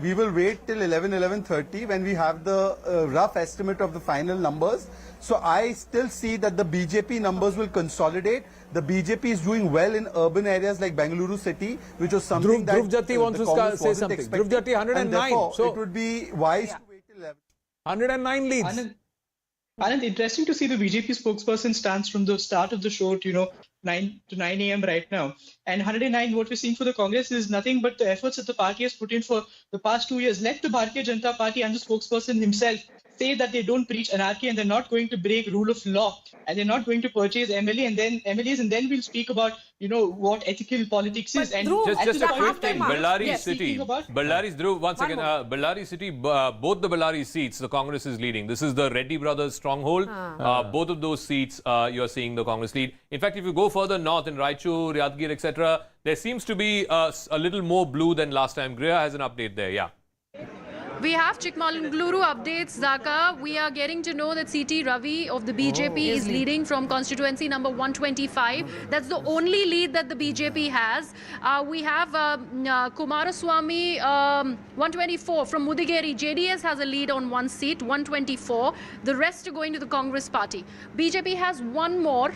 We will wait till 11:30 when we have the rough estimate of the final numbers. So I still see that the BJP numbers will consolidate. The BJP is doing well in urban areas like Bengaluru city, which was something Dhruv Jati wants to say something. Dhruv Jati 109. And therefore, so it would be wise to wait till 11. 109 leads. Anand, interesting to see the BJP spokesperson stance from the start of the show to 9 a.m. right now. And 109, what we're seeing for the Congress is nothing but the efforts that the party has put in for the past 2 years. Let the Bharatiya Janata Party and the spokesperson himself say that they don't preach anarchy and they're not going to break rule of law and they're not going to purchase MLAs and then we'll speak about what ethical politics is. And just a quick thing, Ballari City, Ballari's Dhruv, once again, Ballari City, both the Ballari seats, the Congress is leading. This is the Reddy brothers stronghold. Both of those seats, you're seeing the Congress lead. In fact, if you go further north in Raichur, Yadgir, etc., there seems to be a little more blue than last time. Griha has an update there, yeah. We have Chikmagaluru updates, Zaka. We are getting to know that C.T. Ravi of the BJP is leading from constituency number 125. That's the only lead that the BJP has. We have Kumaraswamy 124 from Mudigeri. JDS has a lead on one seat, 124. The rest are going to the Congress party. BJP has one more.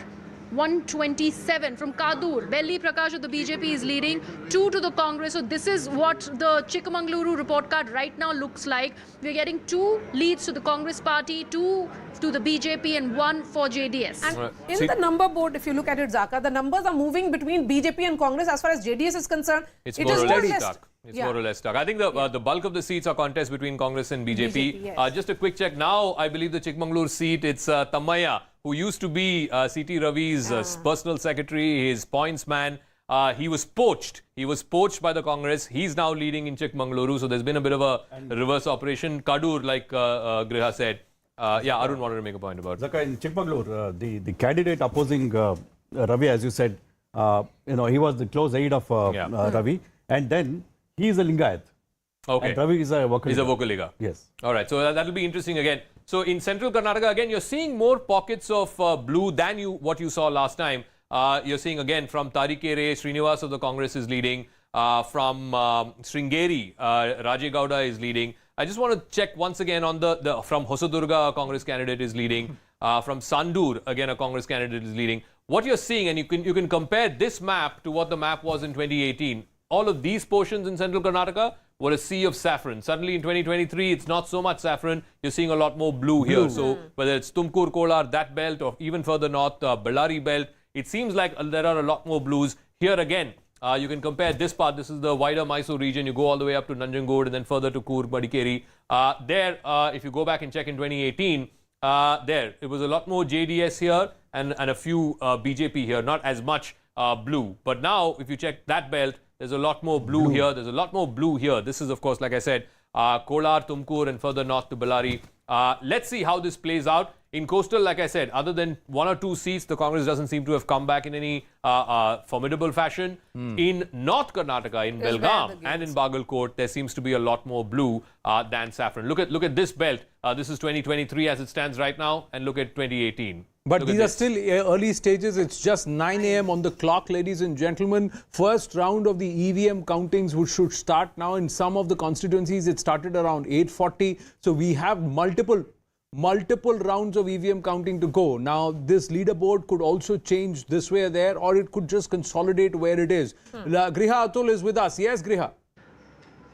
127 from Kadur. Belli Prakash of the BJP is leading, 2 to the Congress. So this is what the Chikmagaluru report card right now looks like. We're getting 2 leads to the Congress party, 2 to the BJP and 1 for JDS. And in the number board, if you look at it, Zaka, the numbers are moving between BJP and Congress as far as JDS is concerned. It's more or less stuck. It's more or less stuck. I think the bulk of the seats are contest between Congress and BJP. Yes. Just a quick check now. I believe the Chikmagaluru seat, it's Tammaiah, who used to be C.T. Ravi's personal secretary, his points man. He was poached. He was poached by the Congress. He's now leading in Chikmagaluru. So there's been a bit of a reverse operation. Kadur, like Griha said. Arun wanted to make a point about it. Zaka, in Chikmagalur, the candidate opposing Ravi, as you said, he was the close aide of Ravi. And then he is a Lingayat. Okay. And Ravi is a Vokaliga. He's a Vokaliga. Yes. All right. So that'll be interesting again. So in central Karnataka, again, you're seeing more pockets of blue than what you saw last time. You're seeing again from Tarikere, Srinivas of the Congress is leading. From Sringeri, Raje Gowda is leading. I just want to check once again on from Hosadurga, a Congress candidate is leading. From Sandur, again, a Congress candidate is leading. What you're seeing, and you can compare this map to what the map was in 2018. All of these portions in central Karnataka were a sea of saffron. Suddenly in 2023, it's not so much saffron. You're seeing a lot more blue here. So whether it's Tumkur, Kolar, that belt, or even further north, Ballari belt, it seems like there are a lot more blues. Here again, you can compare this part. This is the wider Mysore region. You go all the way up to Nanjangud and then further to Coorg, Madikeri. If you go back and check in 2018, it was a lot more JDS here and a few BJP here, not as much blue. But now, if you check that belt, there's a lot more blue here. There's a lot more blue here. This is, of course, like I said, Kolar, Tumkur, and further north to Ballari. Let's see how this plays out. In coastal, like I said, other than 1 or 2 seats, the Congress doesn't seem to have come back in any formidable fashion. In North Karnataka, in Belgaum and in Bagalkot, there seems to be a lot more blue than saffron. Look at this belt. This is 2023 as it stands right now, and look at 2018. But these are still early stages. It's just 9 a.m. on the clock, ladies and gentlemen. First round of the EVM countings should start now. In some of the constituencies, it started around 8:40. So we have multiple rounds of EVM counting to go. Now, this leaderboard could also change this way or there, or it could just consolidate where it is. Griha Atul is with us. Yes, Griha.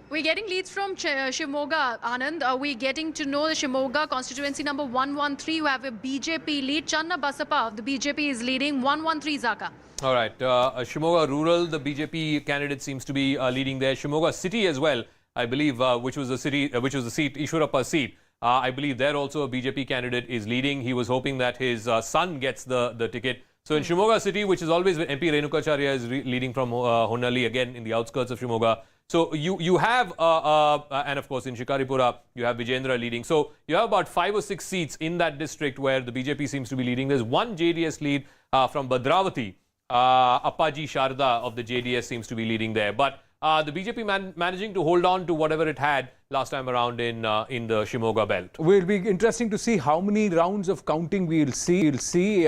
We're getting leads from Shimoga, Anand. We're getting to know the Shimoga constituency number 113, who have a BJP lead. Channa Basappa of the BJP is leading, 113, Zaka. All right. Shimoga Rural, the BJP candidate seems to be leading there. Shimoga City as well, I believe, which was the seat, Ishwarappa's seat. I believe there also a BJP candidate is leading. He was hoping that his son gets the ticket. So in Shimoga City, which is always MP Renukacharya is leading from Honali, again in the outskirts of Shimoga. So you have, and of course in Shikaripura, you have Vijendra leading. So you have about 5 or 6 seats in that district where the BJP seems to be leading. There's one JDS lead from Bhadravati. Appaji Sharda of the JDS seems to be leading there. But the BJP managing to hold on to whatever it had last time around in the Shimoga belt. Will be interesting to see how many rounds of counting we'll see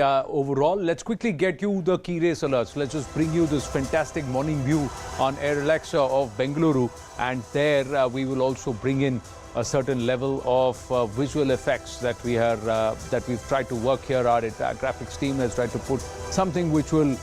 overall. Let's quickly get you the key race alerts. Let's just bring you this fantastic morning view on Air Alexa of Bengaluru, and there we will also bring in a certain level of visual effects that we've tried to work here. Our graphics team has tried to put something which will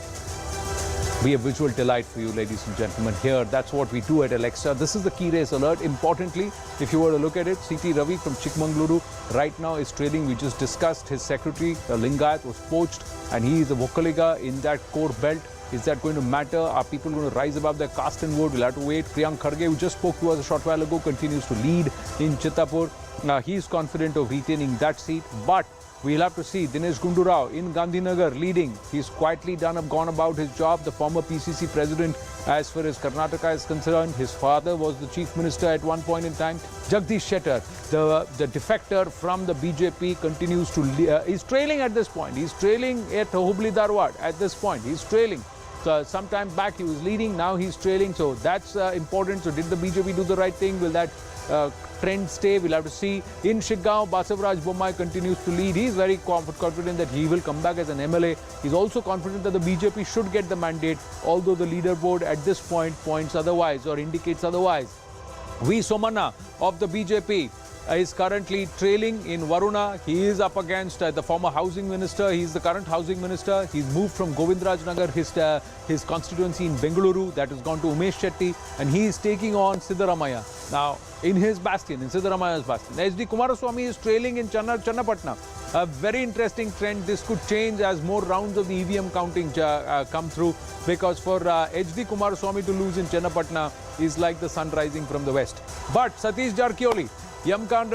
be a visual delight for you, ladies and gentlemen. Here, that's what we do at Alexa. This is the key race alert. Importantly, if you were to look at it, CT Ravi from Chikmagaluru right now is trailing. We just discussed his secretary, Lingayat, was poached, and he is a Vokaliga in that core belt. Is that going to matter? Are people going to rise above their caste and vote? We'll have to wait. Priyank Kharge, who just spoke to us a short while ago, continues to lead in Chittapur. He is confident of retaining that seat, but we'll have to see. Dinesh Gundu Rao in Gandhinagar leading. He's quietly gone about his job. The former PCC president, as far as Karnataka is concerned, his father was the chief minister at one point in time. Jagdish Shettar, the defector from the BJP, continues to he's trailing at this point. He's trailing at Hubli Dharwad at this point. He's trailing. So sometime back he was leading, now he's trailing. So that's important. So did the BJP do the right thing? Will that trend stay? We'll have to see. In Shiggaon, Basavaraj Bommai continues to lead. He's very confident that he will come back as an MLA. He's also confident that the BJP should get the mandate, although the leaderboard at this point points otherwise or indicates otherwise. V. Somana of the BJP is currently trailing in Varuna. He is up against the former housing minister. He's the current housing minister. He's moved from Govindraj Nagar, his constituency in Bengaluru, that has gone to Umesh Shetty, and he is taking on Siddaramaiah. Now, in his bastion, in Siddaramaiah's bastion. HD Kumaraswamy is trailing in Channapatna. A very interesting trend. This could change as more rounds of the EVM counting come through, because for HD Kumaraswamy to lose in Channapatna is like the sun rising from the west. But Satish Jarkioli, Yamkand,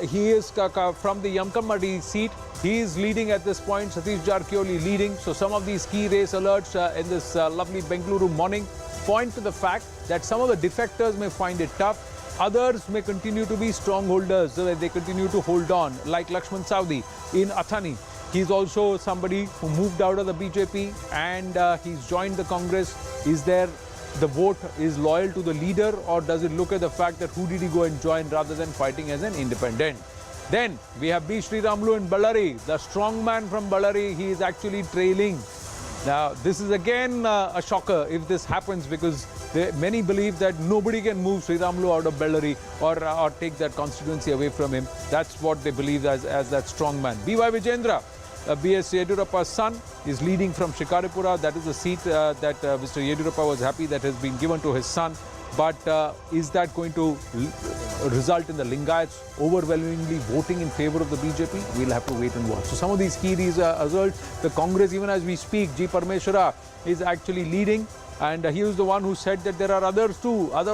he is from the Yamkamadi seat. He is leading at this point. Satish Jarkioli leading. So some of these key race alerts in this lovely Bengaluru morning point to the fact that some of the defectors may find it tough. Others may continue to be strongholders, so that they continue to hold on, like Lakshman Saudi in Athani. He's also somebody who moved out of the BJP and he's joined the Congress. Is there the vote is loyal to the leader, or does it look at the fact that who did he go and join rather than fighting as an independent? Then we have B. Sriramulu in Ballari, the strong man from Ballari. He is actually trailing. Now, this is again a shocker if this happens, because many believe that nobody can move Sriramulu out of Bellary or take that constituency away from him. That's what they believe as that strong man. B.Y. Vijendra, B.S. Yediyurappa's son, is leading from Shikaripura. That is a seat that Mr. Yediyurappa was happy that has been given to his son. But is that going to result in the Lingayats overwhelmingly voting in favor of the BJP? We'll have to wait and watch. So some of these key results, the Congress, even as we speak, G. Parmeshwara is actually leading. And he was the one who said that there are other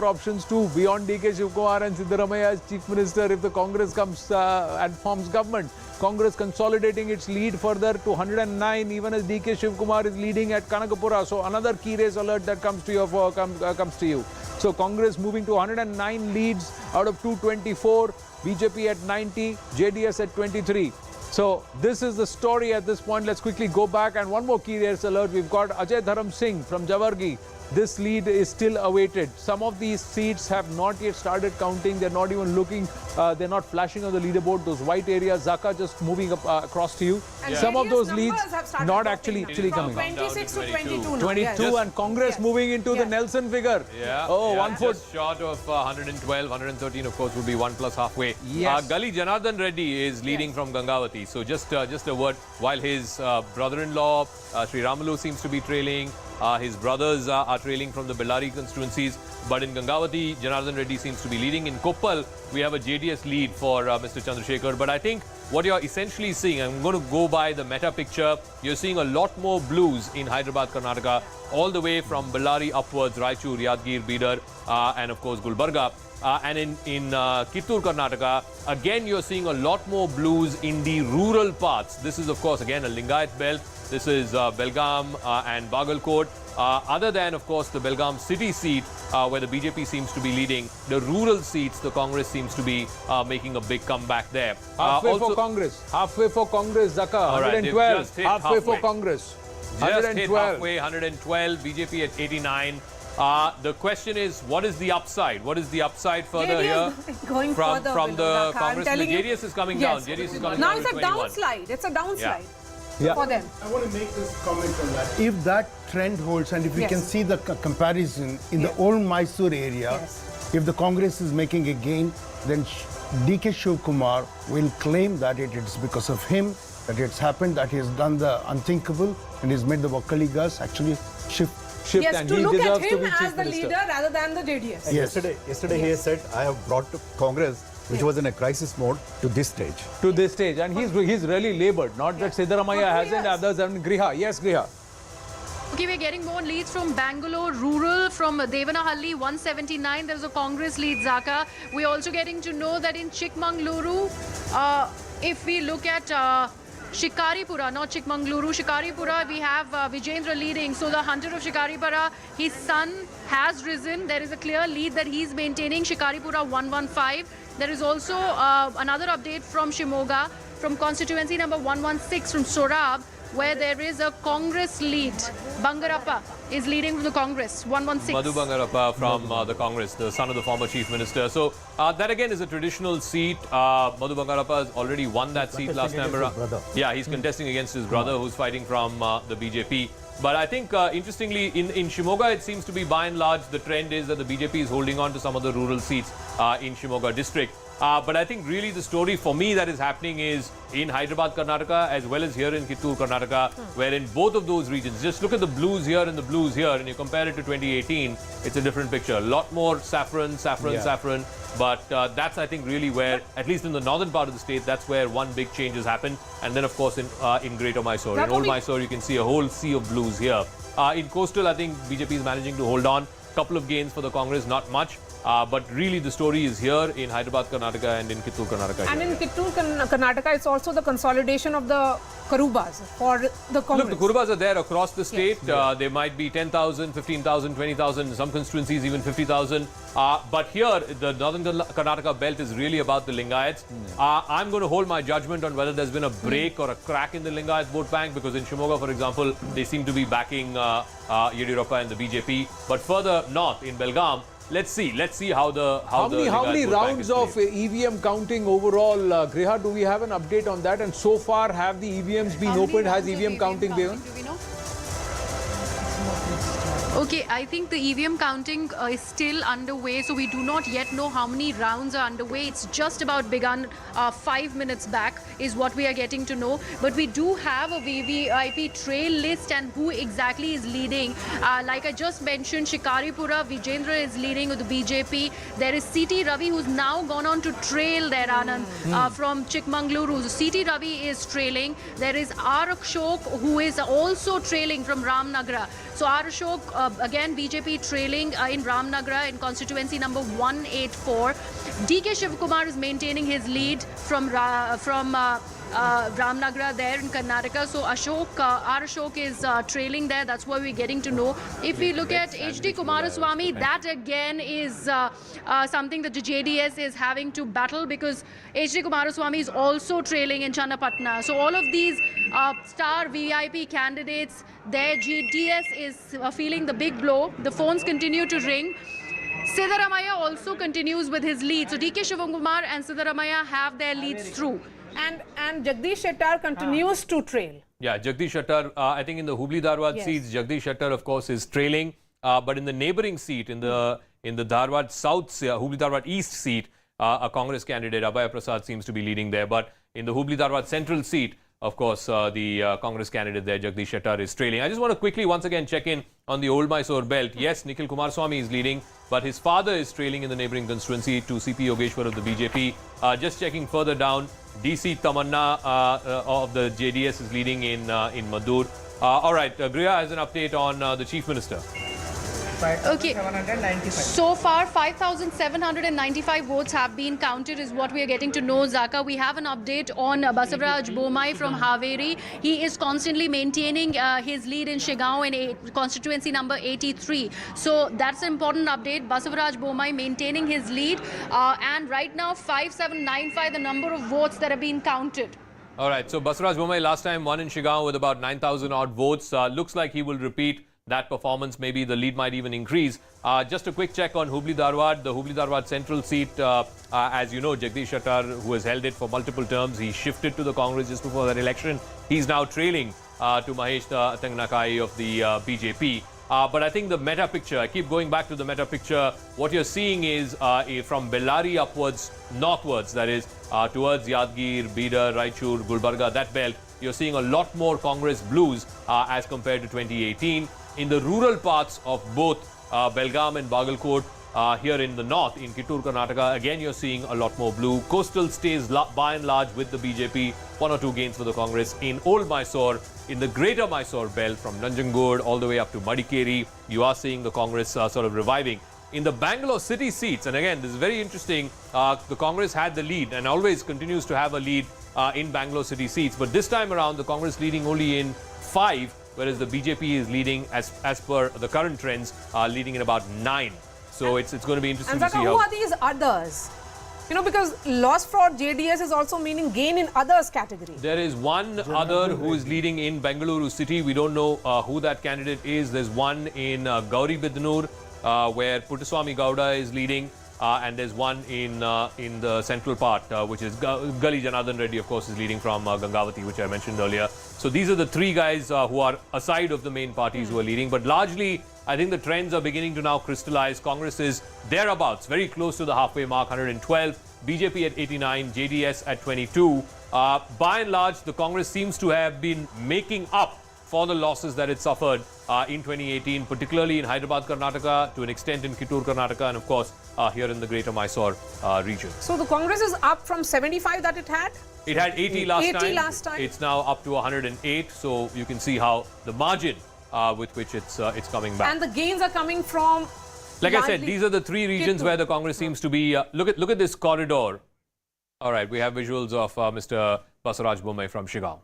options too, beyond DK Shivkumar and Siddaramaiah as Chief Minister if the Congress comes and forms government. Congress consolidating its lead further to 109, even as DK Shivkumar is leading at Kanakapura. So another key race alert that comes to you. So Congress moving to 109 leads out of 224, BJP at 90, JDS at 23. So this is the story at this point. Let's quickly go back, and one more key race alert. We've got Ajay Dharam Singh from Jawargi. This lead is still awaited. Some of these seats have not yet started counting. They're not even looking, they're not flashing on the leaderboard. Those white areas, Zaka just moving up across to you. And some of those leads not dropping actually coming. 26 to 22 now. 22 Yes. and Congress moving into the Nelson figure. Yeah. Oh, yeah, 1 foot. Just short of 112, 113 of course would be 1 plus halfway. Yes. Gali Janardhan Reddy is leading from Gangavati. So just a word, while his brother-in-law Sri Ramalu seems to be trailing. His brothers are trailing from the Bellary constituencies. But in Gangavati, Janardhan Reddy seems to be leading. In Koppal, we have a JDS lead for Mr. Chandrasekhar. But I think what you're essentially seeing, I'm going to go by the meta picture, you're seeing a lot more blues in Hyderabad, Karnataka, all the way from Bellary upwards, Raichur, Yadgir, Bidar, and of course Gulbarga. And in Kittur, Karnataka, again you're seeing a lot more blues in the rural parts. This is of course again a Lingayat belt. This is Belgaum and Bagalkot. Other than of course the Belgaum city seat where the BJP seems to be leading, the rural seats the Congress seems to be making a big comeback there. Halfway for Congress, Zaka, 112, halfway for Congress. Just hit halfway, 112, BJP at 89. The question is, what is the upside? What is the upside further JDS here going further, from the Vinodaka. I'm Congress? The telling you- JDS is coming Yes. down. JDS is coming Now down it's to a 21. downslide. It's a downslide Yeah. for them. I want to make this comment on that. If that trend holds, and if we Yes. can see the comparison in the old Mysore area, Yes. if the Congress is making a gain, then DK Shivkumar will claim that it is because of him that it's happened, that he has done the unthinkable and he's made the Wakaligas actually shift. Yes, and to he look at deserves to him be chief as the minister. leader rather than the JDS. And yesterday he has said, I have brought Congress, which was in a crisis mode, to this stage. To this stage, and he's really laboured. Not that Siddaramaiah For hasn't, years. others haven't. Griha, yes, Griha. Okay, we're getting more leads from Bangalore Rural, from Devanahalli 179. There's a Congress lead, Zaka. We're also getting to know that in Chikmagaluru, if we look at Shikaripura, not Chikmagaluru, Shikaripura, we have Vijendra leading. So the hunter of Shikaripura, his son has risen. There is a clear lead that he's maintaining. Shikaripura 115. There is also another update from Shimoga, from constituency number 116 from Sorab, where there is a Congress lead. Bangarappa is leading from the Congress, 116. Madhu Bangarappa from the Congress, the son of the former Chief Minister. So that again is a traditional seat. Madhu Bangarappa has already won that seat last time around. Yeah, he's contesting against his brother who's fighting from the BJP. But I think, interestingly, in Shimoga, it seems to be by and large, the trend is that the BJP is holding on to some of the rural seats in Shimoga district. But I think really the story for me that is happening is in Hyderabad, Karnataka, as well as here in Kittur, Karnataka, where in both of those regions, just look at the blues here and the blues here, and you compare it to 2018, it's a different picture. A lot more saffron. But that's, I think, really where, at least in the northern part of the state, that's where one big change has happened. And then, of course, in Greater Mysore. In Old Mysore, you can see a whole sea of blues here. In coastal, I think BJP is managing to hold on. Couple of gains for the Congress, not much. But really the story is here in Hyderabad, Karnataka and in Kittur, Karnataka. And in Kittur, Karnataka, it's also the consolidation of the Karubas for the Congress. Look, the Kurubas are there across the state. Yes. There might be 10,000, 15,000, 20,000, in some constituencies even 50,000. But here, the northern Karnataka belt is really about the Lingayats. I'm going to hold my judgment on whether there's been a break or a crack in the Lingayat vote bank, because in Shimoga, for example, they seem to be backing Yediyurappa and the BJP. But further north, in Belgaum, let's see how many rounds of EVM counting overall, Griha? Do we have an update on that? And so far, have the EVMs been opened? Has EVM counting been? Do we know? Okay, I think the EVM counting is still underway, so we do not yet know how many rounds are underway. It's just about begun 5 minutes back is what we are getting to know. But we do have a VVIP trail list and who exactly is leading. Like I just mentioned, Shikaripura, Vijendra is leading with the BJP. There is CT Ravi who's now gone on to trail there, Anand, from Chikmagaluru. So CT Ravi is trailing. There is R. Ashok who is also trailing from Ramnagar. So R. Ashok, again BJP trailing in Ramnagar in constituency number 184. DK Shivkumar is maintaining his lead from Ramnagar there in Karnataka. So R. Ashok is trailing there. That's what we're getting to know. If we look at HD Kumaraswamy, that again is something that the JDS is having to battle, because HD Kumaraswamy is also trailing in Channapatna. So all of these star VIP candidates, their JDS is feeling the big blow. The phones continue to ring. Siddaramaiah also continues with his lead. So DK Shivkumar and Siddaramaiah have their leads through. And Jagdish Shettar continues to trail. Yeah, Jagdish Shettar, I think in the Hubli Dharwad seats, Jagdish Shettar, of course, is trailing. But in the neighboring seat, in the Dharwad South, Hubli Dharwad East seat, a Congress candidate, Abhay Prasad, seems to be leading there. But in the Hubli Dharwad Central seat, of course, the Congress candidate there, Jagdish Shettar, is trailing. I just want to quickly once again check in on the Old Mysore belt. Yes, Nikhil Kumaraswamy is leading, but his father is trailing in the neighboring constituency to CP Yogeshwar of the BJP. Just checking further down, DC Tamanna of the JDS is leading in Madur. All right, Griha has an update on the Chief Minister. Okay. So far, 5,795 votes have been counted is what we are getting to know, Zaka. We have an update on Basavaraj Bomai from Haveri. He is constantly maintaining his lead in Shigaon in constituency number 83. So that's an important update. Basavaraj Bomai maintaining his lead. And right now, 5,795, the number of votes that have been counted. All right, so Basavaraj Bomai last time won in Shigaon with about 9,000 odd votes. Looks like he will repeat that performance, maybe the lead might even increase. Just a quick check on Hubli Dharwad, the Hubli Dharwad central seat. As you know, Jagdish Shettar, who has held it for multiple terms, he shifted to the Congress just before that election. He's now trailing to Mahesh Tangnakai of the BJP. But I think the meta picture, I keep going back to the meta picture, what you're seeing is from Bellary upwards, northwards, that is, towards Yadgir, Bidar, Raichur, Gulbarga, that belt, you're seeing a lot more Congress blues as compared to 2018. In the rural parts of both Belgaum and Bagalkot, here in the north, in Kittur, Karnataka, again you're seeing a lot more blue. Coastal stays by and large with the BJP, 1 or 2 gains for the Congress. In Old Mysore, in the greater Mysore belt, from Nanjangud all the way up to Madikeri, you are seeing the Congress sort of reviving. In the Bangalore city seats, and again, this is very interesting, the Congress had the lead and always continues to have a lead in Bangalore city seats. But this time around, the Congress leading only in 5, whereas the BJP is leading, as per the current trends, leading in about 9. So it's going to be interesting to see how... who are these others? You know, because loss for JDS is also meaning gain in others category. There is one other who is leading in Bengaluru city. We don't know who that candidate is. There's one in Gauri Bidnur, where Puttaswamy Gowda is leading. And there's one in the central part, which is Gali Janardhan Reddy, of course, is leading from Gangavati, which I mentioned earlier. So these are the 3 guys who are aside of the main parties who are leading. But largely, I think the trends are beginning to now crystallize. Congress is thereabouts, very close to the halfway mark, 112. BJP at 89, JDS at 22. By and large, the Congress seems to have been making up for the losses that it suffered in 2018, particularly in Hyderabad, Karnataka, to an extent in Kittur, Karnataka, and of course here in the greater Mysore region. So the Congress is up from 75 that it had? It had 80 last time. It's now up to 108. So you can see how the margin with which it's coming back. And the gains are coming from... Like I said, these are the 3 regions where the Congress seems to be... look at this corridor. All right, we have visuals of Mr. Basaraj Bommai from Shigam.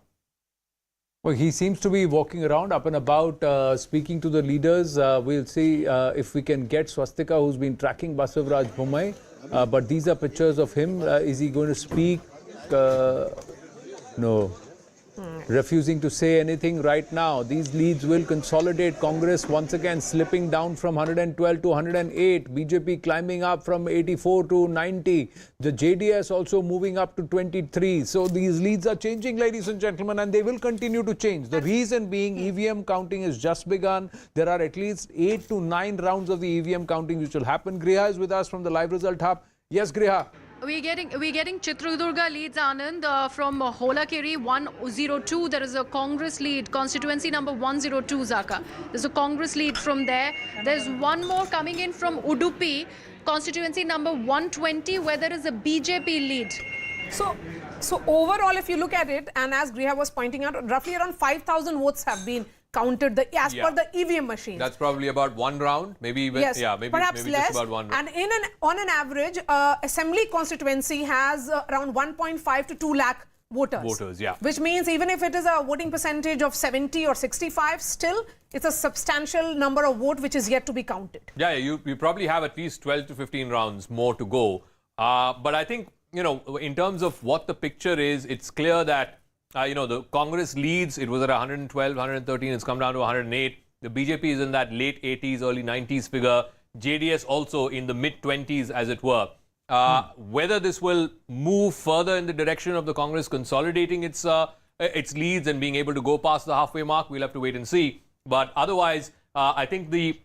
Well, he seems to be walking around up and about, speaking to the leaders. We'll see if we can get Swastika, who's been tracking Basavaraj Bommai. But these are pictures of him. Is he going to speak? No. Refusing to say anything right now. These leads will consolidate. Congress once again slipping down from 112 to 108. BJP climbing up from 84 to 90. The JDS also moving up to 23. So these leads are changing, ladies and gentlemen, and they will continue to change. The reason being EVM counting has just begun. There are at least 8 to 9 rounds of the EVM counting which will happen. Griha is with us from the Live Result Hub. Yes, Griha. We're getting Chitradurga leads, Anand, from Holakiri 102. There is a Congress lead, constituency number 102, Zaka. There's a Congress lead from there. There's one more coming in from Udupi, constituency number 120, where there is a BJP lead. So overall, if you look at it, and as Griha was pointing out, roughly around 5,000 votes have been counted as per the EVM machine. That's probably about 1 round, maybe even, maybe perhaps less. Just about 1 round. And on an average, assembly constituency has around 1.5 to 2 lakh voters. Which means even if it is a voting percentage of 70 or 65, still it's a substantial number of vote which is yet to be counted. Yeah, you probably have at least 12 to 15 rounds more to go. But I think, you know, in terms of what the picture is, it's clear that the Congress leads. It was at 112, 113. It's come down to 108. The BJP is in that late 80s, early 90s figure. JDS also in the mid-20s, as it were. Whether this will move further in the direction of the Congress consolidating its leads and being able to go past the halfway mark, we'll have to wait and see. But otherwise, I think the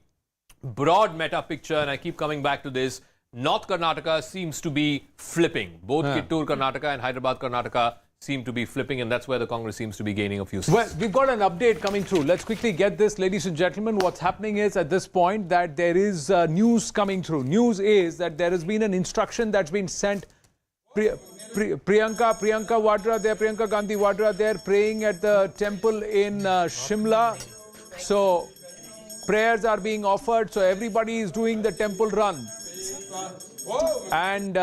broad meta picture, and I keep coming back to this, North Karnataka seems to be flipping. Both Kittur Karnataka and Hyderabad Karnataka seem to be flipping, and that's where the Congress seems to be gaining a few seats. Well, we've got an update coming through. Let's quickly get this, ladies and gentlemen. What's happening is at this point that there is news coming through. News is that there has been an instruction that's been sent. Priyanka Vadra there, Priyanka Gandhi Vadra there, praying at the temple in Shimla. So prayers are being offered. So everybody is doing the temple run. And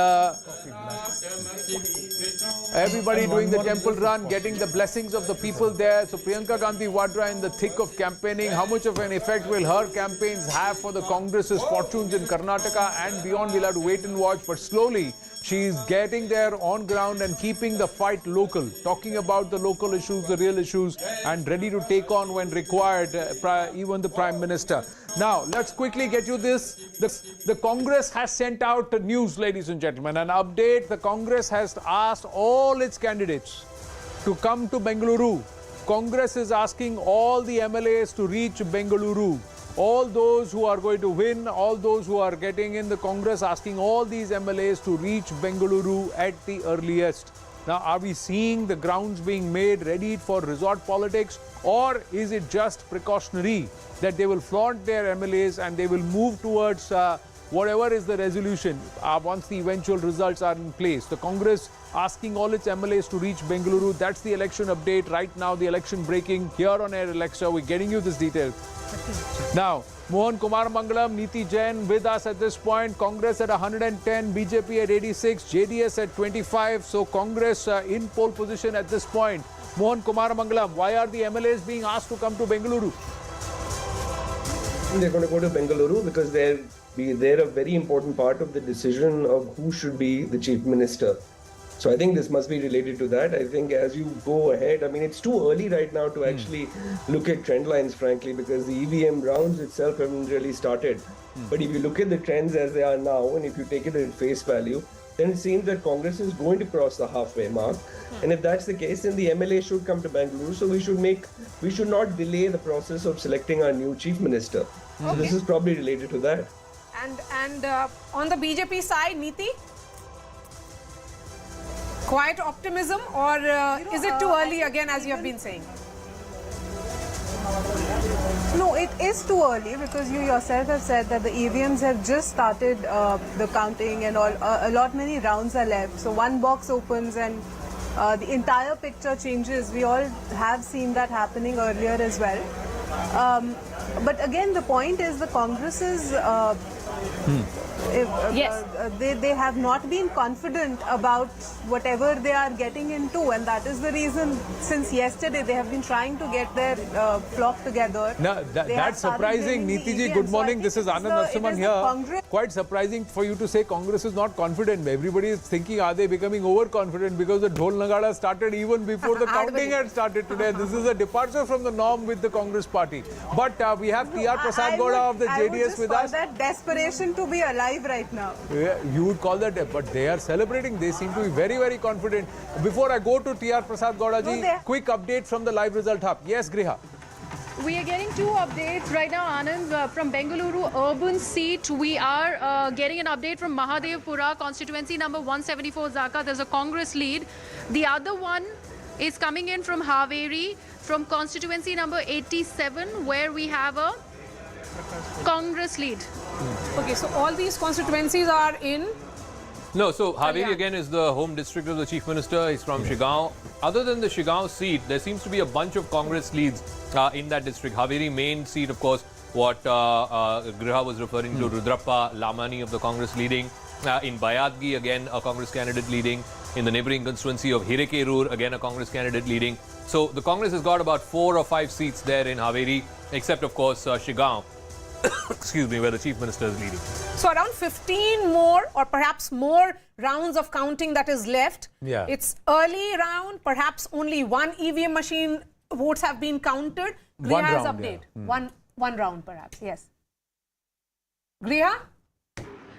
everybody doing the temple run, getting the blessings of the people there. So Priyanka Gandhi Vadra in the thick of campaigning. How much of an effect will her campaigns have for the Congress's fortunes in Karnataka and beyond? We'll have to wait and watch. But slowly, She's getting there on ground and keeping the fight local, talking about the local issues, the real issues, and ready to take on when required, even the Prime Minister. Now, let's quickly get you this. The Congress has sent out news, ladies and gentlemen, an update. The Congress has asked all its candidates to come to Bengaluru. Congress is asking all the MLAs to reach Bengaluru. All those who are going to win, all those who are getting in the Congress, asking all these MLAs to reach Bengaluru at the earliest. Now, are we seeing the grounds being made ready for resort politics, or is it just precautionary that they will flaunt their MLAs and they will move towards whatever is the resolution once the eventual results are in place? The Congress asking all its MLAs to reach Bengaluru. That's the election update right now, the election breaking here on Air Alexa. We're getting you this detail. Now, Mohan Kumar Mangalam, Neeti Jain with us at this point. Congress at 110, BJP at 86, JDS at 25. So Congress in pole position at this point. Mohan Kumar Mangalam, why are the MLAs being asked to come to Bengaluru? They're going to go to Bengaluru because they're a very important part of the decision of who should be the chief minister. So I think this must be related to that. I think as you go ahead, I mean, it's too early right now to actually look at trend lines, frankly, because the EVM rounds itself haven't really started. But if you look at the trends as they are now, and if you take it at face value, then it seems that Congress is going to cross the halfway mark. And if that's the case, then the MLA should come to Bengaluru. So we should not delay the process of selecting our new chief minister. So this is probably related to that. And on the BJP side, Neeti? Quiet optimism, or is it too early again, as you have been saying? No, it is too early because you yourself have said that the EVMs have just started the counting and all. Many rounds are left. So one box opens and the entire picture changes. We all have seen that happening earlier as well. But again, the point is the Congress is... they have not been confident about whatever they are getting into, and that is the reason since yesterday they have been trying to get their flock together. No, that's surprising. Neeti ji, good morning. This is Anand Narasimhan here. Quite surprising for you to say Congress is not confident. Everybody is thinking, are they becoming overconfident because the Dhol Nagada started even before the counting had started today. This is a departure from the norm with the Congress party. But we have T.R. Prasad Gowda of the JDS with us. That desperation to be alive right now. Yeah, you would call that, but they are celebrating. They seem to be very, very confident. Before I go to T.R. Prasad Gowda ji, quick update from the live result hub. Yes, Griha. We are getting two updates right now, Anand. From Bengaluru urban seat, we are getting an update from Mahadevpura, constituency number 174, Zaka. There's a Congress lead. The other one is coming in from Haveri, from constituency number 87, where we have a Congress lead. Okay, so all these constituencies are in... No, so Haveri again is the home district of the Chief Minister. He's from Shigao. Other than the Shigao seat, there seems to be a bunch of Congress leads in that district. Haveri main seat, of course, what Griha was referring to, Rudrappa Lamani of the Congress leading. In Bayadgi, again, a Congress candidate leading. In the neighbouring constituency of Hirekerur, again, a Congress candidate leading. So the Congress has got about 4 or 5 seats there in Haveri, except, of course, Shigao. Excuse me, where the Chief Minister is leading. So around 15 more or perhaps more rounds of counting that is left. Yeah. It's early round, perhaps only one EVM machine votes have been counted. One Griha's round, update. yeah. One round perhaps, yes. Griha?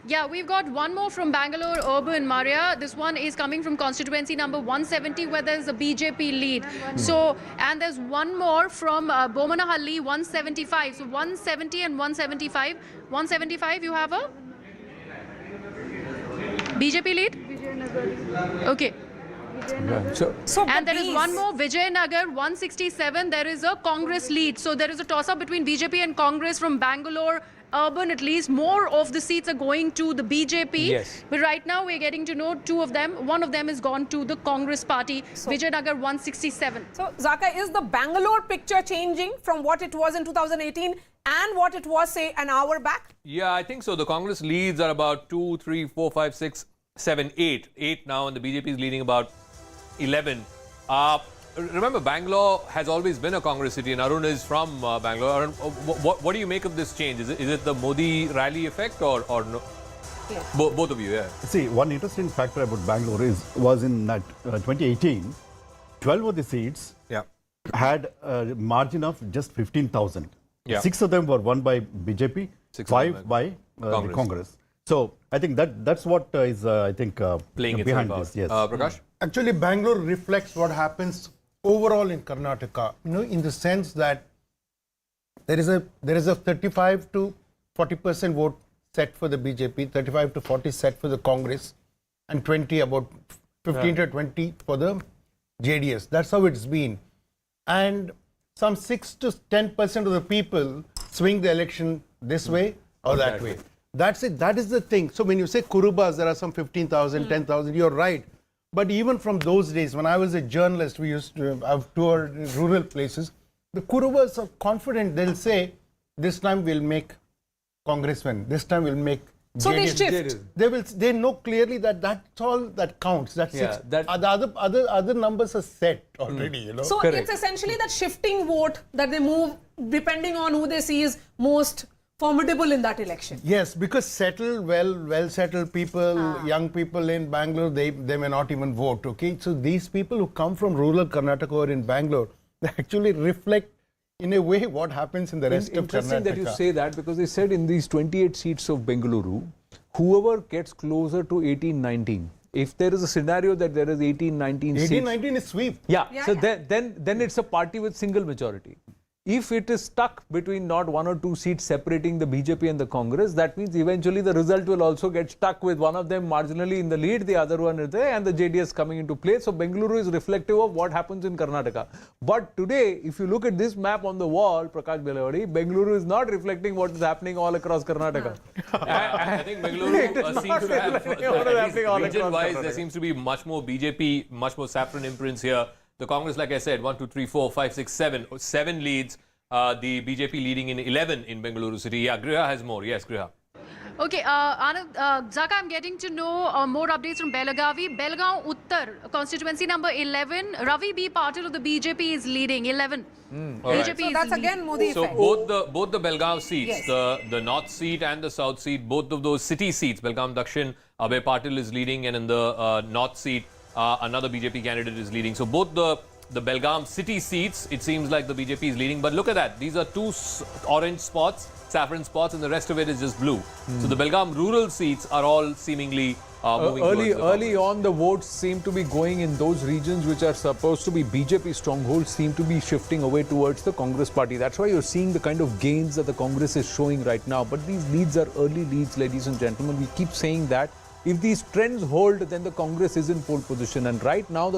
Yeah, we've got one more from Bangalore Urban, Maria. This one is coming from constituency number 170, where there's a BJP lead. So, and there's one more from Bomanahalli, 175. So 170 and 175. 175, you have a BJP lead? Okay. So and there is one more, Vijayanagar, 167. There is a Congress lead. So there is a toss-up between BJP and Congress from Bangalore Urban, at least. More of the seats are going to the BJP. Yes. But right now we're getting to know 2 of them. One of them has gone to the Congress party, Vijayanagar 167. So Zaka, is the Bangalore picture changing from what it was in 2018 and what it was, say, an hour back? Yeah, I think so. The Congress leads are about 2, 3, 4, 5, 6, 7, 8. 8 now, and the BJP is leading about 11. Remember, Bangalore has always been a Congress city, and Arun is from Bangalore. Arun, what do you make of this change? Is it the Modi rally effect or no? Both of you, yeah. See, one interesting factor about Bangalore was in that 2018, 12 of the seats had a margin of just 15,000. Yeah. 6 of them were won by BJP, 5 by the Congress. So I think that's what is I think playing behind itself this. Yes. Prakash? Actually, Bangalore reflects what happens overall in Karnataka, in the sense that there is a 35 to 40% vote set for the BJP, 35 to 40 set for the Congress, and about 15 to 20 for the JDS. That's how it's been. And some 6 to 10% of the people swing the election this way or that way. That's it. That is the thing. So when you say Kurubas, there are some 15,000, 10,000, you're right. But even from those days, when I was a journalist, we used to have toured rural places. The Kurubas are confident. They'll say, this time we'll make Congress win. This time we'll make So they JDS. shift. They know clearly that that's all that counts. That's it. The other numbers are set already. So it's essentially that shifting vote that they move depending on who they see is most formidable in that election. Yes, because well-settled people, young people in Bangalore, they may not even vote. Okay, so these people who come from rural Karnataka or in Bangalore, they actually reflect in a way what happens in the rest of Karnataka. Interesting that you say that, because they said in these 28 seats of Bengaluru, whoever gets closer to 18-19, if there is a scenario that there is 18-19 seats. 18-19 is sweep. So then it's a party with single majority. If it is stuck between not 1 or 2 seats separating the BJP and the Congress, that means eventually the result will also get stuck with one of them marginally in the lead, the other one is there, and the JDS coming into play. So Bengaluru is reflective of what happens in Karnataka. But today, if you look at this map on the wall, Prakash Belawadi, Bengaluru is not reflecting what is happening all across Karnataka. I think Bengaluru seems to have, region-wise, there seems to be much more BJP, much more saffron imprints here. The Congress, like I said, 1, 2, 3, 4, 5, 6, 7. 7 leads. The BJP leading in 11 in Bengaluru city. Yeah, Griha has more. Yes, Griha. Okay, Anand, Zaka, I'm getting to know more updates from Belagavi. Belgaum Uttar, constituency number 11. Ravi B. Patil of the BJP is leading, 11. Right. So that's again Modi effect. So both the Belgaum seats, the north seat and the south seat, both of those city seats, Belgaum Dakshin, Abhay Patil is leading, and in the north seat, another BJP candidate is leading. So both the Belgaum city seats, it seems like the BJP is leading. But look at that. These are 2 orange spots, saffron spots, and the rest of it is just blue. So the Belgaum rural seats are all seemingly moving early on, the votes seem to be going in those regions which are supposed to be BJP strongholds, seem to be shifting away towards the Congress party. That's why you're seeing the kind of gains that the Congress is showing right now. But these leads are early leads, ladies and gentlemen. We keep saying that. If these trends hold, then the Congress is in pole position. And right now,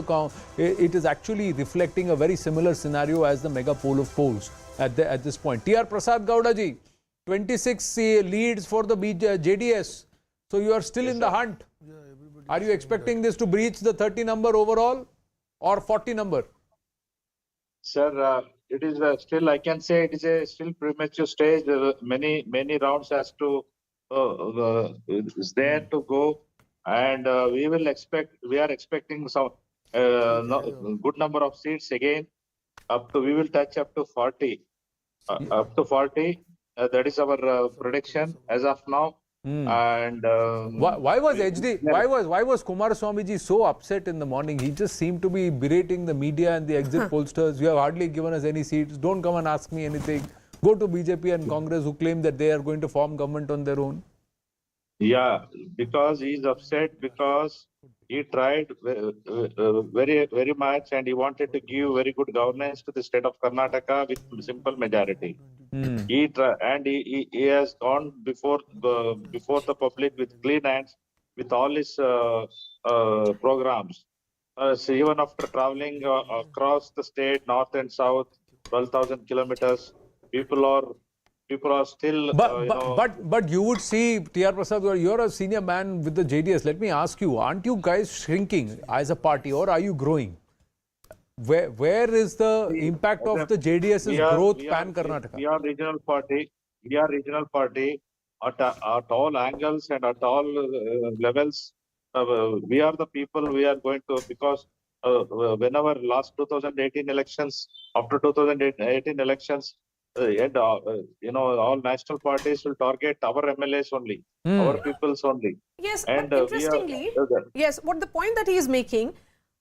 it is actually reflecting a very similar scenario as the mega poll of polls at this point. T.R. Prasad Gowda ji, 26 leads for the JDS. So you are still in the hunt. Are you expecting this to breach the 30 number overall or 40 number? Sir, it is still, I can say it is a still premature stage. Many rounds has to is there to go, and we are expecting some good number of seats again. We will touch up to 40. Up to 40. That is our prediction as of now. And why was Kumaraswamy ji so upset in the morning? He just seemed to be berating the media and the exit pollsters. You have hardly given us any seats. Don't come and ask me anything. Go to BJP and Congress, who claim that they are going to form government on their own. Yeah, because he is upset because he tried very much and he wanted to give very good governance to the state of Karnataka with simple majority. He has gone before the public with clean hands with all his programs. So even after traveling across the state, north and south, 12,000 kilometers, people are still. But you would see, T.R. Prasad, you're a senior man with the JDS. Let me ask you, aren't you guys shrinking as a party, or are you growing? Where is the impact of the JDS's growth pan Karnataka? We are regional party. We are regional party at all angles and at all levels. We are the people we are going to, because whenever last 2018 elections, after 2018 elections, and all national parties will target our MLAs only, our peoples only. Yes, And but interestingly, yes, what the point that he is making,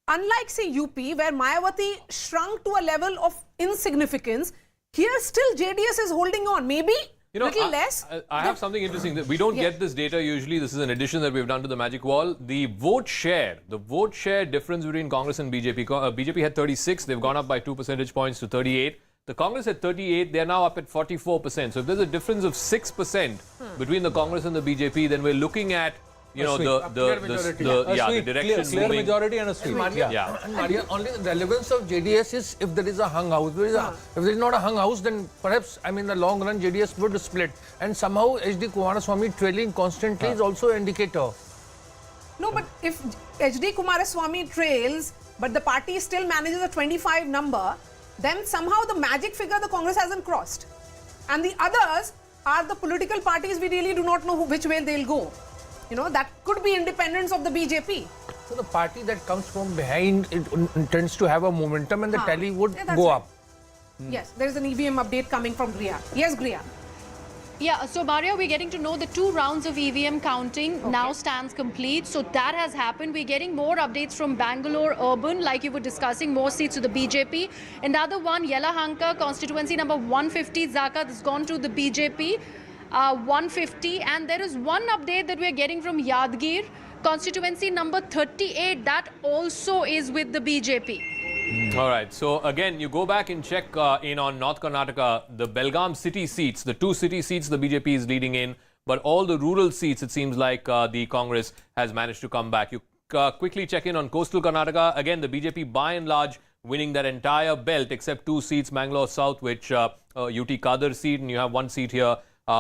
unlike say UP, where Mayawati shrunk to a level of insignificance, here still JDS is holding on. Maybe little less. I have something interesting. We don't get this data usually. This is an addition that we've done to the magic wall. The vote share difference between Congress and BJP. BJP had 36. They've gone up by 2 percentage points to 38. The Congress had 38. They're now up at 44%. So if there's a difference of 6% between the Congress and the BJP, then we're looking at the direction clear moving. majority and a sweep. Yeah. And Maria, only the relevance of JDS is if there is a hung house. If there is not a hung house, then perhaps, in the long run, JDS would split. And somehow, HD Kumaraswamy trailing constantly is also an indicator. No, but if HD Kumaraswamy trails, but the party still manages a 25 number, then somehow the magic figure the Congress hasn't crossed. And the others are the political parties we really do not know which way they'll go. That could be independence of the BJP. So the party that comes from behind it tends to have a momentum and the tally would go right. up. Yes, there is an EVM update coming from Griya. Yes, Griya. Yeah, so Maria, we're getting to know the 2 rounds of EVM counting now stands complete. So that has happened. We're getting more updates from Bangalore Urban, like you were discussing, more seats to the BJP. Another one, Yelahanka, constituency number 150, Zaka, has gone to the BJP, 150. And there is one update that we're getting from Yadgir, constituency number 38, that also is with the BJP. All right. So again, you go back and check in on North Karnataka, the Belgaum city seats, the 2 city seats the BJP is leading in, but all the rural seats, it seems like the Congress has managed to come back. You quickly check in on coastal Karnataka. Again, the BJP by and large winning that entire belt except 2 seats, Mangalore South, which UT Kadar seat, and you have 1 seat here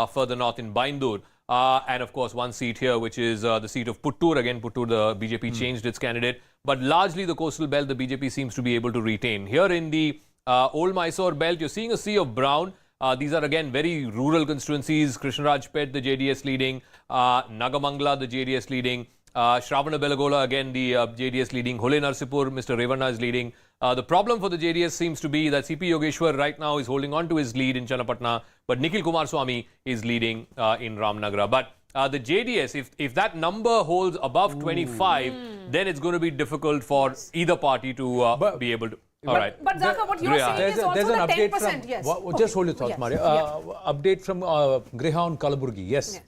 further north in Baindur. And of course, 1 seat here, which is the seat of Puttur. Again, Puttur, the BJP changed its candidate. But largely the coastal belt, the BJP seems to be able to retain. Here in the old Mysore belt, you're seeing a sea of brown. These are again very rural constituencies. Krishnarajpet, the JDS leading. Nagamangla, the JDS leading. Shravana Belagola, again the JDS leading. Hole Narsipur, Mr. Revanna is leading. The problem for the JDS seems to be that CP Yogeshwar right now is holding on to his lead in Channapatna, but Nikhil Kumaraswamy is leading in Ramnagar. But the JDS, if that number holds above 25, then it's going to be difficult for either party to be able to. All right. But Zaka, what you're saying is also there's the an update 10%. from, Yes. Just hold your thoughts, Maria. Update from Griha on Kalaburgi. Yes.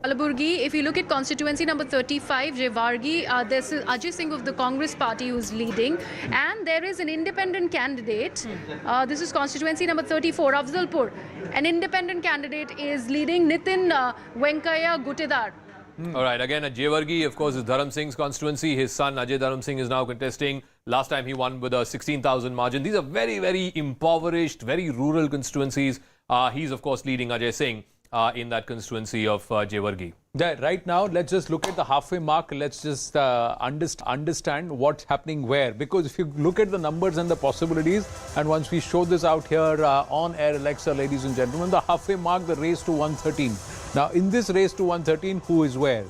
Kalaburgi, if you look at constituency number 35, Jewargi, this is Ajay Singh of the Congress party who's leading. And there is an independent candidate. This is constituency number 34, Afzalpur. An independent candidate is leading, Nitin Venkaya Gutedar. All right. Again, at Jewargi, of course, is Dharam Singh's constituency. His son, Ajay Dharam Singh, is now contesting. Last time he won with a 16,000 margin. These are very, very impoverished, very rural constituencies. He's, of course, leading Ajay Singh in that constituency of Jewargi. Right now, let's just look at the halfway mark. Let's just understand what's happening where. Because if you look at the numbers and the possibilities, and once we show this out here on air, Alexa, ladies and gentlemen, the halfway mark, the race to 113. Now, in this race to 113, who is where?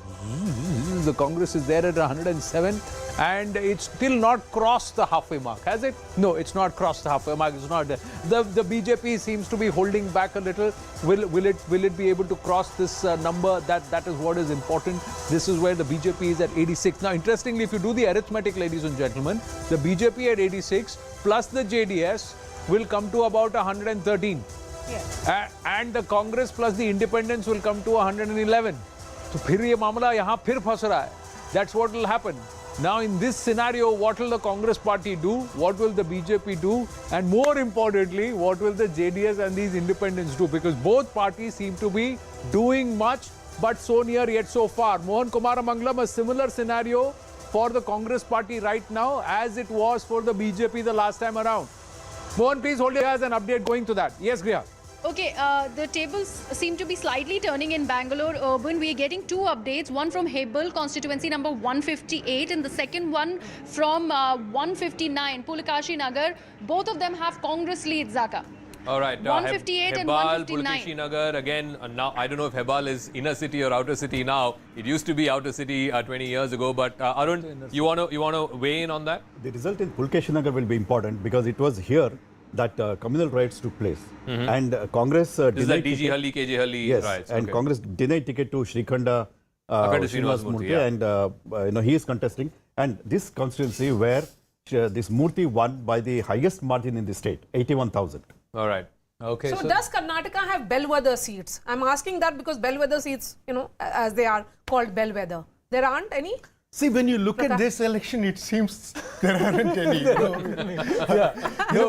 The Congress is there at 107, and it's still not crossed the halfway mark, has it? No, it's not crossed the halfway mark. It's not there. The BJP seems to be holding back a little. Will it be able to cross this number? That is what is important. This is where the BJP is at 86. Now, interestingly, if you do the arithmetic, ladies and gentlemen, the BJP at 86 plus the JDS will come to about 113. Yes. And the Congress plus the independents will come to 111. So, फिर ये मामला यहाँ फिर फंस रहा है. That's what will happen. Now, in this scenario, what will the Congress party do? What will the BJP do? And more importantly, what will the JDS and these independents do? Because both parties seem to be doing much, but so near yet so far. Mohan Kumaramangalam, a similar scenario for the Congress party right now as it was for the BJP the last time around. Mohan, please hold your ears and update going to that. Yes, Griha. Okay, the tables seem to be slightly turning in Bangalore Urban. We are getting 2 updates, one from Hebel, constituency number 158, and the second one from 159, Pulakashi Nagar. Both of them have Congress lead, Zaka. All right. 158 and 159. Pulakashi Nagar, again, now I don't know if Hebal is inner city or outer city now. It used to be outer city 20 years ago, but Arun, you want to weigh in on that? The result in Pulakashi Nagar will be important because it was here that communal riots took place. And Congress This is the denied DG ticket- Halli, KJ Halli Yes, riots. and okay. Congress denied ticket to Srikhanda Srinivas Murthy, yeah. and he is contesting. And this constituency where this Murthy won by the highest margin in the state, 81,000. All right. Okay. So does Karnataka have bellwether seats? I'm asking that because bellwether seats, you know, as they are called bellwether, there aren't any? See, when you look at this election, it seems there aren't any.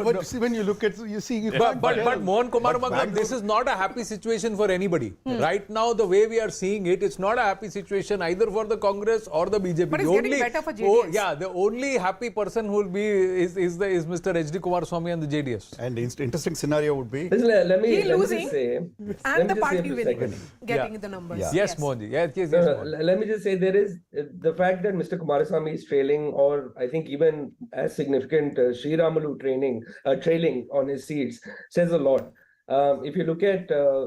But see, when you look at, you see, you can't But tell. Mohan Kumar But Mangalam, this is not a happy situation for anybody. Right now, the way we are seeing it, it's not a happy situation either for the Congress or the BJP. But it's The getting better for JDS. yeah, the only happy person who will be is Mr. HD Kumaraswamy and the JDS. And interesting scenario would be Let me losing just say, and the party for a winning, second. getting the numbers. Yeah. Yes, Mohanji. Yes, No, Mohan. let me just say there is the fact that Mr. Kumaraswamy is trailing, or I think even as significant, Sri Ramalu trailing on his seats says a lot. If you look at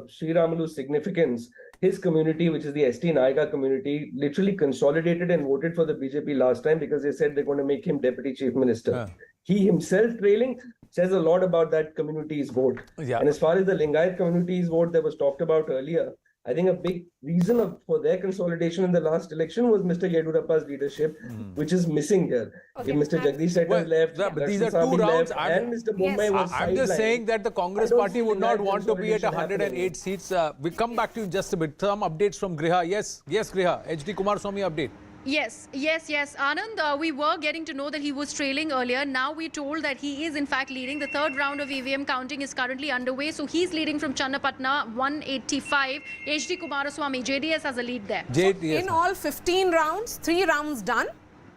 Sri Ramalu's significance, his community, which is the ST Naika community, literally consolidated and voted for the BJP last time because they said they're going to make him deputy chief minister. He himself trailing says a lot about that community's vote. Yeah. And as far as the Lingayat community's vote that was talked about earlier, I think a big reason for their consolidation in the last election was Mr. Yedurappa's leadership, which is missing here. Okay. If Mr. Jagdish Shetty Well, left, but these are Lakshman two Swamy rounds. left, and Mr. Mumbai was I'm just sidelined. saying that the Congress I don't party see would not that want to be at consolidation 108 seats. We come back to you in just a bit. Some updates from Griha. Yes, Griha. HD Kumaraswamy update. Yes. Anand, we were getting to know that he was trailing earlier. Now we're told that he is in fact leading. The third round of EVM counting is currently underway. So he's leading from Channapatna, 185. HD Kumaraswamy, JDS has a lead there. In all 15 rounds, 3 rounds done,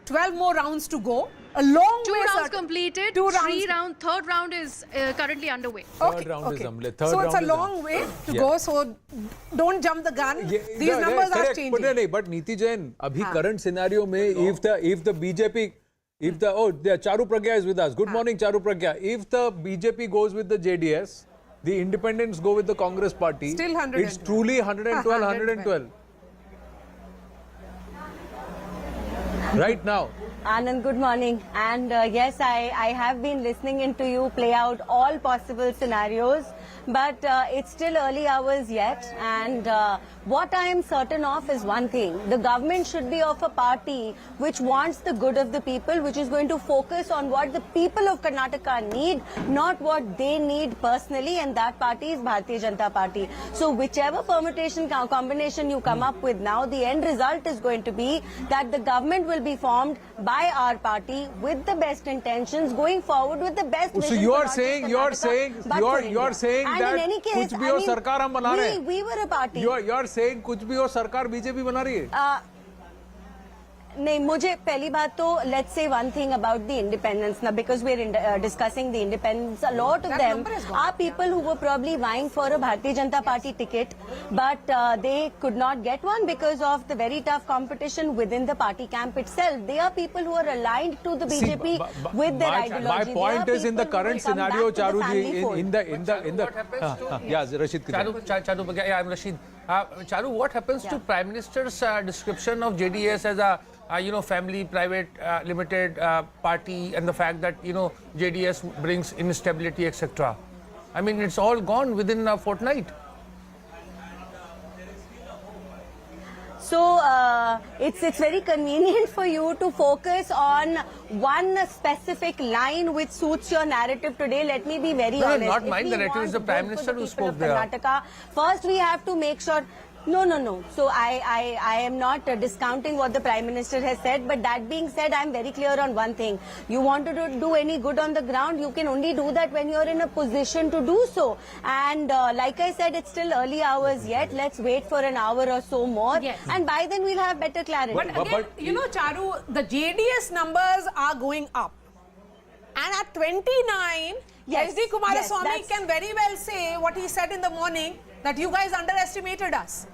12 more rounds to go. A long 2 way, rounds sir. completed. 2 third round is currently underway. Third round is underway. Third So it's a round is long way to go. So don't jump the gun. These numbers are changing. But Niti Jain, abhi current scenario mein, if the BJP, Charu Pragya is with us. Good morning, Charu Pragya. If the BJP goes with the JDS, the independents go with the Congress party. Still 112. It's truly 112, 112. Right now. Anand, good morning. And yes, I have been listening into you play out all possible scenarios, but it's still early hours yet. And what I am certain of is one thing. The government should be of a party which wants the good of the people, which is going to focus on what the people of Karnataka need, not what they need personally, and that party is Bharatiya Janata Party. So whichever permutation, combination you come up with now, the end result is going to be that the government will be formed by our party with the best intentions, going forward with the best So vision you for are not saying, just you are Karnataka, saying, but you for are India. saying And that in any case, कुछ भी हो सरकार हम बना रहे हैं. we were a party. You are saying कुछ भी हो सरकार BJP बना रही है. नहीं, मुझे पहली बात तो let's say one thing about the independents now, because we're discussing the independents. A lot of them are people who were probably vying for a Bharatiya Janata Party ticket, but they could not get one because of the very tough competition within the party camp itself. They are people who are aligned to the BJP with their ideology. My point is in the current scenario, Charuji, in the Yeah, Rashid. Charu, yeah, I'm Rashid. Charu, what happens to Prime Minister's description of JDS as a family, private, limited party, and the fact that JDS brings instability, etc. I mean, it's all gone within a fortnight. So it's very convenient for you to focus on one specific line which suits your narrative today. Let me be very honest. Not mine. The narrative is the Prime Minister who spoke there. Karnataka, first we have to make sure. No. So I am not discounting what the Prime Minister has said, but that being said, I am very clear on one thing. You want to do any good on the ground, you can only do that when you are in a position to do so. And like I said, it's still early hours yet. Let's wait for an hour or so more. Yes. And by then we'll have better clarity. But again, Charu, the JDS numbers are going up. And at 29, Yes, SD Kumaraswamy yes, can very well say what he said in the morning, that you guys underestimated us.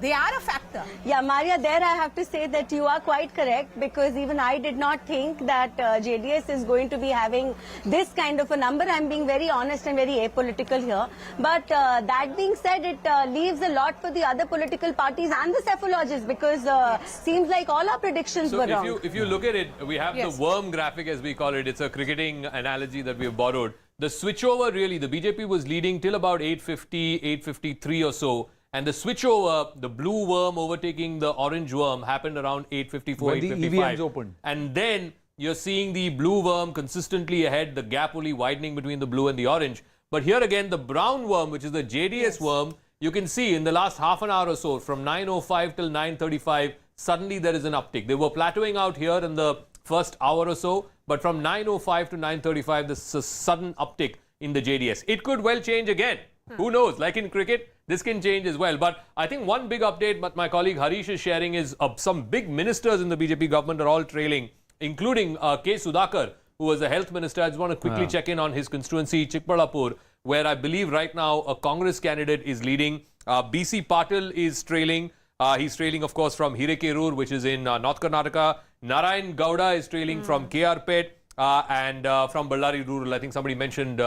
They are a factor. Yeah, Maria, there I have to say that you are quite correct, because even I did not think that JDS is going to be having this kind of a number. I'm being very honest and very apolitical here. But that being said, it leaves a lot for the other political parties and the psephologists, because seems like all our predictions were wrong. If you look at it, we have the worm graphic, as we call it. It's a cricketing analogy that we have borrowed. The switchover, really, the BJP was leading till about 8:50, 8:53 or so. And the switchover, the blue worm overtaking the orange worm, happened around 8:54, 8:55. The EVMs opened. And then you're seeing the blue worm consistently ahead, the gap only widening between the blue and the orange. But here again, the brown worm, which is the JDS worm, you can see in the last half an hour or so, from 9:05 till 9:35, suddenly there is an uptick. They were plateauing out here in the first hour or so, but from 9:05 to 9:35, this is a sudden uptick in the JDS. It could well change again. Who knows? Like in cricket, this can change as well. But I think one big update that my colleague Harish is sharing is some big ministers in the BJP government are all trailing, including K. Sudhakar, who was the health minister. I just want to quickly check in on his constituency, Chikbalapur, where I believe right now a Congress candidate is leading. BC Patil is trailing. He's trailing, of course, from Hirekerur, which is in North Karnataka. Narayan Gowda is trailing from KR Pet and from Ballari Rural. I think somebody mentioned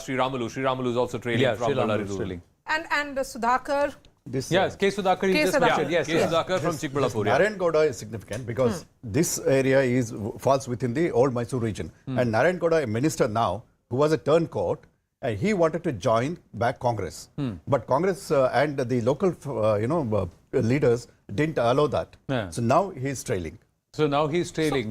Sri Ramalu. Sri Ramalu is also trailing from Ballari Rural. And Sudhakar. Yes, K. Sudhakar is just mentioned. Yes, K. Sudhakar from Chikbalapur. Narayan Gowda is significant because this area falls within the old Mysore region. And Narayan Gowda, a minister now, who was a turncoat, and he wanted to join back Congress. But Congress and the local leaders didn't allow that. So now he's trailing.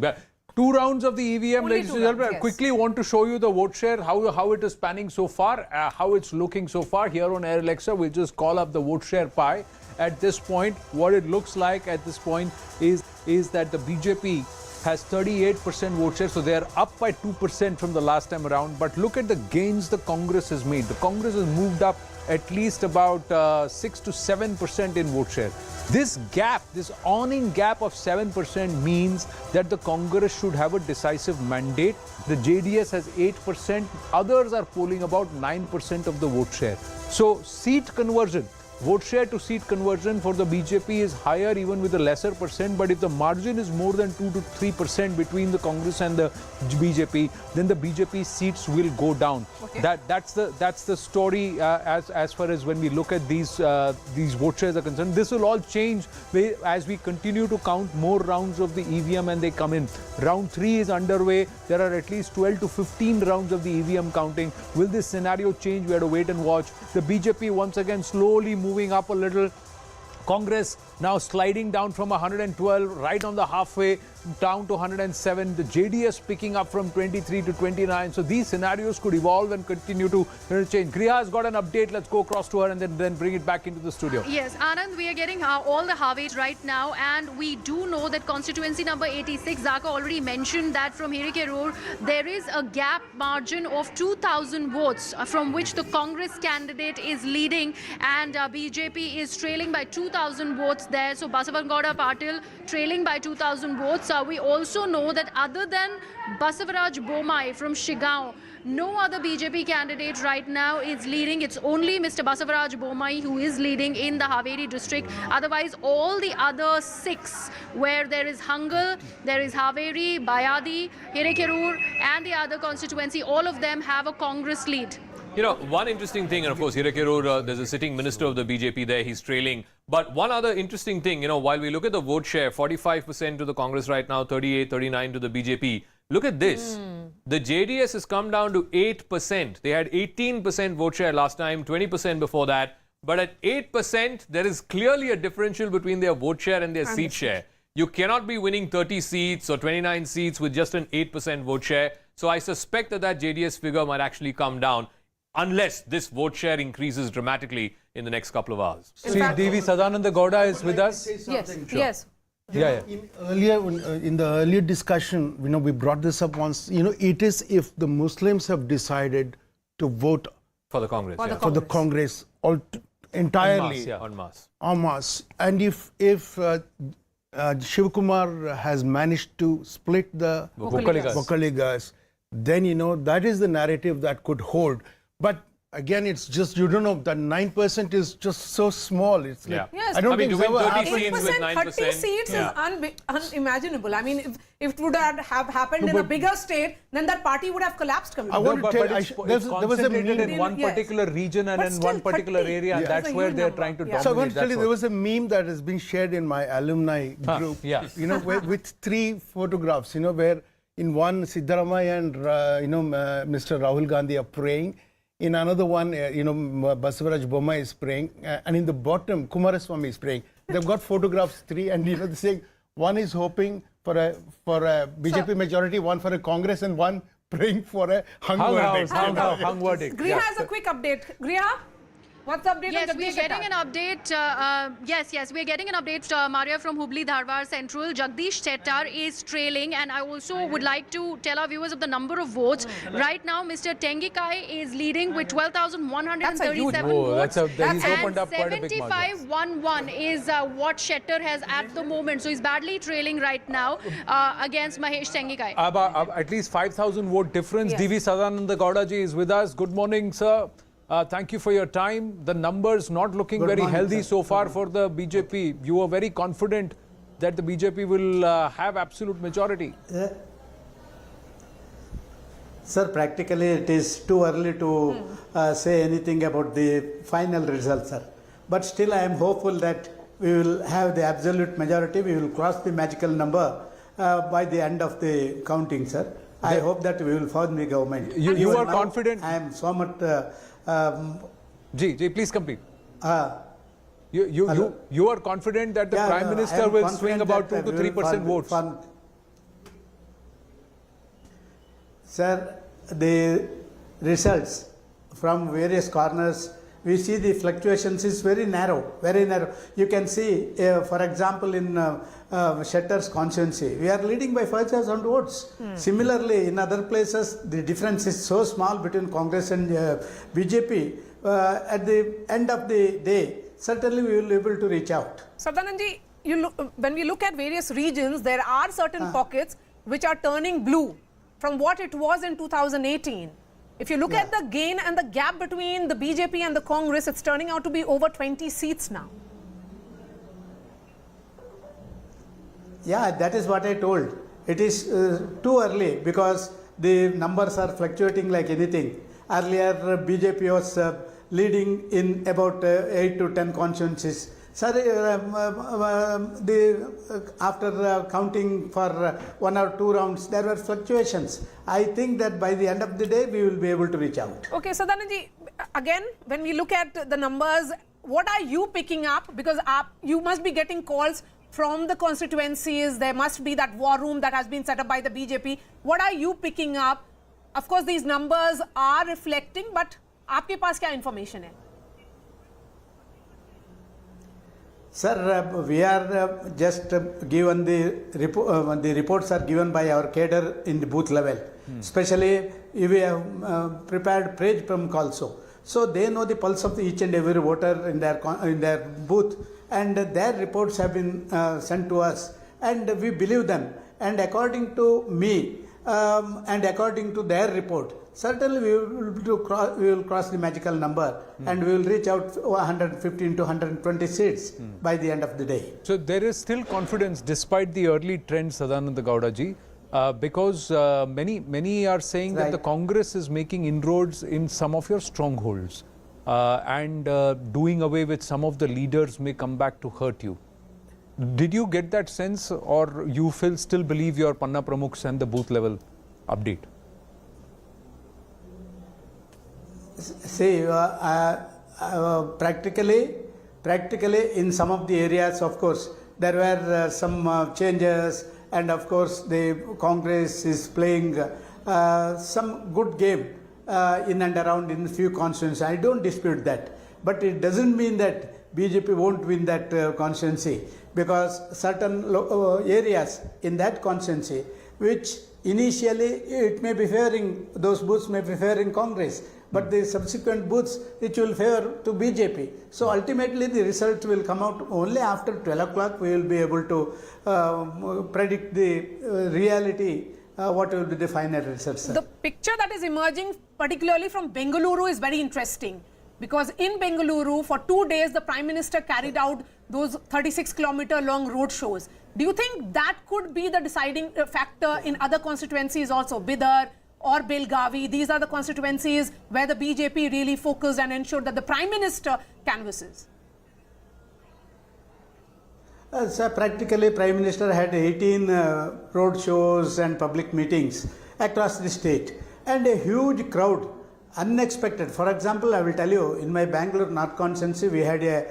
But 2 rounds of the EVM, ladies and gentlemen. I quickly want to show you the vote share, how it is panning so far, how it's looking so far. Here on Air Alexa, we'll just call up the vote share pie. At this point, what it looks like at this point is that the BJP has 38% vote share, so they are up by 2% from the last time around. But look at the gains the Congress has made. The Congress has moved up at least about 6 to 7% in vote share. This gap, this awning gap of 7% means that the Congress should have a decisive mandate. The JDS has 8%. Others are polling about 9% of the vote share. So seat conversion, vote share to seat conversion for the BJP is higher even with a lesser percent, but if the margin is more than 2 to 3% between the Congress and the BJP, then the BJP seats will go down. That's the story as far as when we look at these vote shares are concerned. This will all change as we continue to count more rounds of the EVM and they come in. Round 3 is underway. There are at least 12 to 15 rounds of the EVM counting. Will this scenario change? We have to wait and watch. The BJP once again slowly moving up a little. Congress now sliding down from 112 right on the halfway down to 107. The JDS picking up from 23 to 29. So these scenarios could evolve and continue to change. Griha has got an update. Let's go across to her and then bring it back into the studio. Yes, Anand, we are getting all the Harveys right now, and we do know that constituency number 86, Zaka already mentioned that from Hirekerur, there is a gap margin of 2,000 votes from which the Congress candidate is leading, and BJP is trailing by 2,000 votes there. So Basavangauda Patil trailing by 2,000 votes. We also know that other than Basavaraj Bomai from Shigaon, no other BJP candidate right now is leading. It's only Mr. Basavaraj Bomai who is leading in the Haveri district. Otherwise, all the other 6, where there is Hangal, there is Haveri, Bayadi, Hirekerur, and the other constituency, all of them have a Congress lead. You know, one interesting thing, and of course, Hirekerur, there's a sitting minister of the BJP there, he's trailing. But one other interesting thing, while we look at the vote share, 45% to the Congress right now, 38, 39 to the BJP. Look at this. The JDS has come down to 8%. They had 18% vote share last time, 20% before that. But at 8%, there is clearly a differential between their vote share and their seat share. You cannot be winning 30 seats or 29 seats with just an 8% vote share. So I suspect that JDS figure might actually come down, unless this vote share increases dramatically in the next couple of hours. See, Devi Sadananda Gowda is with us. Yes. In the earlier discussion, we brought this up once. It is if the Muslims have decided to vote for the Congress, for the Congress entirely, en masse. And if Shivakumar has managed to split the Vocaligas, then that is the narrative that could hold. But again, it's just, you don't know, that 9% is just so small. It's like, Yes. I don't I mean, think to it's win ever 30 happened. seats with 8%, 30 9%. seats is unimaginable. I mean, if it would have happened in a bigger state, then that party would have collapsed I completely. want to tell, it's there was a concentrated meme. in one Yes. particular region and But in still, one particular 30 area, and is that's a where huge they're number. trying to Yeah. dominate. So I want to tell that's you, what. there was a meme that has been shared in my alumni group, yeah. you know, with 3 photographs, you know, where in one Siddaramaiah and, Mr. Rahul Gandhi are praying. In another one, Basavaraj Bommai is praying. And in the bottom, Kumaraswamy is praying. They've got photographs, 3, and, they're saying one is hoping for a BJP majority, one for a Congress, and one praying for a hung verdict. Hung verdict. Griha has a quick update. Griha, what's the update Yes, on we are Jagdish getting Shettar? an update. Yes, we are getting an update, Maria, from Hubli Dharwar Central. Jagdish Shettar is trailing, and I also would like to tell our viewers of the number of votes. Right now, Mr. Tengikai is leading with 12,137 votes. He's opened up quite a big margin. 75-11 is what Shettar has at the moment. So he's badly trailing right now against Mahesh Tengikai. At least 5,000 vote difference. Yes. DV Sadananda Gowdaji is with us. Good morning, sir. Thank you for your time. The numbers not looking very healthy so far for the BJP. You were very confident that the BJP will have absolute majority. Sir, practically it is too early to say anything about the final result, sir. But still I am hopeful that we will have the absolute majority. We will cross the magical number by the end of the counting, sir. I hope that we will form the government. You are confident? I am so much... Please complete. You are confident that the Prime Minister will swing about 2 to 3% votes? Sir, the results from various corners, we see the fluctuations is very narrow, very narrow. You can see, for example, in Shettar's constituency, we are leading by 5,000 votes. Similarly, in other places, the difference is so small between Congress and BJP. At the end of the day, certainly we will be able to reach out. Sadananji, when we look at various regions, there are certain pockets which are turning blue from what it was in 2018. If you look at the gain and the gap between the BJP and the Congress, it's turning out to be over 20 seats now. Yeah, that is what I told. It is too early because the numbers are fluctuating like anything. Earlier, BJP was leading in about 8 to 10 constituencies. Sir, after counting for 1 or 2 rounds, there were fluctuations. I think that by the end of the day, we will be able to reach out. Okay, Sadananji, again, when we look at the numbers, what are you picking up? Because you must be getting calls from the constituencies. There must be that war room that has been set up by the BJP. What are you picking up? Of course, these numbers are reflecting, but आपके पास क्या information है? Sir, we are just given the reports are given by our cadre in the booth level. Especially, we have prepared page prompt also. So they know the pulse of each and every voter in their booth, and their reports have been sent to us, and we believe them. And according to me, and according to their report, certainly we will cross the magical number and we will reach out 115 to 120 seats by the end of the day. So there is still confidence despite the early trend, Sadananda Gowdaji, because many are saying that the Congress is making inroads in some of your strongholds and doing away with some of the leaders may come back to hurt you. Did you get that sense, or you still believe your Panna Pramukhs and the booth level update? See, practically in some of the areas, of course, there were some changes, and of course the Congress is playing some good game in and around in a few constituencies. I don't dispute that, but it doesn't mean that BJP won't win that constituency, because certain areas in that constituency which initially it may be favoring, those booths may be favoring Congress, but the subsequent booths which will favor to BJP. So ultimately the result will come out only after 12 o'clock. We will be able to predict the reality what will be the final result, sir? The picture that is emerging, particularly from Bengaluru, is very interesting. Because in Bengaluru, for 2 days, the Prime Minister carried out those 36-kilometer long road shows. Do you think that could be the deciding factor in other constituencies also, Bidar or Belgavi? These are the constituencies where the BJP really focused and ensured that the Prime Minister canvasses. Sir, practically Prime Minister had 18 road shows and public meetings across the state, and a huge crowd, unexpected. For example, I will tell you, in my Bangalore North constituency, we had a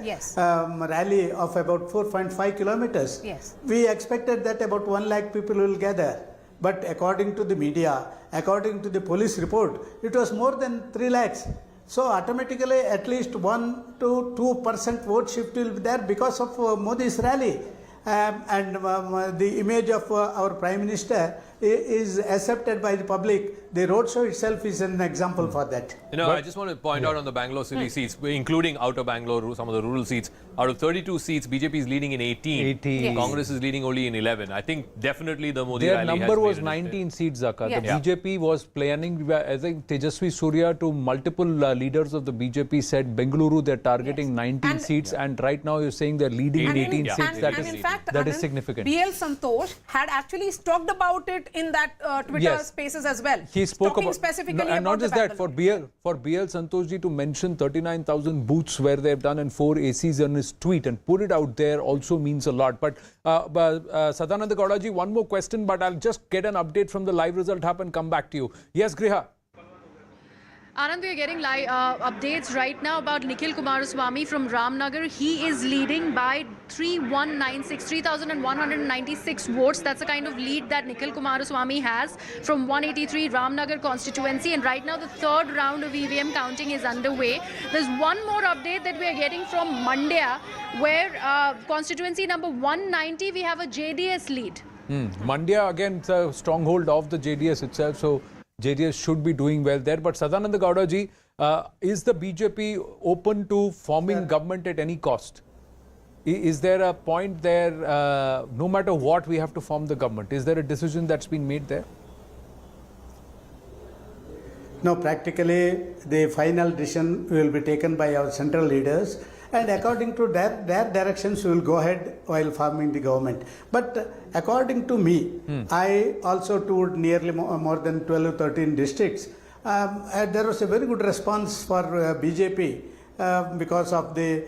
rally of about 4.5 kilometers. Yes. We expected that about 1 lakh people will gather. But according to the media, according to the police report, it was more than 3 lakhs. So automatically at least 1 to 2% vote shift will be there because of Modi's rally. The image of our Prime Minister is accepted by the public. The roadshow itself is an example for that. You know, I just want to point out on the Bangalore city seats, including outer Bangalore, some of the rural seats, out of 32 seats, BJP is leading in 18. Yes. Congress is leading only in 11. I think definitely the Modi Their rally number has was made 19 seats, Zaka. Yes. The BJP was planning, I think Tejasvi Surya to multiple leaders of the BJP said Bengaluru they're targeting 19 seats, and right now you're saying they're leading in 18 seats. That is significant. BL Santosh had actually talked about it in that Twitter spaces as well. He spoke talking about specifically and not about just that, for BL Santoshji to mention 39,000 booths where they've done and 4 ACs on his tweet and put it out there also means a lot. But Sadananda Gowdaji, one more question, but I'll just get an update from the live result hub and come back to you. Yes, Griha. Anand, we are getting live updates right now about Nikhil Kumaraswamy from Ramnagar. He is leading by 3,196 votes. That's the kind of lead that Nikhil Kumaraswamy has from 183 Ramnagar constituency. And right now the third round of EVM counting is underway. There's one more update that we are getting from Mandya, where constituency number 190, we have a JDS lead. Mandya, again, it's a stronghold of the JDS itself. So JDS should be doing well there. But Sadananda Gowdaji, is the BJP open to forming government at any cost? Is there a point there, no matter what, we have to form the government? Is there a decision that's been made there? No, practically the final decision will be taken by our central leaders, and according to their directions we will go ahead while forming the government. But according to me, I also toured nearly more than 12 or 13 districts. There was a very good response for BJP because of the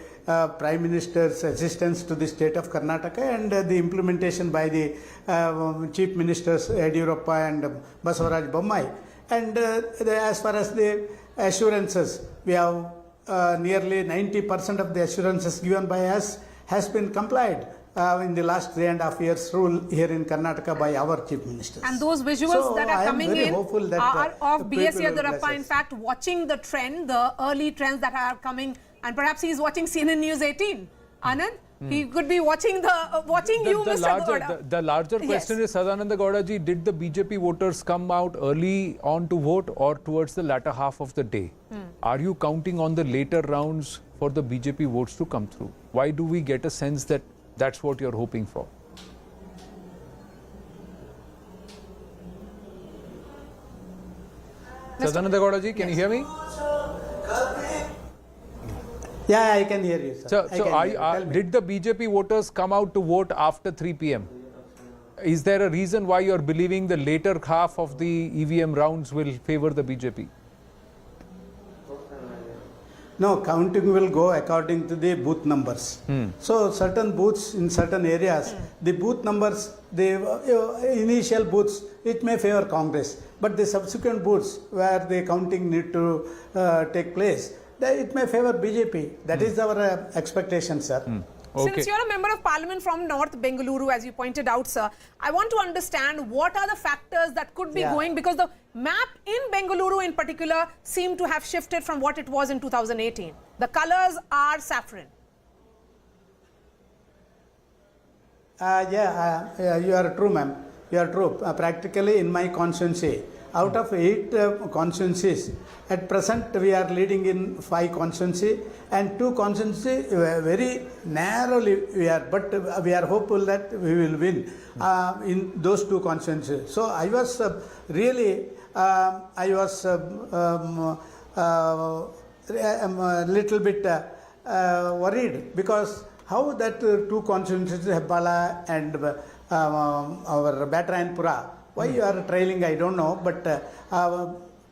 Prime Minister's assistance to the state of Karnataka and the implementation by the Chief Ministers Yediyurappa and Basavaraj Bommai. And as far as the assurances, we have nearly 90% of the assurances given by us has been complied in the last 3.5 years rule here in Karnataka by our Chief Ministers. And those visuals that are coming in are of B.S. people will Yediyurappa, bless in us. fact, watching the trend, the early trends that are coming, and perhaps he's watching CNN News 18. Anand, he could be watching you, Mr. Gowda. The larger question is, Sadananda Gowdaji, did the BJP voters come out early on to vote or towards the latter half of the day? Are you counting on the later rounds for the BJP votes to come through? Why do we get a sense that that's what you're hoping for? Sadananda Gowdaji, can you hear me? Yeah, I can hear you, sir. So did the BJP voters come out to vote after 3 p.m.? Is there a reason why you're believing the later half of the EVM rounds will favor the BJP? No, counting will go according to the booth numbers. So certain booths in certain areas, the booth numbers, the initial booths, it may favor Congress. But the subsequent booths where the counting need to take place, it may favor BJP. That is our expectation, sir. Okay. Since you're a member of parliament from North Bengaluru, as you pointed out, sir, I want to understand what are the factors that could be going, because the map in Bengaluru in particular seemed to have shifted from what it was in 2018. The colors are saffron. You are true, ma'am. You are true. Practically in my constituency, out of 8 constituencies, at present we are leading in 5 constituencies and 2 constituencies very narrowly we are, but we are hopeful that we will win in those 2 constituencies. So I was really, I was a little bit worried because how that 2 constituencies, Hebbala and our Batrayanpura, why you are trailing, I don't know, but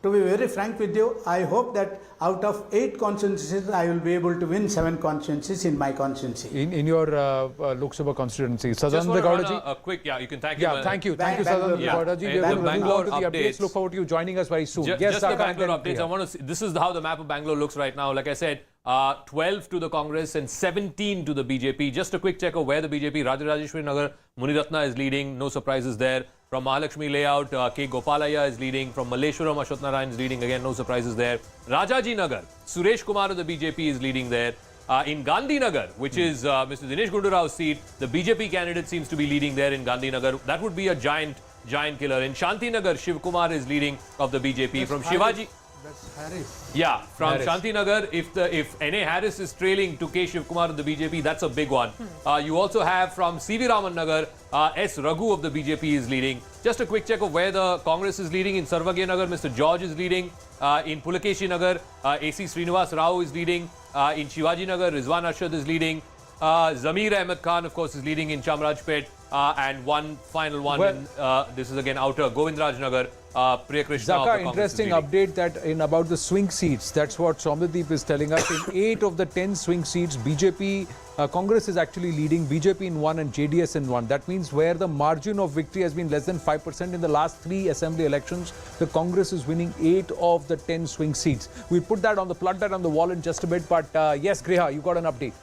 to be very frank with you, I hope that out of 8 constituencies, I will be able to win 7 constituencies in my constituency. In your Lok Sabha constituency. Sadananda Gowdaji. A quick, you can thank him. Thank you, Sadananda Gowdaji. We are looking forward to the updates. Look forward to you joining us very soon. Just the Bangalore updates. I want to see, this is how the map of Bangalore looks right now. Like I said, 12 to the Congress and 17 to the BJP. Just a quick check of where the BJP, Rajarajeswari Nagar, Muniratna is leading. No surprises there. From Mahalakshmi Layout, K. Gopalaya is leading. From Malleshwaram, Ashwat Narayan is leading. Again, no surprises there. Rajaji Nagar, Suresh Kumar of the BJP is leading there. In Gandhi Nagar, which is Mr. Dinesh Gundurao's seat, the BJP candidate seems to be leading there in Gandhi Nagar. That would be a giant killer. In Shanti Nagar, Shiv Kumar is leading of the BJP. From Shivaji... That's Harris. Yeah, from Shanti Nagar, if N.A. Harris is trailing to K. Shiv Kumar of the BJP, that's a big one. You also have from C.V. Raman Nagar, S. Raghu of the BJP is leading. Just a quick check of where the Congress is leading. In Sarvagya Nagar, Mr. George is leading. In Pulakeshi Nagar, A.C. Srinivas Rao is leading. In Shivaji Nagar, Rizwan Arshad is leading. Zamir Ahmed Khan, of course, is leading in Chamrajpet. And one final one, this is again outer, Govindraj Nagar. Priya Krishna. Zaka, interesting update that in about the swing seats. That's what Somnadeep is telling us. In 8 of the 10 swing seats, BJP, Congress is actually leading, BJP in 1 and JDS in 1. That means where the margin of victory has been less than 5% in the last 3 assembly elections, the Congress is winning 8 of the 10 swing seats. We'll plot that on the wall in just a bit. But yes, Griha, you got an update.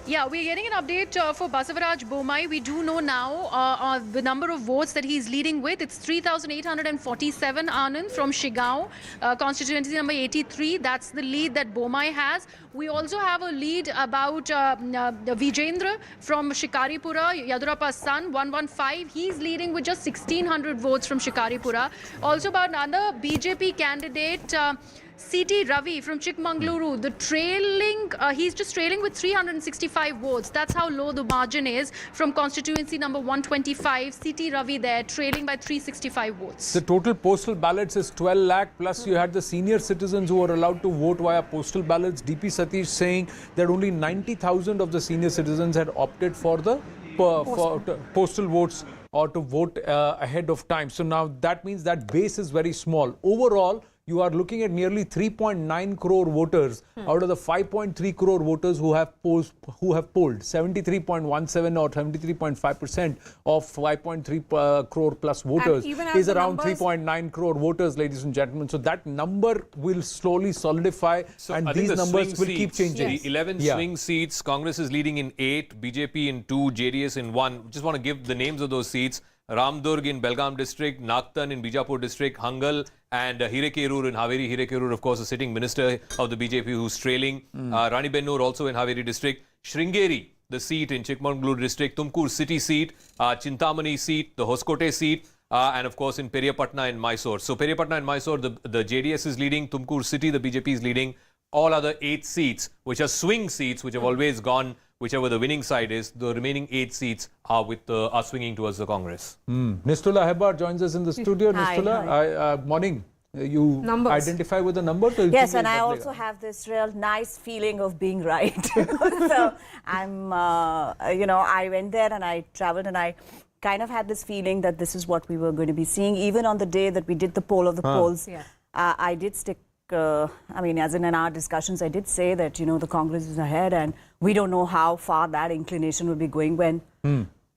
Yeah, we're getting an update for Basavaraj Bomai. We do know now the number of votes that he's leading with. It's 3,847, Anand, from Shigao, constituency number 83. That's the lead that Bomai has. We also have a lead about Vijendra from Shikaripura, Yadurappa's son, 115. He's leading with just 1,600 votes from Shikaripura. Also about another BJP candidate, C.T. Ravi from Chikmagaluru, he's just trailing with 365 votes. That's how low the margin is from constituency number 125. C.T. Ravi there, trailing by 365 votes. The total postal ballots is 12 lakh, plus you had the senior citizens who were allowed to vote via postal ballots. DP Satish saying that only 90,000 of the senior citizens had opted for the postal votes or to vote ahead of time. So now that means that base is very small. Overall, you are looking at nearly 3.9 crore voters out of the 5.3 crore voters who have polled. 73.17 or 73.5% of 5.3 crore plus voters is around 3.9 crore voters, ladies and gentlemen. So that number will slowly solidify, and these numbers will keep changing. The 11 swing seats, Congress is leading in 8, BJP in 2, JDS in 1. Just want to give the names of those seats. Ramdurg in Belgaum district, Nagtan in Bijapur district, Hangal and Hirekerur in Haveri. Hirekerur, of course, a sitting minister of the BJP who's trailing. Rani Bennur also in Haveri district. Sringeri, the seat in Chikmagaluru district. Tumkur city seat. Chintamani seat. The Hoskote seat. And of course in Periyapatna in Mysore. So Periyapatna and Mysore, the JDS is leading. Tumkur city, the BJP is leading. All other 8 seats, which are swing seats, which have always gone whichever the winning side is, the remaining 8 seats are swinging towards the Congress. Nistula Hebar joins us in the studio. Nistula, morning. You identify with the numbers? Yes, and I also have this real nice feeling of being right. So I'm, I went there and I traveled and I kind of had this feeling that this is what we were going to be seeing. Even on the day that we did the poll of the polls, I did stick. As in our discussions, I did say that, the Congress is ahead and we don't know how far that inclination will be going when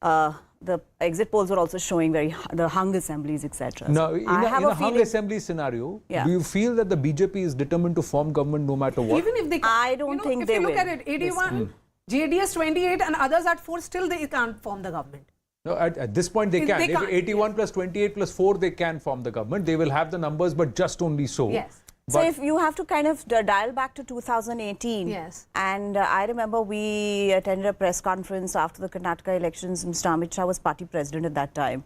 the exit polls are also showing the hung assemblies, etc. Now, in a hung assembly scenario, do you feel that the BJP is determined to form government no matter what? Even if they I don't think they will. If you look at it, 81, JDS 28 and others at 4, still they can't form the government. No, at this point they can. If 81 plus 28 plus 4, they can form the government. They will have the numbers, but just only so. Yes. So if you have to kind of dial back to 2018. Yes. And I remember we attended a press conference after the Karnataka elections. Mr. Amit Shah was party president at that time.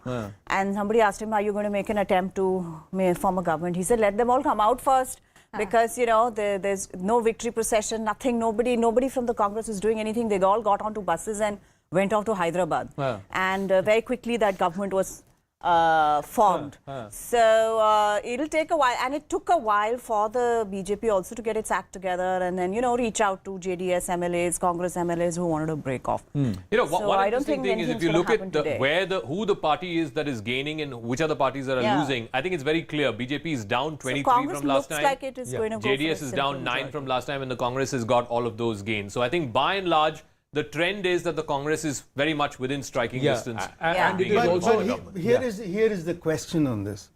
And somebody asked him, are you going to make an attempt to form a government? He said, let them all come out first. Because, you know, there's no victory procession, nothing. Nobody from the Congress was doing anything. They all got onto buses and went off to Hyderabad. And very quickly that government was formed. So it'll take a while, and it took a while for the BJP also to get its act together and then, you know, reach out to JDS MLAs, Congress MLAs who wanted to break off. You know, So one I don't interesting think thing is if you anything's look gonna at happen who the party is that is gaining and which are the parties that are losing, I think it's very clear. BJP is down 23 Congress from last looks time. like it is going to go for a JDS is simple down 9 majority. from last time, and the Congress has got all of those gains. So I think by and large, the trend is that the Congress is very much within striking distance. And it is also Here is the question on this.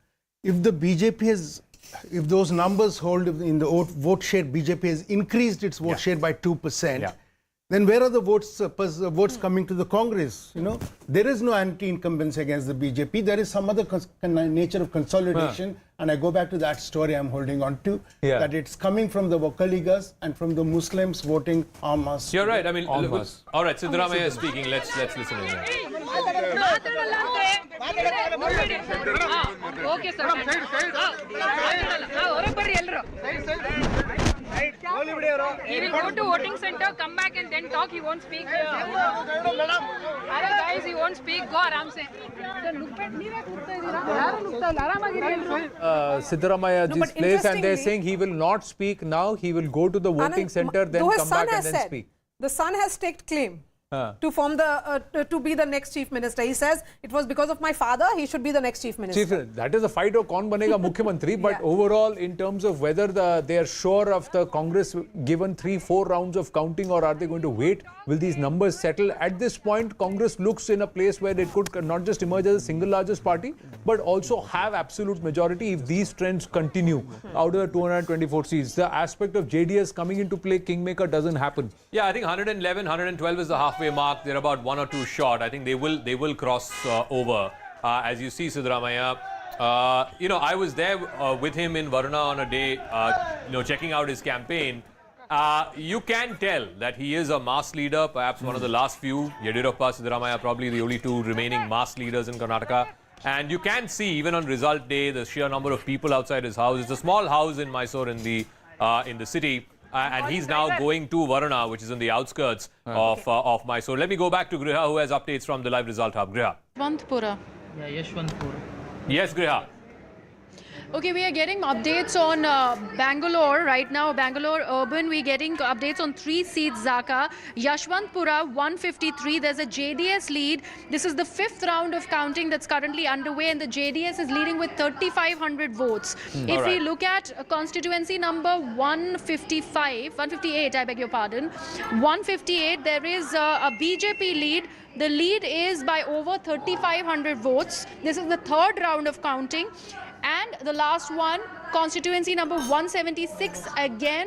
If the BJP has, if those numbers hold in the vote share, BJP has increased its vote share by 2%. Then where are the votes coming to the Congress? You know, there is no anti-incumbency against the BJP. There is some other nature of consolidation, and I go back to that story I'm holding on to, that it's coming from the Vakaligas and from the Muslims voting en masse. You're right. I mean, all right. Siddaramaiah is speaking. Let's listen to him. Okay, sir. He will go to voting center, come back and then talk. He won't speak. Guys, he won't speak. Go aram se. Siddaramaiah's place, and they're saying he will not speak now. He will go to the voting center, then come back and then speak. The son has staked claim to form to be the next chief minister. He says it was because of my father. He should be the next chief minister. That is a fight of kaun banega Mukhyamantri. But overall, in terms of whether they are sure of the Congress given 3-4 rounds of counting, or are they going to wait? Will these numbers settle? At this point, Congress looks in a place where it could not just emerge as a single largest party, but also have absolute majority if these trends continue out of the 224 seats. The aspect of JDS coming into play, Kingmaker, doesn't happen. Yeah, I think 111, 112 is the halfway mark. They're about 1 or 2 short. I think they will cross over. As you see, Siddaramaiah, you know, I was there with him in Varuna on a day, you know, checking out his campaign. You can tell that he is a mass leader, perhaps one of the last few. Yediyurappa, Siddaramaiah, probably the only 2 remaining mass leaders in Karnataka. And you can see, even on result day, the sheer number of people outside his house. It's a small house in Mysore in the city. And he's now going to Varuna, which is in the outskirts of Mysore. Let me go back to Griha, who has updates from the live result hub. Griha. Yeshwantpura. Yeah, Yeshwantpura. Yes, Griha. Okay, we are getting updates on Bangalore right now. Bangalore urban, we're getting updates on 3 seats, Zaka. Yeshwantpura, 153. There's a JDS lead. This is the 5th round of counting that's currently underway, and the JDS is leading with 3,500 votes. If we look at constituency number 158, I beg your pardon, 158, there is a BJP lead. The lead is by over 3,500 votes. This is the 3rd round of counting. And the last one, constituency number 176, again,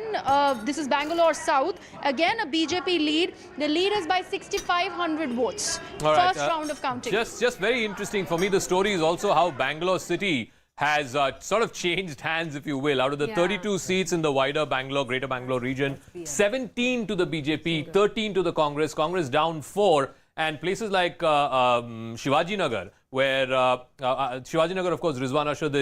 this is Bangalore South. Again, a BJP lead. The lead is by 6,500 votes. First round of counting. Just very interesting for me, the story is also how Bangalore City has sort of changed hands, if you will. Out of the 32 seats in the wider Bangalore, Greater Bangalore region, 17 to the BJP, 13 to the Congress. Congress down 4. And places like Shivaji Nagar, where Shivaji Nagar, of course, Rizwan Ashad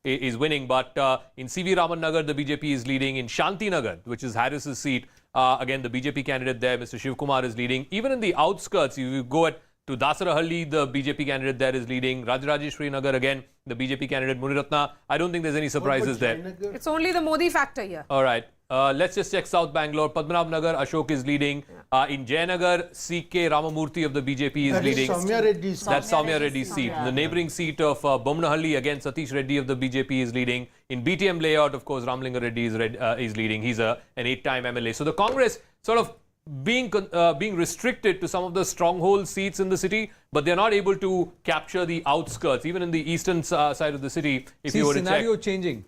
is winning. But in CV Raman Nagar, the BJP is leading. In Shanti Nagar, which is Harris's seat, again, the BJP candidate there, Mr. Shiv Kumar, is leading. Even in the outskirts, if you go to Dasarahalli, the BJP candidate there is leading. Rajrajeshwari Nagar, again, the BJP candidate Muniratna. I don't think there's any surprises there. It's only the Modi factor here. All right. Let's just check South Bangalore. Padmanabh Nagar, Ashok is leading. In Jayanagar, C.K. Ramamurthy of the BJP is leading. That's Soumya Reddy's seat. The neighbouring seat of Bomnahalli, again, Satish Reddy of the BJP is leading. In BTM layout, of course, Ramlinga Reddy is leading. He's an 8-time MLA. So the Congress sort of being restricted to some of the stronghold seats in the city, but they're not able to capture the outskirts, even in the eastern side of the city. If you were to check.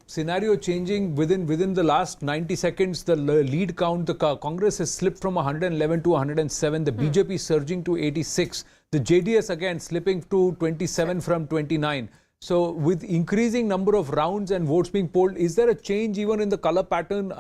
Scenario changing within the last 90 seconds. The lead count, the Congress has slipped from 111 to 107. The BJP surging to 86. The JDS again slipping to 27 from 29. So with increasing number of rounds and votes being polled, is there a change even in the color pattern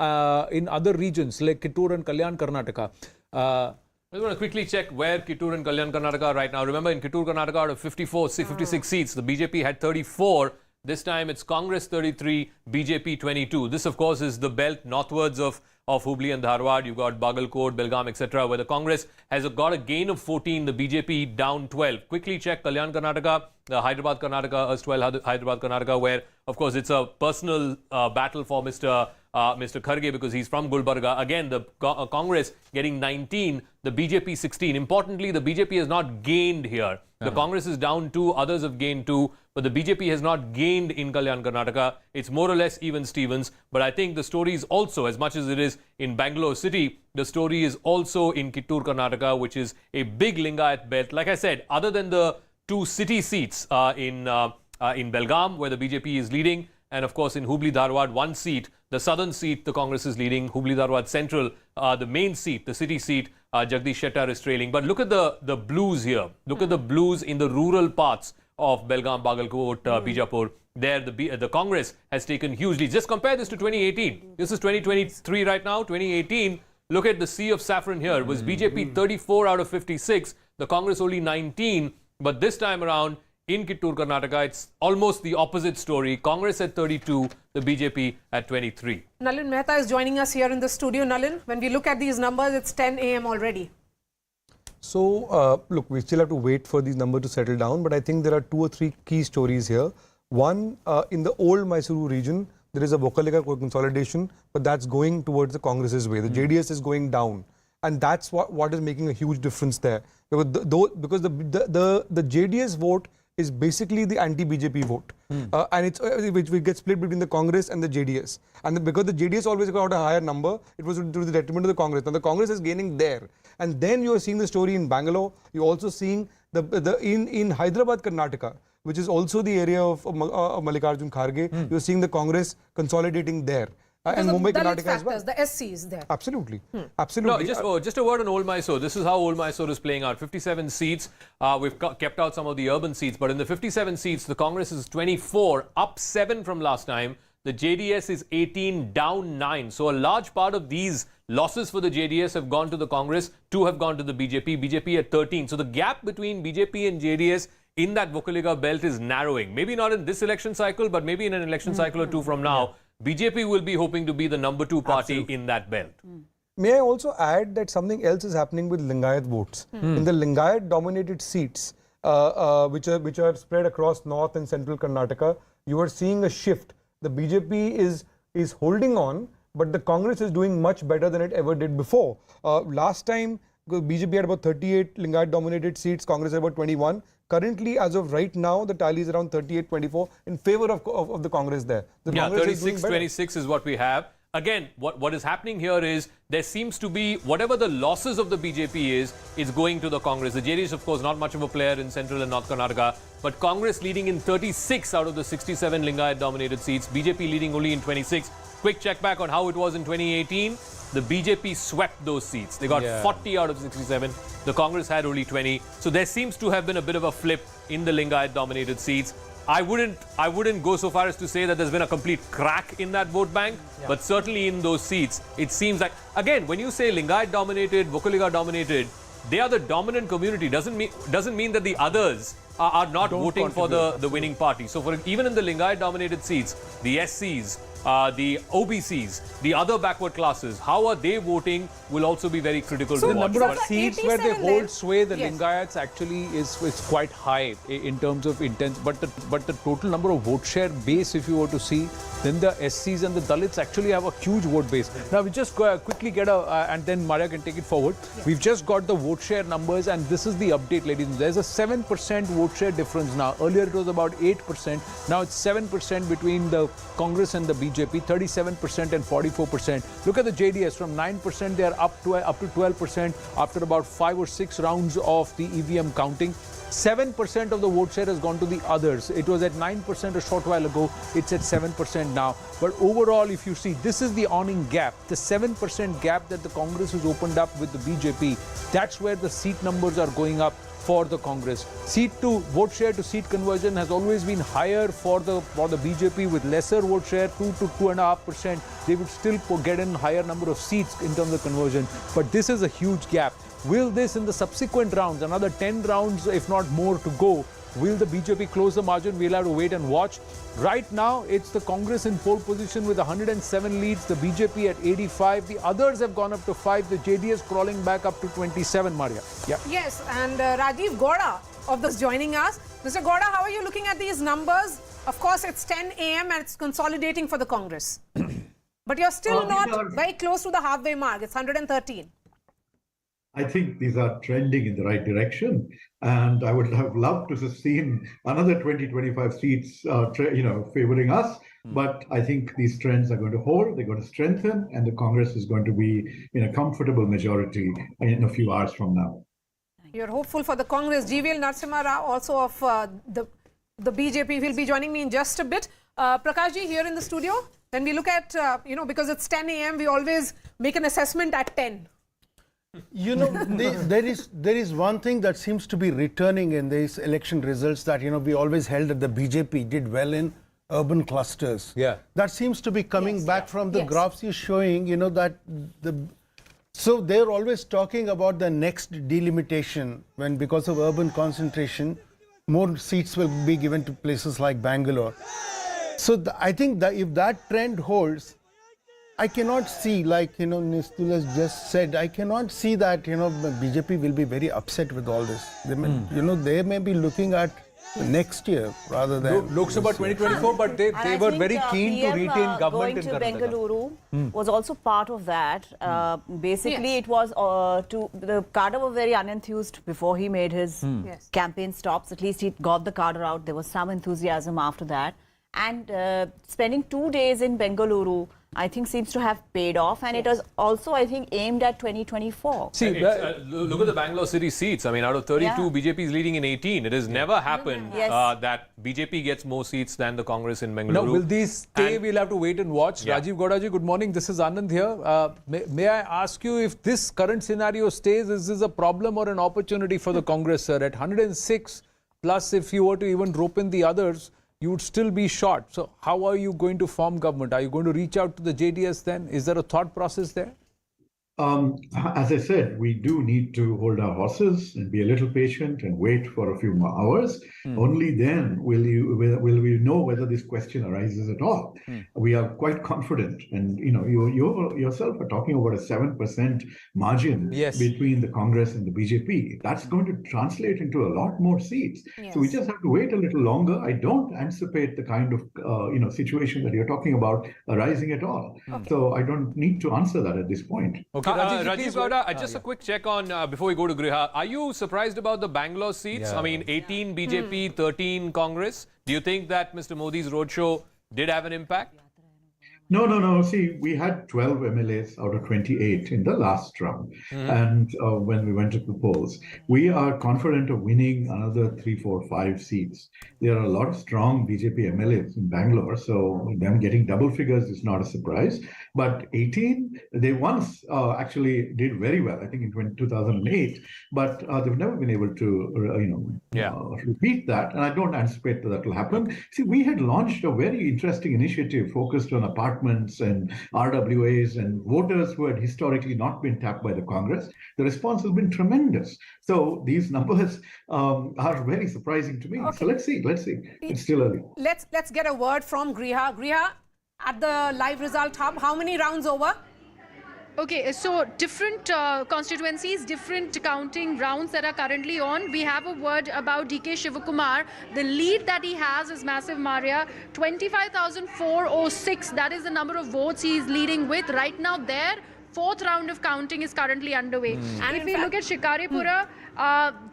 in other regions like Kittur and Kalyan Karnataka? I just want to quickly check where Kittur and Kalyan Karnataka are right now. Remember, in Kittur Karnataka, out of 56 seats, the BJP had 34. This time it's Congress 33, BJP 22. This, of course, is the belt northwards of Hubli and Dharwad. You've got Bagalkot, Belgaum, etc., where the Congress has got a gain of 14, the BJP down 12. Quickly check Kalyan Karnataka, Hyderabad Karnataka, erstwhile Hyderabad Karnataka, where, of course, it's a personal battle for Mr. Kharge because he's from Gulbarga. Again, the Congress getting 19, the BJP 16. Importantly, the BJP has not gained here. The Congress is down 2, others have gained 2, but the BJP has not gained in Kalyan Karnataka. It's more or less even Stevens. But I think the story is also, as much as it is in Bangalore city, the story is also in Kittur Karnataka, which is a big Lingayat belt. Like I said, other than the 2 city seats in Belgaum, where the BJP is leading, and of course in Hubli Dharwad, 1 seat, the southern seat, the Congress is leading. Hubli Dharwad Central, the main seat, the city seat, Jagdish Shettar is trailing. But look at the blues here. Look at the blues in the rural parts of Belgaum, Bagalkot, Bijapur. There, the Congress has taken hugely. Just compare this to 2018. This is 2023 right now. 2018, look at the sea of saffron here. It was BJP 34 out of 56, the Congress only 19. But this time around, in Kittur Karnataka, it's almost the opposite story. Congress at 32, the BJP at 23. Nalin Mehta is joining us here in the studio. Nalin, when we look at these numbers, it's 10 a.m. already. So, look, we still have to wait for these numbers to settle down, but I think there are 2 or 3 key stories here. One, in the old Mysuru region, there is a Vokalika consolidation, but that's going towards the Congress's way. The JDS is going down, and that's what is making a huge difference there. Because the JDS vote is basically the anti-BJP vote, and it's which gets split between the Congress and the JDS. And because the JDS always got a higher number, it was to the detriment of the Congress. Now the Congress is gaining there, and then you are seeing the story in Bangalore. You're also seeing in Hyderabad, Karnataka, which is also the area of Mallikarjun Kharge. You're seeing the Congress consolidating there. And Mumbai, Karnataka as well. The SC is there. Absolutely. Absolutely. No, just a word on Old Mysore. This is how Old Mysore is playing out. 57 seats. We've kept out some of the urban seats, but in the 57 seats, the Congress is 24, up 7 from last time. The JDS is 18, down 9. So a large part of these losses for the JDS have gone to the Congress. 2 have gone to the BJP. BJP at 13. So the gap between BJP and JDS in that Vokalika belt is narrowing. Maybe not in this election cycle, but maybe in an election cycle or 2 from now. BJP will be hoping to be the number 2 party in that belt. May I also add that something else is happening with Lingayat votes. In the Lingayat dominated seats, which are spread across north and central Karnataka, you are seeing a shift. The BJP is holding on, but the Congress is doing much better than it ever did before. Last time, BJP had about 38 Lingayat dominated seats, Congress had about 21. Currently, as of right now, the tally is around 38-24 in favor of the Congress there. The Congress 36-26 is what we have. Again, what is happening here is there seems to be, whatever the losses of the BJP is going to the Congress. The JDS, of course, not much of a player in Central and North Karnataka, but Congress leading in 36 out of the 67 Lingayat-dominated seats, BJP leading only in 26. Quick check back on how it was in 2018. The BJP swept those seats. They got 40 out of 67. The Congress had only 20. So there seems to have been a bit of a flip in the Lingayat-dominated seats. I wouldn't go so far as to say that there's been a complete crack in that vote bank, but certainly in those seats, it seems like, again, when you say Lingayat-dominated, Vokalika-dominated, they are the dominant community. Doesn't mean that the others are not voting for the winning party. So even in the Lingayat-dominated seats, the SCs, the OBCs, the other backward classes, how are they voting will also be very critical to watch. The number of seats where they hold sway, the Lingayats actually is quite high in terms of intent. But the total number of vote share base, if you were to see, then the SCs and the Dalits actually have a huge vote base. Now we just quickly get and then Maria can take it forward. We've just got the vote share numbers, and this is the update, ladies. There's a 7% vote share difference now. Earlier it was about 8%. Now it's 7% between the Congress and the BJP, 37% and 44%. Look at the JDS, from 9% they are up to 12% after about 5 or 6 rounds of the EVM counting. 7% of the vote share has gone to the others. It was at 9% a short while ago. It's at 7% now. But overall, if you see, this is the awning gap. The 7% gap that the Congress has opened up with the BJP. That's where the seat numbers are going up. for the Congress. Vote share to seat conversion has always been higher for the BJP, with lesser vote share, 2 to 2.5%. They would still get in higher number of seats in terms of conversion. But this is a huge gap. Will this, in the subsequent rounds, another 10 rounds, if not more to go, will the BJP close the margin? We'll have to wait and watch. Right now, it's the Congress in pole position with 107 leads, the BJP at 85. The others have gone up to 5. The JDS crawling back up to 27, Maria. Yeah. Yes, and Rajiv Gowda of this joining us. Mr. Gowda, how are you looking at these numbers? Of course, it's 10 a.m. and it's consolidating for the Congress. But you're still not very close to the halfway mark. It's 113. I think these are trending in the right direction, and I would have loved to have seen another 20-25 seats, favoring us. But I think these trends are going to hold, they're going to strengthen, and the Congress is going to be in a comfortable majority in a few hours from now. You're hopeful for the Congress. GVL Narasimha Rao, also of the BJP, will be joining me in just a bit. Prakashji, here in the studio, when we look at, because it's 10 a.m., we always make an assessment at 10. You know, there is one thing that seems to be returning in these election results that, we always held that the BJP did well in urban clusters. Yeah. That seems to be coming back from the graphs you're showing, so they're always talking about the next delimitation when, because of urban concentration, more seats will be given to places like Bangalore. So I think that if that trend holds, I cannot see, like, Nistul has just said, I cannot see that, BJP will be very upset with all this. They may, they may be looking at next year rather than Lok Sabha 2024, but they were very keen to retain government in Karnataka. Karnataka. Bengaluru was also part of that. Basically, it was the cadre were very unenthused before he made his campaign stops. At least he got the cadre out. There was some enthusiasm after that. And spending 2 days in Bengaluru, I think, seems to have paid off, and it was also, I think, aimed at 2024. See, look at the Bangalore city seats. I mean, out of 32, BJP is leading in 18. It has never happened that BJP gets more seats than the Congress in Bengaluru. Now, will these stay? We'll have to wait and watch. Rajiv Gowda ji, good morning. This is Anand here. May I ask you, if this current scenario stays, is this a problem or an opportunity for the Congress, sir? At 106, plus if you were to even rope in the others, you would still be short. So how are you going to form government? Are you going to reach out to the JDS then? Is there a thought process there? As I said, we do need to hold our horses and be a little patient and wait for a few more hours. Only then will we know whether this question arises at all. We are quite confident, and you yourself are talking about a 7% margin between the Congress and the BJP. That's going to translate into a lot more seats. So we just have to wait a little longer. I don't anticipate the kind of situation that you're talking about arising at all. So I don't need to answer that at this point. Okay. Rajiv Gowda, just a quick check on, before we go to Griha, are you surprised about the Bangalore seats? I mean, 18 BJP, 13 Congress. Do you think that Mr. Modi's roadshow did have an impact? No. See, we had 12 MLAs out of 28 in the last round. And when we went to the polls, we are confident of winning another 3, 4, 5 seats. There are a lot of strong BJP MLAs in Bangalore, so them getting double figures is not a surprise. But 18, they once actually did very well, I think in 2008, but they've never been able to, repeat that. And I don't anticipate that will happen. See, we had launched a very interesting initiative focused on apartments and RWAs and voters who had historically not been tapped by the Congress. The response has been tremendous. So these numbers are very surprising to me. So let's see. It's still early. Let's get a word from Griha. Griha, at the live result hub, how many rounds over? Okay, so different constituencies, different counting rounds that are currently on. We have a word about DK Shivakumar. The lead that he has is massive, Maria. 25,406, that is the number of votes he is leading with. Right now, their fourth round of counting is currently underway. And if we look at Shikaripura,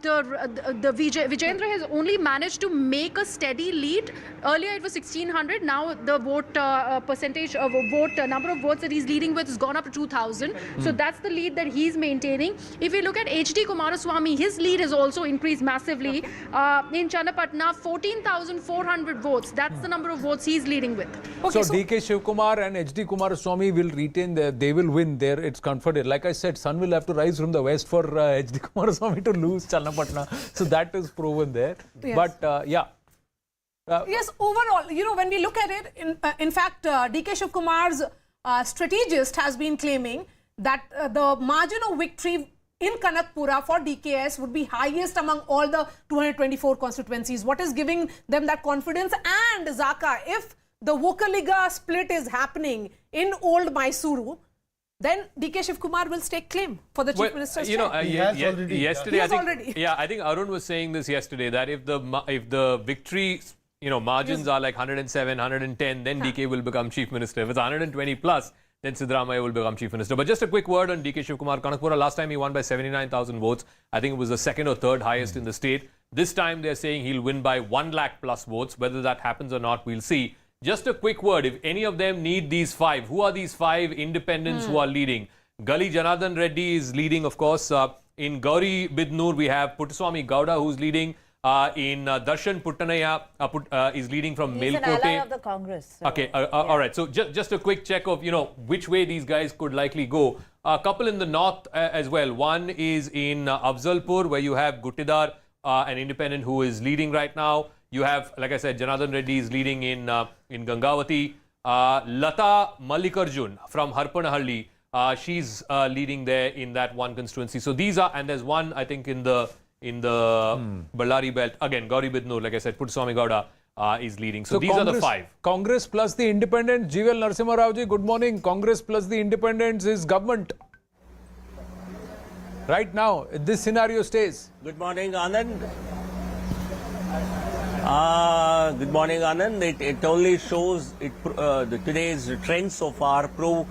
the Vijendra has only managed to make a steady lead. Earlier it was 1,600. Now the vote percentage of number of votes that he's leading with has gone up to 2,000. So that's the lead that he's maintaining. If we look at HD Kumaraswamy, his lead has also increased massively. In Channapatna, 14,400 votes. That's the number of votes he's leading with. So DK Shivkumar and HD Kumaraswamy will retain they will win there, it's comforted. Like I said, sun will have to rise from the west for HD Kumaraswamy to lose Channapatna. So that is proven there. Yes. But yeah. Yes, overall, you know, when we look at it, in fact, DK Shivkumar's strategist has been claiming that the margin of victory in Kanakpura for DKS would be highest among all the 224 constituencies. What is giving them that confidence? And Zaka, if the Vokaliga split is happening in Old Mysuru, then DK Shivkumar will stake claim for the Chief Minister's you know, chair. yesterday, I think Arun was saying this yesterday, that if the victory, you know, margins are like 107, 110, then DK will become Chief Minister. If it's 120 plus, then Siddaramaiah will become Chief Minister. But just a quick word on DK Shivkumar. Kanakpura, last time he won by 79,000 votes. I think it was the second or third highest in the state. This time they're saying he'll win by 1 lakh plus votes. Whether that happens or not, we'll see. Just a quick word. If any of them need these 5, who are these 5 independents who are leading? Gali Janardhan Reddy is leading, of course. In Gauri Bidnoor, we have Puttaswamy Gowda, who's leading. In Darshan Puttanaya is leading from He's Melkote. an ally of the Congress. So, Okay, all right. So just a quick check of, you know, which way these guys could likely go. A couple in the north as well. One is in Afzalpur, where you have Guttidar, an independent who is leading right now. You have, like I said, Janardhan Reddy is leading in Gangavati. Lata Mallikarjun from Harpanahalli, she's leading there in that one constituency. So these are, and there's one, I think, in the Ballari belt. Again, Gauri Bidnoor, like I said, Puttaswamy Gowda is leading. So these Congress, are the 5. Congress plus the independents. GVL Narasimha Rao ji, good morning. Congress plus the independents is government. Right now, this scenario stays. Good morning, Anand. Good morning, Anand. It only shows, today's trend so far prove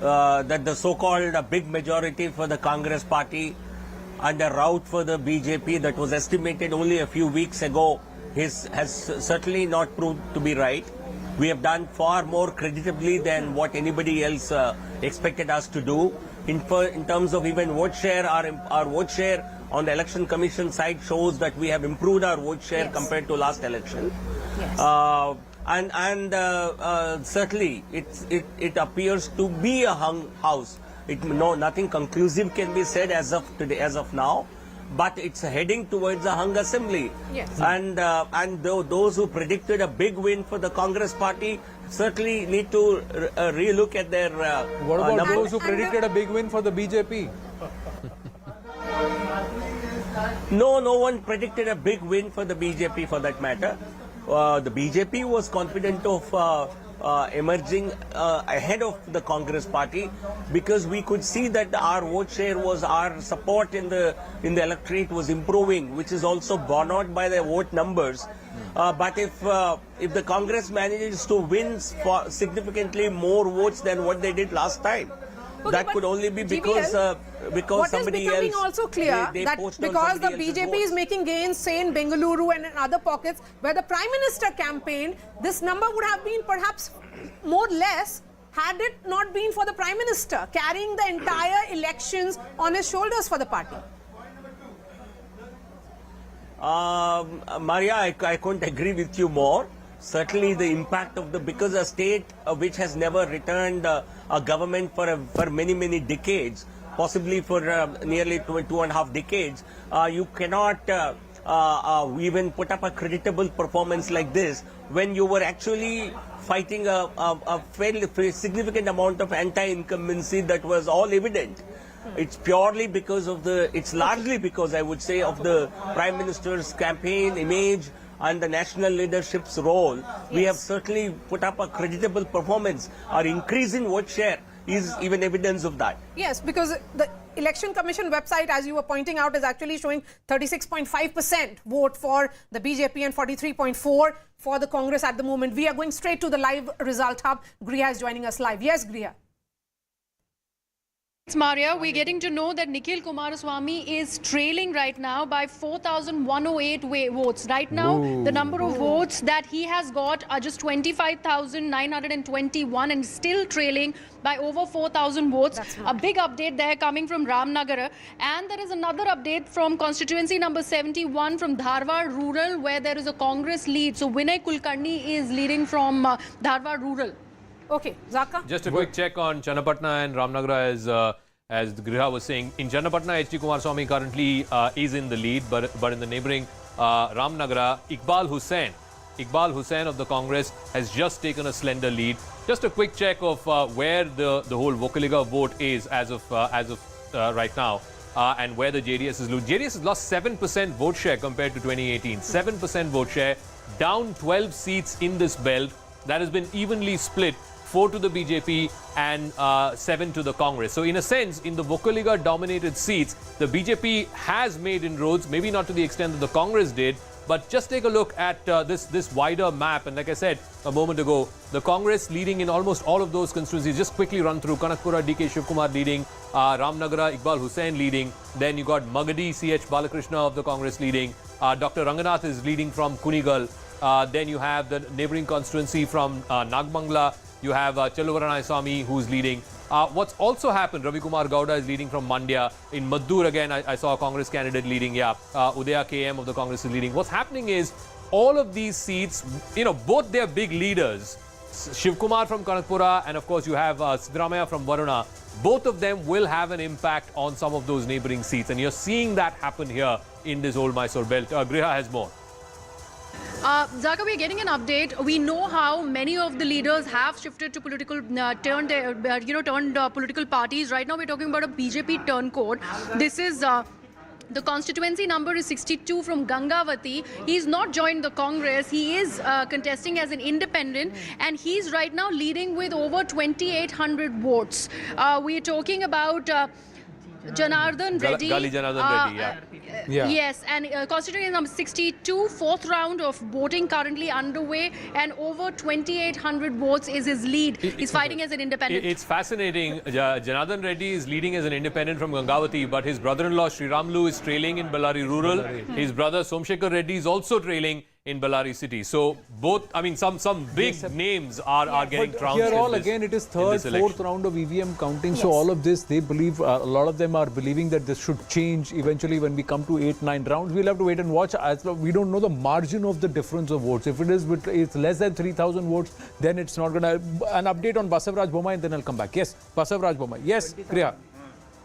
that the so-called big majority for the Congress party and the rout for the BJP that was estimated only a few weeks ago has certainly not proved to be right. We have done far more creditably than what anybody else expected us to do. In terms of even vote share, our vote share on the Election Commission side shows that we have improved our vote share compared to last election. Yes. Certainly it appears to be a hung house. Nothing conclusive can be said as of today, as of now, but it's heading towards a hung assembly. Yes. And those who predicted a big win for the Congress party certainly need to relook at their What about those who predicted a big win for the BJP? No one predicted a big win for the BJP for that matter. The BJP was confident of emerging ahead of the Congress party because we could see that our vote share our support in the electorate was improving, which is also borne out by the vote numbers. But if the Congress manages to win significantly more votes than what they did last time, that could only be because somebody else. What is becoming also clear that because the BJP is making gains, say in Bengaluru and in other pockets where the Prime Minister campaigned, this number would have been perhaps more less had it not been for the Prime Minister carrying the entire elections on his shoulders for the party. Maria, I couldn't agree with you more. Certainly the impact of because a state which has never returned a government for many decades, possibly for nearly 2.5 decades, you cannot even put up a creditable performance like this when you were actually fighting a fairly significant amount of anti-incumbency that was all evident. It's purely because of it's largely because I would say of the Prime Minister's campaign image and the national leadership's role. We have certainly put up a creditable performance. Our increase in vote share is even evidence of that. Yes, because the Election Commission website, as you were pointing out, is actually showing 36.5% vote for the BJP and 43.4% for the Congress at the moment. We are going straight to the live result hub. Griha is joining us live. Yes, Griha. It's Maria. We're getting to know that Nikhil Kumaraswamy is trailing right now by 4,108 votes. Right now, the number of votes that he has got are just 25,921 and still trailing by over 4,000 votes. A big update there coming from Ramnagar. And there is another update from constituency number 71 from Dharwad Rural, where there is a Congress lead. So Vinay Kulkarni is leading from Dharwad Rural. Okay, Zaka? Just a quick check on Channapatna and Ramnagara as Griha was saying. In Channapatna, H.D. Kumaraswamy currently is in the lead, but in the neighbouring Ramnagara, Iqbal Hussain of the Congress has just taken a slender lead. Just a quick check of where the whole Vocaliga vote is as of right now, and where the JDS is losing. JDS has lost 7% vote share compared to 2018. 7% vote share, down 12 seats in this belt. That has been evenly split. 4 to the BJP and 7 to the Congress. So in a sense, in the Vocaliga dominated seats, the BJP has made inroads, maybe not to the extent that the Congress did, but just take a look at this wider map. And like I said a moment ago, the Congress leading in almost all of those constituencies. Just quickly run through: Kanakpura, DK Shivkumar leading, Ramnagara, Iqbal Hussain leading. Then you got Magadi, CH Balakrishna of the Congress leading. Dr. Ranganath is leading from Kunigal. Then you have the neighbouring constituency from Nagbangla. You have Chelluvaranayaswamy who's leading. What's also happened, Ravi Kumar Gowda is leading from Mandya. In Maddur again, I saw a Congress candidate leading. Udaya KM of the Congress is leading. What's happening is all of these seats, both their big leaders, Shivkumar from Kanakpura and of course you have Siddaramaiah from Varuna, both of them will have an impact on some of those neighbouring seats. And you're seeing that happen here in this old Mysore belt. Griha has more. Zaka, we're getting an update. We know how many of the leaders have shifted to political, turned political parties. Right now, we're talking about a BJP turncoat. This is the constituency number is 62 from Gangavati. He's not joined the Congress. He is contesting as an independent, and he's right now leading with over 2,800 votes. We're talking about Janardhan Reddy. Gali Janardhan Reddy, yeah. Yes, and constituency number 62, fourth round of voting currently underway, and over 2,800 votes is his lead. He's fighting as an independent. It's fascinating. Janardhan Reddy is leading as an independent from Gangavati, but his brother-in-law Sri Ramlu is trailing in Bellary Rural. His brother Somshekhar Reddy is also trailing in Bellary City. So both, some big names are getting trounced. Here all again, it is third, fourth round of EVM counting. Yes. So all of this, they believe, a lot of them are believing that this should change eventually when we come to 8-9 rounds. We'll have to wait and watch. As we don't know the margin of the difference of votes. If it's less than 3,000 votes, then it's not going to. An update on Basavaraj Bommai, and then I'll come back. Yes, Basavaraj Bommai. Yes, Priya.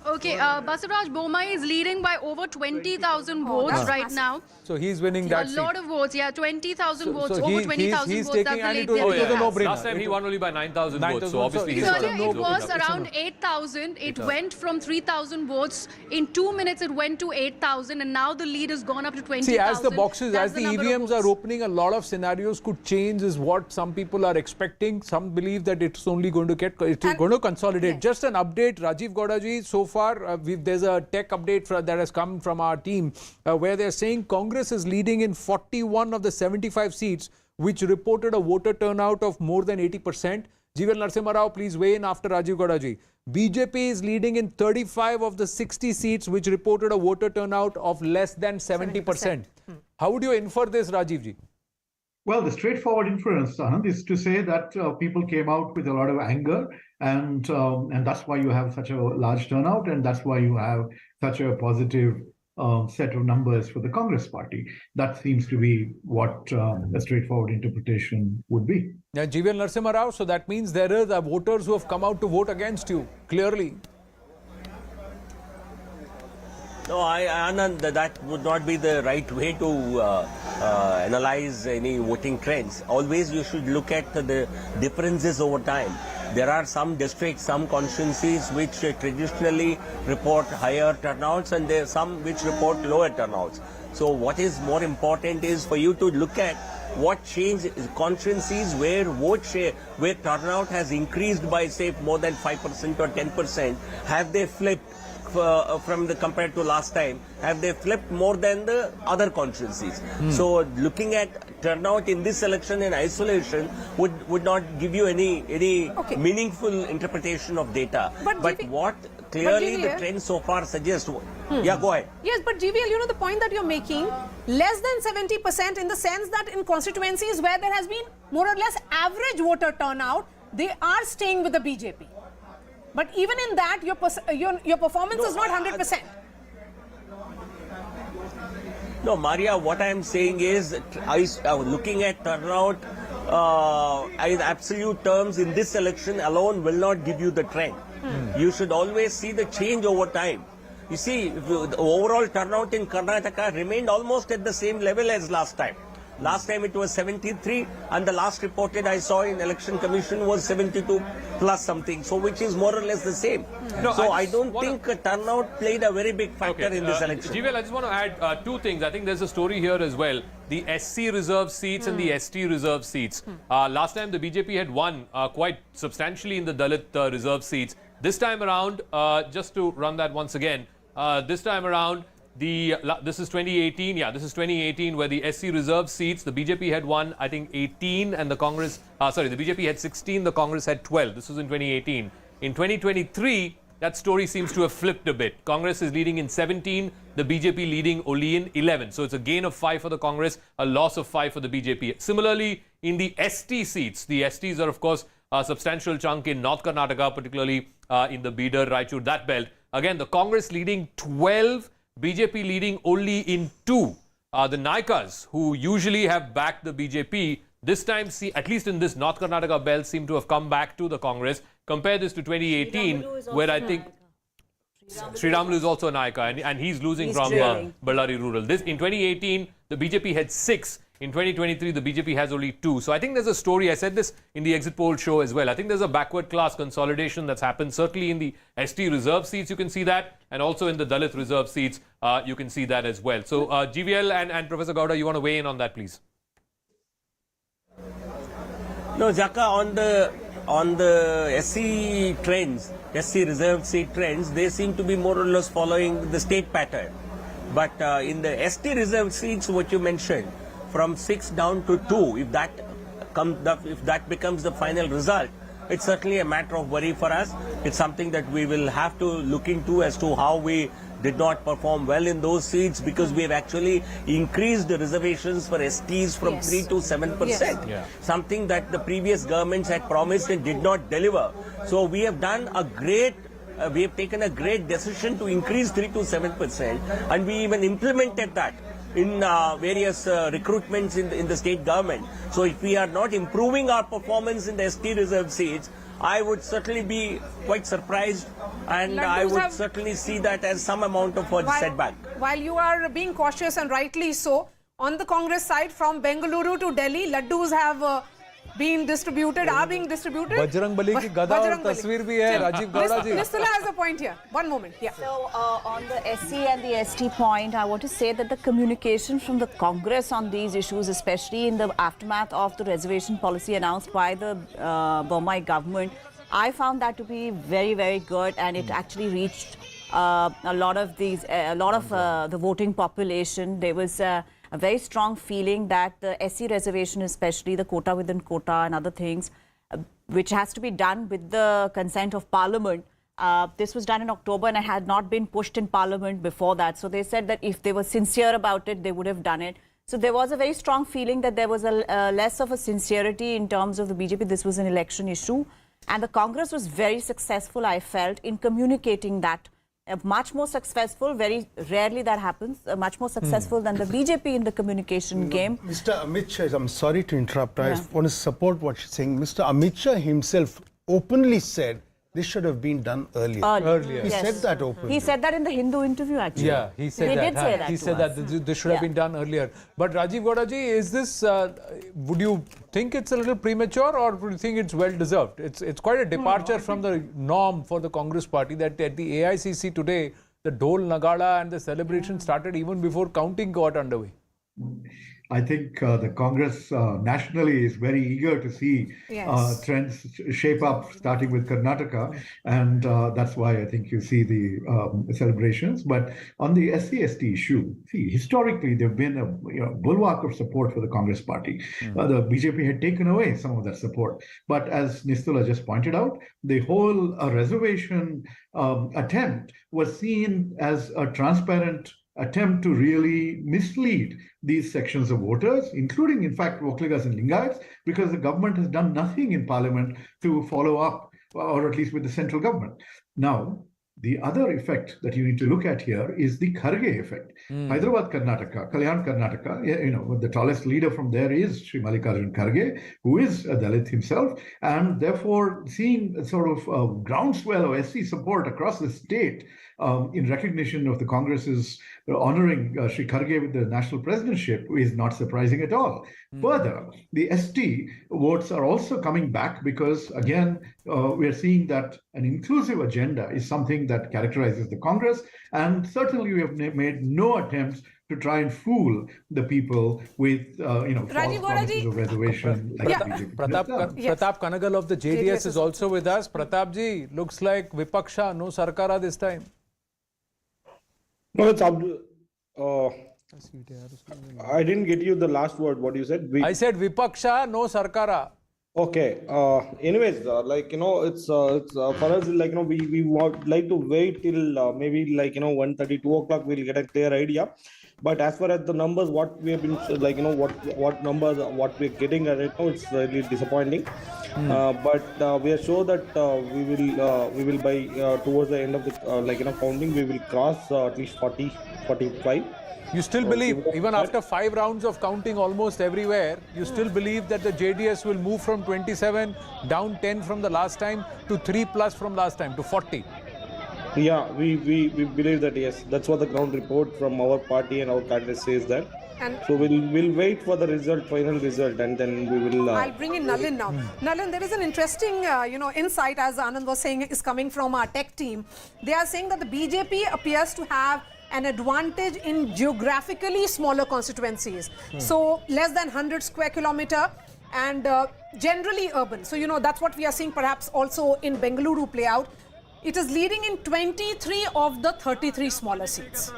Okay, Basavaraj Bommai is leading by over 20,000 votes right now. So he's winning that seat. A lot of votes, 20,000 votes, over 20,000 votes. That's the lead. Last time he won only by 9,000 votes, so obviously he's earlier it was around 8,000. It went from 3,000 votes. In 2 minutes, it went to 8,000, and now the lead has gone up to 20,000. See, as the boxes, as the EVMs are opening, a lot of scenarios could change, is what some people are expecting. Some believe that it's only going to going to consolidate. Yes. Just an update, Rajiv Gowdaji, so far, there's a tech update that has come from our team where they're saying Congress is leading in 41 of the 75 seats, which reported a voter turnout of more than 80%. Jeeval Narasimha Rao, please weigh in after Rajiv Gowdaji. BJP is leading in 35 of the 60 seats, which reported a voter turnout of less than 70%. How would you infer this, Rajiv ji? Well, the straightforward inference, Anand, is to say that people came out with a lot of anger, and that's why you have such a large turnout, and that's why you have such a positive set of numbers for the Congress party. That seems to be what a straightforward interpretation would be. Yeah, Jeeval Narasimha Rao, so that means there are voters who have come out to vote against you, clearly. No, Anand, that would not be the right way to analyze any voting trends. Always you should look at the differences over time. There are some districts, some constituencies which traditionally report higher turnouts, and there are some which report lower turnouts. So what is more important is for you to look at what change constituencies where vote share, where turnout has increased by say more than 5% or 10%, have they flipped from the compared to last time, have they flipped more than the other constituencies? So looking at turnout in this election in isolation would not give you any meaningful interpretation of data. But what clearly the trend so far suggests. Yeah, go ahead. Yes, but GVL, the point that you're making, less than 70% in the sense that in constituencies where there has been more or less average voter turnout, they are staying with the BJP. But even in that, your performance is not 100%. No, Maria, what I am saying is, looking at turnout in absolute terms in this election alone will not give you the trend. You should always see the change over time. You see, the overall turnout in Karnataka remained almost at the same level as last time. Last time it was 73, and the last reported I saw in Election Commission was 72 plus something, so which is more or less the same. No, so I don't think turnout played a very big factor in this election. GVL, I just want to add two things. I think there's a story here as well. The SC reserve seats and the ST reserve seats. Last time the BJP had won quite substantially in the Dalit reserve seats. This time around, just to run that once again, this time around, this is 2018. Yeah, this is 2018 where the SC reserve seats, the BJP had won, I think, 18 and the Congress, the BJP had 16, the Congress had 12. This was in 2018. In 2023, that story seems to have flipped a bit. Congress is leading in 17, the BJP leading only in 11. So it's a gain of 5 for the Congress, a loss of 5 for the BJP. Similarly, in the ST seats, the STs are, of course, a substantial chunk in North Karnataka, particularly in the Bidar, Raichur, that belt. Again, the Congress leading 12, BJP leading only in 2. The Naikas, who usually have backed the BJP, this time, at least in this North Karnataka belt, seem to have come back to the Congress. Compare this to 2018, where I think Sri Ramulu is also a Naika, and he's losing from Ballari Rural. In 2018, the BJP had 6. In 2023, the BJP has only 2. So I think there's a story. I said this in the exit poll show as well. I think there's a backward class consolidation that's happened. Certainly in the ST reserve seats, you can see that. And also in the Dalit reserve seats, you can see that as well. So GVL and Professor Gowda, you want to weigh in on that, please? No, Jaka, on the SC trends, SC reserve seat trends, they seem to be more or less following the state pattern. But in the ST reserve seats, what you mentioned, from 6 down to 2, if that becomes the final result, it's certainly a matter of worry for us. It's something that we will have to look into as to how we did not perform well in those seats, because we have actually increased the reservations for STs from 3 to 7%. Something that the previous governments had promised and did not deliver. So we have done a great we have taken a great decision to increase 3 to 7%, and we even implemented that in various recruitments in the state government. So if we are not improving our performance in the ST reserve seats, I would certainly be quite surprised, and I would certainly see that as some amount of a setback. While you are being cautious, and rightly so, on the Congress side, from Bengaluru to Delhi, laddus have been distributed, are being distributed. Bajrang Bali ki gada aur tasveer bhi hai, Rajiv Gowda ji. Nistula has a point here. One moment. Yeah. So on the SC and the ST point, I want to say that the communication from the Congress on these issues, especially in the aftermath of the reservation policy announced by the Bombay government, I found that to be very, very good, and it actually reached a lot of the voting population. There was a very strong feeling that the SC reservation, especially the quota within quota and other things, which has to be done with the consent of Parliament. This was done in October and it had not been pushed in Parliament before that. So they said that if they were sincere about it, they would have done it. So there was a very strong feeling that there was a less of a sincerity in terms of the BJP. This was an election issue. And the Congress was very successful, I felt, in communicating that. Much more successful, very rarely that happens, much more successful than the BJP in the communication game. Mr. Amit Shah, I'm sorry to interrupt. I want to support what she's saying. Mr. Amit Shah himself openly said this should have been done earlier. He said that openly. He said that in the Hindu interview, actually. Yeah, he said that. Did say that. He said that this should have been done earlier. But Rajiv Gowda ji, is this, would you think it's a little premature, or would you think it's well deserved? It's quite a departure from the norm for the Congress party that at the AICC today, the Dole Nagada and the celebration started even before counting got underway. I think the Congress nationally is very eager to see trends shape up, starting with Karnataka, and that's why I think you see the celebrations. But on the SC/ST issue, see, historically there've been a bulwark of support for the Congress party. The BJP had taken away some of that support, but as Nistula just pointed out, the whole reservation attempt was seen as a transparent attempt to really mislead these sections of voters, including, in fact, Vokligas and Lingayats, because the government has done nothing in Parliament to follow up, or at least with the central government. Now, The other effect that you need to look at here is the Kharge effect. Hyderabad, Karnataka, Kalyan, Karnataka, the tallest leader from there is Sri Mallikarjun Kharge, who is a Dalit himself, and therefore seeing a sort of groundswell of SC support across the state in recognition of the Congress's honoring Sri Kharge with the national presidentship is not surprising at all. Further, the ST votes are also coming back because, again, we are seeing that an inclusive agenda is something that characterizes the Congress, and certainly we have made no attempts to try and fool the people with, false promises of reservation. Like Pratap Kanagal of the JDS is also with us. Pratap ji, looks like Vipaksha, no Sarkara this time. No, it's I didn't get you the last word. What you said? I said Vipaksha, no Sarkara. Okay. Anyways, it's for us, we would like to wait till maybe 1:30, 2 o'clock. We'll get a clear idea. But as far as the numbers, what we have been what numbers, what we're getting right now, it's really disappointing. But we are sure that we will by towards the end of the counting, we will cross at least 40, 45. You still believe, even after 5 rounds of counting almost everywhere, you still believe that the JDS will move from 27 down 10 from the last time to 3+ from last time to 40? Yeah, we believe that, yes. That's what the ground report from our party and our candidate says that. And so we'll wait for the final result, and then we will... I'll bring in Nalin now. Nalin, there is an interesting, insight, as Anand was saying, is coming from our tech team. They are saying that the BJP appears to have an advantage in geographically smaller constituencies. So less than 100 square kilometer and generally urban. So, that's what we are seeing perhaps also in Bengaluru play out. It is leading in 23 of the 33 smaller seats.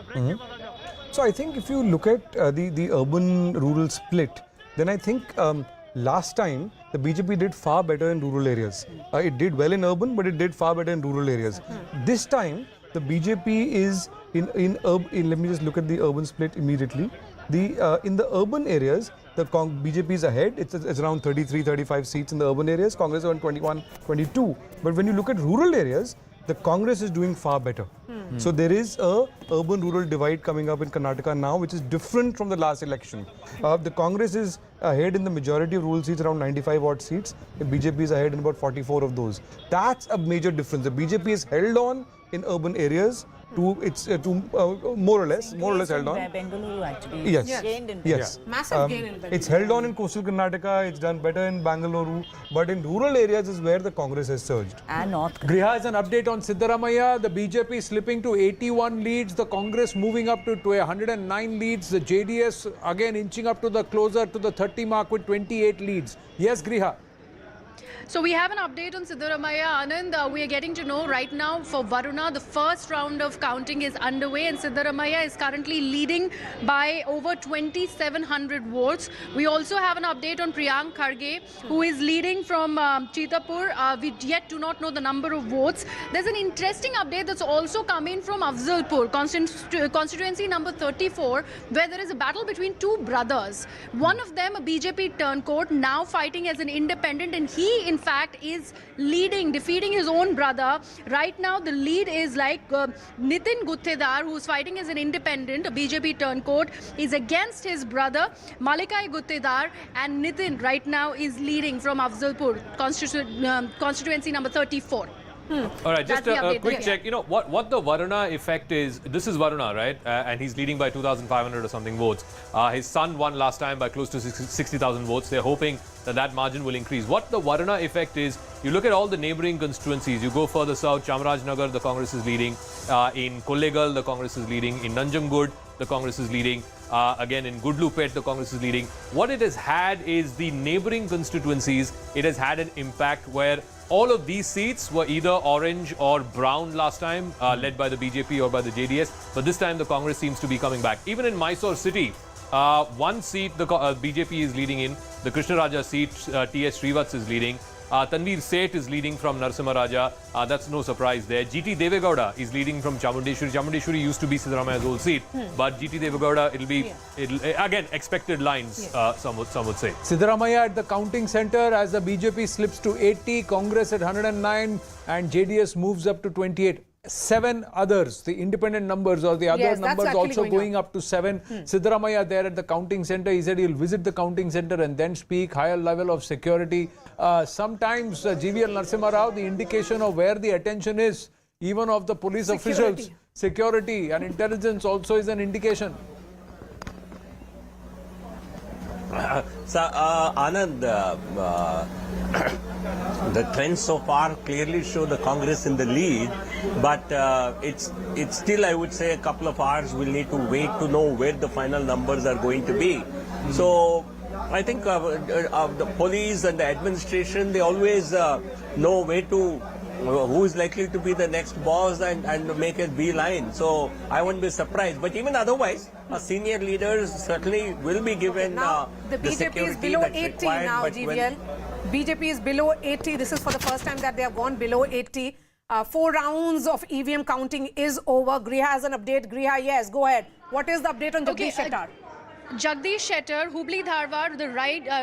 So I think if you look at the urban-rural split, then I think last time the BJP did far better in rural areas. It did well in urban, but it did far better in rural areas. This time, the BJP is in urban. Let me just look at the urban split immediately. In the urban areas, the BJP is ahead. It's around 33, 35 seats in the urban areas. Congress is on 21, 22. But when you look at rural areas, the Congress is doing far better. So there is a urban-rural divide coming up in Karnataka now, which is different from the last election. The Congress is ahead in the majority of rural seats, around 95 odd seats. The BJP is ahead in about 44 of those. That's a major difference. The BJP is held on in urban areas to more or less held on. Bengaluru actually. Yes. Gained in Yes. Massive gain in Bengaluru. It's held on in coastal Karnataka. It's done better in Bengaluru, but in rural areas is where the Congress has surged. And North. Griha has an update on Siddaramaiah. The BJP slipping to 81 leads. The Congress moving up to 109 leads. The JDS again inching up to the closer to the 30 mark with 28 leads. Yes, Griha. So we have an update on Siddaramaiah. Anand, we are getting to know right now for Varuna, the first round of counting is underway and Siddaramaiah is currently leading by over 2,700 votes. We also have an update on Priyank Kharge, who is leading from Chitapur. We yet do not know the number of votes. There's an interesting update that's also come in from Afzalpur, constituency number 34, where there is a battle between two brothers. One of them, a BJP turncoat, now fighting as an independent, and he in fact is leading, defeating his own brother. Right now the lead is like Nitin Guttedar, who's fighting as an independent, a BJP turncoat, is against his brother Malikai Guttedar, and Nitin right now is leading from Afzalpur, constituency number 34. All right, just a quick check. You know what the Varuna effect is. This is Varuna, right? And he's leading by 2,500 or something votes. His son won last time by close to 60,000 votes. They're hoping that margin will increase. What the Varuna effect is, you look at all the neighboring constituencies. You go further south, Chamarajnagar, the Congress is leading. In Kollegal, the Congress is leading. In Nanjangud, the Congress is leading. Again, in Gudlupet, the Congress is leading. What it has had is the neighboring constituencies. It has had an impact where all of these seats were either orange or brown last time, led by the BJP or by the JDS. But this time, the Congress seems to be coming back. Even in Mysore city, one seat the BJP is leading in. The Krishna Raja seat, T.S. Srivats is leading. Tanveer Seth is leading from Narasimha Raja. That's no surprise there. GT Devegowda is leading from Chamundeshwari. Chamundeshwari used to be Siddaramaiah's old seat. But GT Devegowda, it'll again, expected lines, some would say. Siddaramaiah at the counting center as the BJP slips to 80, Congress at 109 and JDS moves up to 28. 7 others, the independent numbers or the other Yes, that's numbers actually also going up to 7. Siddaramaiah there at the counting center, he said he'll visit the counting center and then speak, higher level of security. Sometimes GVL Narasimha Rao, the indication of where the attention is, even of the police officials, security and intelligence also is an indication. Anand, the trends so far clearly show the Congress in the lead, but it's still, I would say, a couple of hours. We'll need to wait to know where the final numbers are going to be. So I think the police and the administration, they always know where to, who is likely to be the next boss and make a beeline. So I won't be surprised. But even otherwise, senior leaders certainly will be given now, the BJP security is below that's 80 required, now, but GVL. BJP is below 80. This is for the first time that they have gone below 80. 4 rounds of EVM counting is over. Griha has an update. Griha, yes, go ahead. What is the update on Jagdish Shettar? Jagdish Shettar, Hubli Dharwad,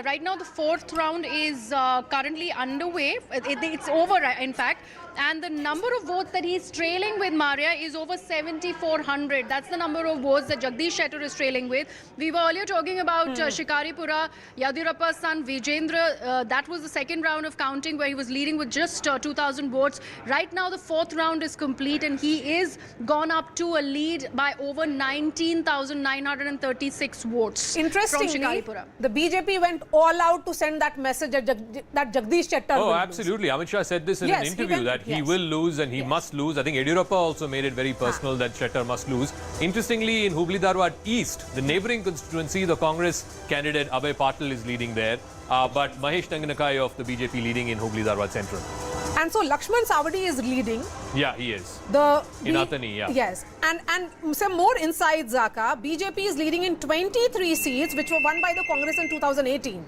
right now the 4th round is currently underway. It's over, in fact. And the number of votes that he's trailing with Maria is over 7,400. That's the number of votes that Jagdish Shettar is trailing with. We were earlier talking about Shikaripura, Yadurappa's son Vijendra. That was the 2nd round of counting where he was leading with just 2,000 votes. Right now the 4th round is complete and he is gone up to a lead by over 19,936 votes. Interestingly, the BJP went all out to send that message that Jagdish Shettar Oh, will absolutely. Amit Shah said this in an interview that he will lose and he must lose. I think Yadurappa also made it very personal that Shettar must lose. Interestingly, in Hubli Dharwad East, the neighbouring constituency, the Congress candidate Abhay Patil is leading there. But Mahesh Tanganakai of the BJP leading in Hubli Dharwad Central. And so Lakshman Savadi is leading. Yeah, he is. In Athani, yeah. Yes. And some more inside Zaka, BJP is leading in 23 seats which were won by the Congress in 2018.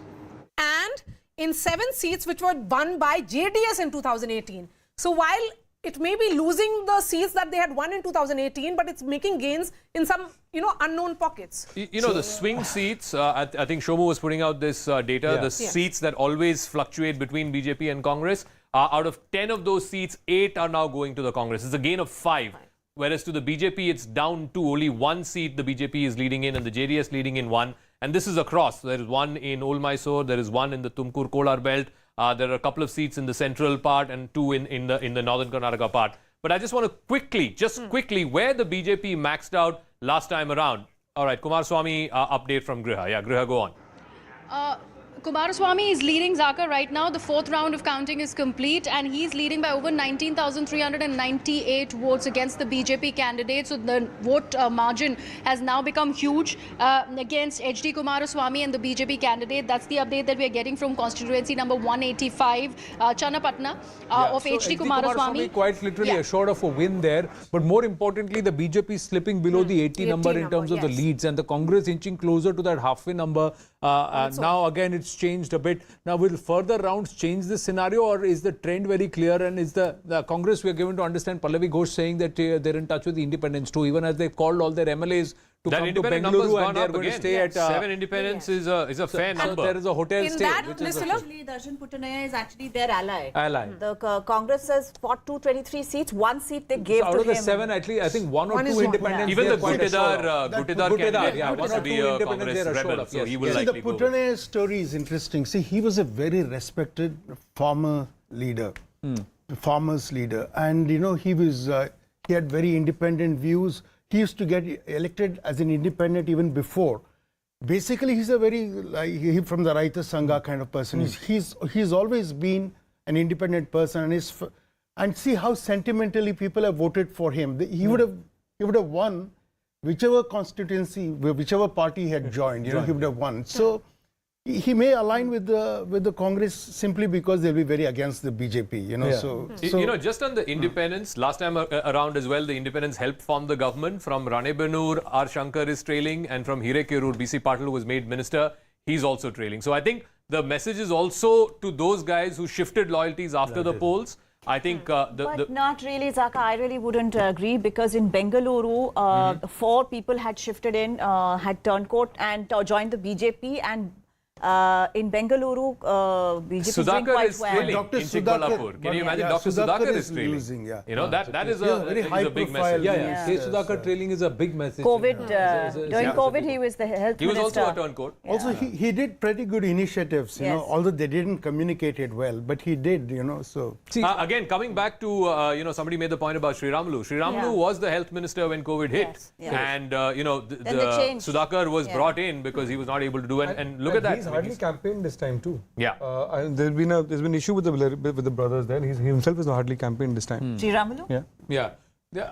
And in 7 seats which were won by JDS in 2018. So while it may be losing the seats that they had won in 2018, but it's making gains in some, unknown pockets. The swing seats, I think Shomu was putting out this data, the seats that always fluctuate between BJP and Congress, out of 10 of those seats, 8 are now going to the Congress. It's a gain of 5. Whereas to the BJP, it's down to only 1 seat the BJP is leading in and the JDS leading in 1. And this is across. There is 1 in Old Mysore, there is 1 in the Tumkur Kolar belt. There are a couple of seats in the central part and 2 in the northern Karnataka part. But I just want to quickly, where the BJP maxed out last time around. All right, Kumaraswamy update from Griha. Yeah, Griha, go on. Kumaraswamy is leading Zaka right now. The 4th round of counting is complete and he's leading by over 19,398 votes against the BJP candidate. So the vote margin has now become huge against HD Kumaraswamy and the BJP candidate. That's the update that we are getting from constituency number 185, Channapatna, of HD Kumaraswamy. Quite literally assured of a win there. But more importantly, the BJP is slipping below the 80 number in terms of the leads and the Congress inching closer to that halfway number. Now again, it's changed a bit. Now, will further rounds change this scenario or is the trend very clear? And is the Congress, we are given to understand, Pallavi Ghosh saying that they're in touch with the independents too, even as they've called all their MLAs to come to Bengaluru and they're going to stay at... 7 independents is a fair number. There is a hotel stay. Actually, Darshan Puttanaya is actually their ally. The Congress has fought 223 seats. 1 seat they gave to him. Out of the 7, actually, I think 1 or 2 independents. Even the Gutedar candidate happens to be a Congress rebel, so he will likely go. The Puttanaya story is interesting. See, he was a very respected farmer leader, farmers leader, and he had very independent views. He used to get elected as an independent even before. Basically, he's a very from the Raita Sangha kind of person. He's always been an independent person, and see how sentimentally people have voted for him. He would have won whichever constituency, whichever party he had joined. He would have won. So he may align with the Congress simply because they'll be very against the BJP. Just on the independents, last time around as well, the independents helped form the government. From Ranebenur, R. Shankar is trailing, and from Hirekerur, BC Patil, who was made minister, he's also trailing. So I think the message is also to those guys who shifted loyalties after the polls. I think but not really, Zaka. I really wouldn't agree because in Bengaluru, 4 people had shifted in, had turncoat and joined the BJP, and In Bengaluru, BJP is doing Sudhakar quite is well. trailing Dr. in Chikballapur. Can you imagine Dr. Sudhakar is trailing? losing, yeah. You know, that is very high a big profile. message. Yeah. K. Sudhakar trailing is a big message. COVID, during COVID, he was the health He was minister. also a turncoat. Also, he did pretty good initiatives, you know, although they didn't communicate it well, but he did, you know, so. Again, coming back to, you know, somebody made the point about Sri Ramalu. Sri Ramalu was the health minister when COVID hit. And, you know, Sudhakar was brought in because he was not able to do it. And look at that. He's hardly campaigned this time too. Yeah. And there's been issue with the brothers there. He himself is not hardly campaigned this time. Sri Ramalu? Yeah.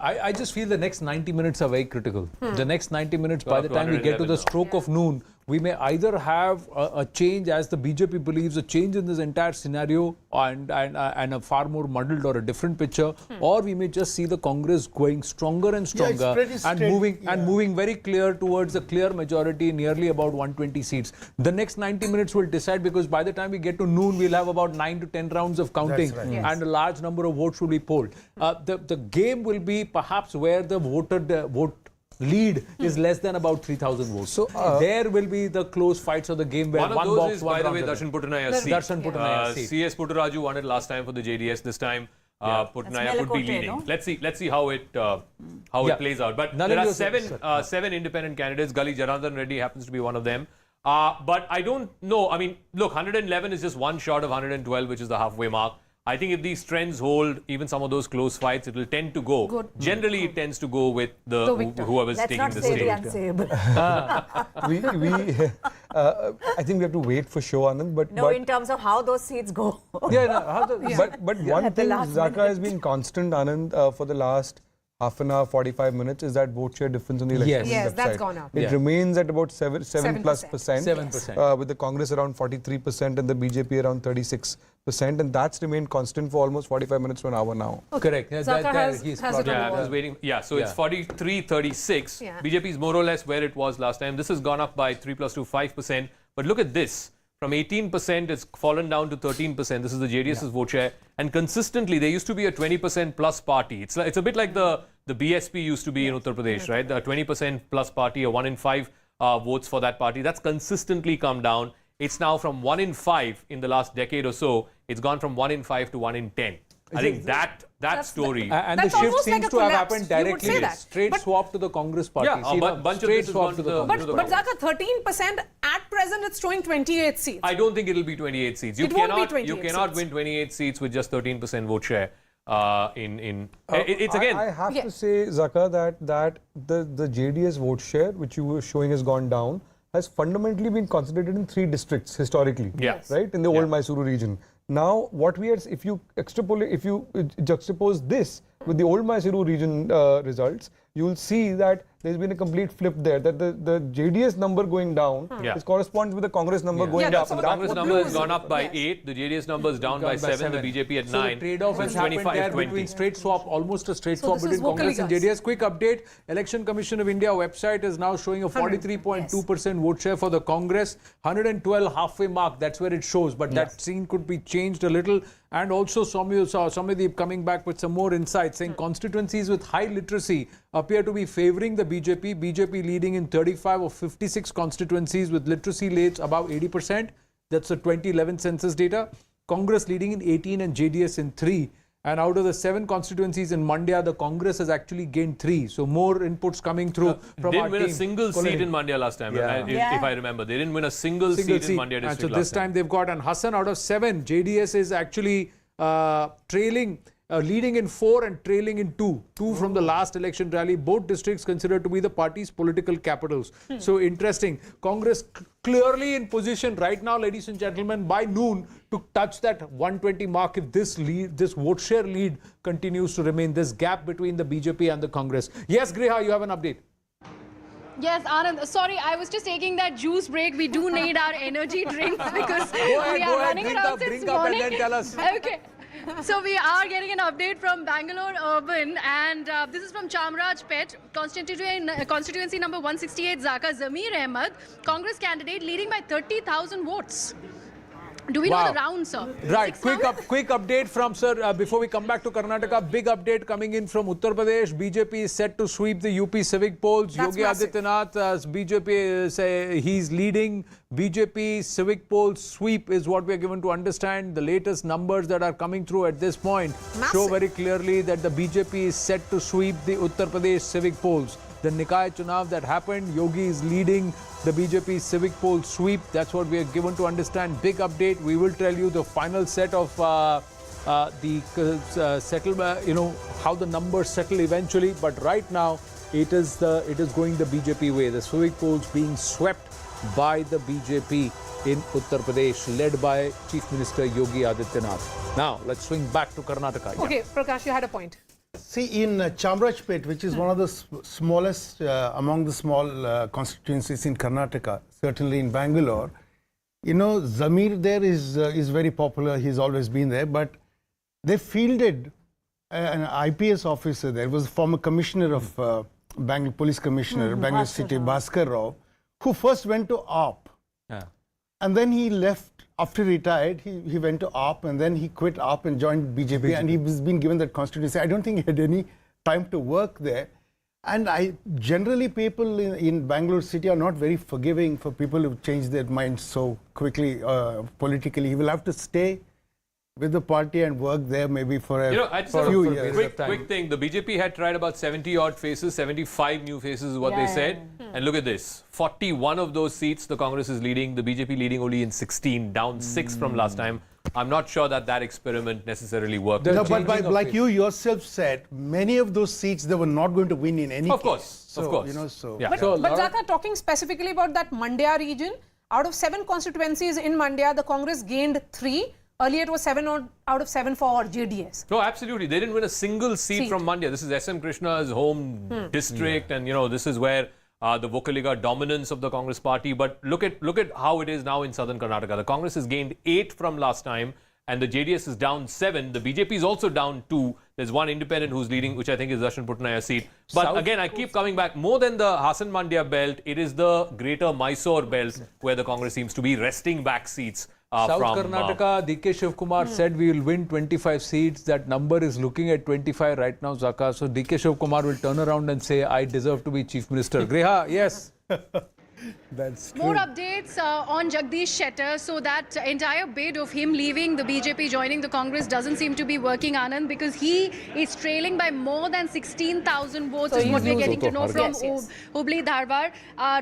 I just feel the next 90 minutes are very critical. The next 90 minutes, by the time we get to the stroke of noon, we may either have a change, as the BJP believes, a change in this entire scenario and a far more muddled or a different picture, or we may just see the Congress going stronger and stronger and moving very clear towards a clear majority, nearly about 120 seats. The next 90 minutes will decide, because by the time we get to noon, we'll have about 9 to 10 rounds of counting, and a large number of votes will be polled. The game will be perhaps where the vote lead is less than about 3,000 votes. So there will be the close fights of the game where one of those is, by the way, Darshan Puttanayya's seat. CS Puttaraju won it last time for the JDS. This time, Puttanayya could be leading. Let's see how it plays out. But there are seven independent candidates. Gali Janardhan Reddy happens to be one of them. But I don't know. I mean, look, 111 is just one short of 112, which is the halfway mark. I think if these trends hold, even some of those close fights, it will tend to go. Generally, it tends to go with whoever's taking the stage. Let's not say the unsayable. I think we have to wait for show, Anand. But in terms of how those seats go. But one thing Zaka has been constant, Anand, for the last half an hour, 45 minutes, is that vote share difference on the election website. That's gone up. It remains at about 7+%. 7%. With the Congress around 43% and the BJP around 36%. And that's remained constant for almost 45 minutes to an hour now. Correct. I was waiting. Yeah, so it's 43-36. BJP is more or less where it was last time. This has gone up by 3 plus 2, 5%. But look at this. From 18%, it's fallen down to 13%. This is the JDS's vote share. And consistently, there used to be a 20% plus party. It's a bit like the BSP used to be in Uttar Pradesh, right? The 20% plus party, a 1 in 5 votes for that party. That's consistently come down. It's now from 1 in 5 in the last decade or so. It's gone from 1 in 5 to 1 in 10. I think that story. And the shift seems to have happened directly. Straight swap to the Congress party. Yeah, a bunch of this has gone to the But Zaka, 13% at present it's showing 28 seats. I don't think it'll be 28 seats. You cannot win 28 seats with just 13% vote share. It's again. I have to say, Zaka, that the JDS vote share, which you were showing, has gone down, has fundamentally been concentrated in 3 districts historically. Right, in the old Mysuru region. Now, what we are, if you juxtapose this with the old Mysuru region results, you will see that there's been a complete flip there, that the JDS number going down corresponds with the Congress number going up. So the Congress number has gone up by 8, the JDS number is down by 7, the BJP at 9. So the trade-off has happened there between straight swap, almost a straight swap between Congress and JDS. Quick update, Election Commission of India website is now showing a 43.2% vote share for the Congress, 112 halfway mark, that's where it shows, but that scene could be changed a little. And also Soumyadeep coming back with some more insights, saying constituencies with high literacy appear to be favouring the BJP leading in 35 of 56 constituencies with literacy rates above 80%. That's the 2011 census data. Congress leading in 18 and JDS in 3. And out of the 7 constituencies in Mandya, the Congress has actually gained 3. So more inputs coming through from Didn't our win team. a single seat in Mandya last time, if I remember. They didn't win a single seat in Mandya district and so this time they've got, and Hassan, out of 7, JDS is actually trailing, leading in 4 and trailing in 2. 2 from the last election rally. Both districts considered to be the party's political capitals. So interesting. Congress clearly in position right now, ladies and gentlemen, by noon to touch that 120 mark if this vote share lead continues to remain, this gap between the BJP and the Congress. Yes, Griha, you have an update. Yes, Anand. Sorry, I was just taking that juice break. We do need our energy drinks because we are running around since morning. And then tell us. Okay. So we are getting an update from Bangalore Urban, and this is from Chamraj Pet, constituency number 168, Zaka. Zameer Ahmed, Congress candidate, leading by 30,000 votes. Do we know the rounds, sir? Right. Quick update from sir before we come back to Karnataka. Big update coming in from Uttar Pradesh. BJP is set to sweep the UP civic polls. Yogi Adityanath, BJP say he's leading. BJP civic polls sweep is what we are given to understand. The latest numbers that are coming through at this point show very clearly that the BJP is set to sweep the Uttar Pradesh civic polls. The Nikaya Chunav that happened, Yogi is leading the BJP civic poll sweep. That's what we are given to understand. Big update. We will tell you the final set of settlement, how the numbers settle eventually. But right now, it is going the BJP way. The civic polls being swept by the BJP in Uttar Pradesh, led by Chief Minister Yogi Adityanath. Now, let's swing back to Karnataka. Okay, Prakash, you had a point. See, in Chamrajpet, which is one of the smallest among the small constituencies in Karnataka, certainly in Bangalore, Zamir there is very popular. He's always been there, but they fielded an IPS officer there. Was a former commissioner of Bangalore, police commissioner, Bangalore City, Bhaskar Rao, who first went to AAP. Yeah. And then he left. After he retired, he went to AAP and then he quit AAP and joined BJP. And he's been given that constituency. I don't think he had any time to work there. And generally people in Bangalore City are not very forgiving for people who change their minds so quickly politically. He will have to stay with the party and work there maybe for a few years. Quick thing, the BJP had tried about 70 odd faces, 75 new faces is what they said. And look at this, 41 of those seats the Congress is leading, the BJP leading only in 16, down 6 from last time. I'm not sure that experiment necessarily worked. No, but like you yourself said, many of those seats they were not going to win in any case. Of course. But Zaka, talking specifically about that Mandya region, out of 7 constituencies in Mandya, the Congress gained 3. Earlier it was 7 out of 7 for JDS. No, absolutely. They didn't win a single seat from Mandya. This is SM Krishna's home district, and this is where the Vocaliga dominance of the Congress party. But look at how it is now in southern Karnataka. The Congress has gained 8 from last time, and the JDS is down 7. The BJP is also down 2. There's one independent who's leading, which I think is Darshan Putnaya's seat. But again, I keep coming back. More than the Hassan Mandya belt, it is the greater Mysore belt where the Congress seems to be resting back seats. South Karnataka, DK Shivkumar said we will win 25 seats. That number is looking at 25 right now, Zaka. So DK Shivkumar will turn around and say, I deserve to be Chief Minister. Griha, yes. That's true. More updates on Jagdish Shettar. So that entire bid of him leaving the BJP, joining the Congress doesn't seem to be working, Anand, because he is trailing by more than 16,000 votes, is what we're getting to know from Hubli Dharwar.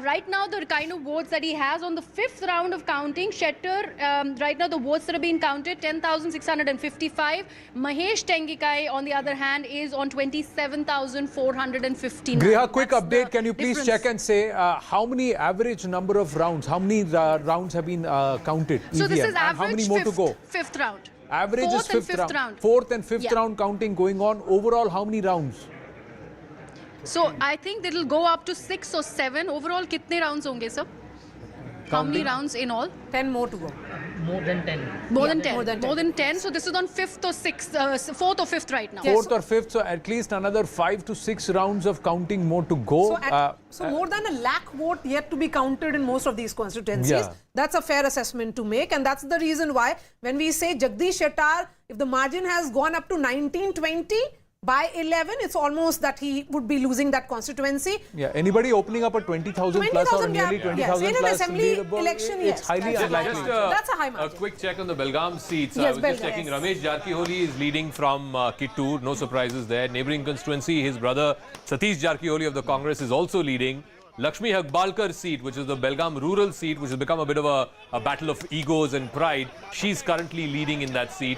Right now, the kind of votes that he has on the 5th round of counting, Shettar, right now the votes that are being counted, 10,655. Mahesh Tengikai, on the other hand, is on 27,459. Griha, quick update. Can you please check and say how many average number of rounds, how many rounds have been counted? So this is average, how many more to go? 5th round. Average is 5th round. 4th and 5th round counting going on. Overall, how many rounds? So I think it'll go up to 6 or 7. Overall, kitne rounds honge, sir? How many rounds in all? 10 more to go. More than 10. More than 10. More than 10. So this is on 5th or 6th, 4th or 5th right now. 4th or 5th. So at least another 5 to 6 rounds of counting more to go. So more than 1 lakh vote yet to be counted in most of these constituencies. Yeah. That's a fair assessment to make. And that's the reason why when we say Jagdish Shettar, if the margin has gone up to 19-20, by 11, it's almost that he would be losing that constituency. Yeah, anybody opening up a 20,000 plus or nearly 20,000 yes. plus in an assembly election, it's highly unlikely. That's a high margin. A quick check on the Belgaum seats. Yes, I was just checking. Ramesh Jarkiholi is leading from Kittur. No surprises there. Neighbouring constituency, his brother Satish Jarkiholi of the Congress is also leading. Lakshmi Hagbalkar seat, which is the Belgaum rural seat, which has become a bit of a battle of egos and pride. She's currently leading in that seat.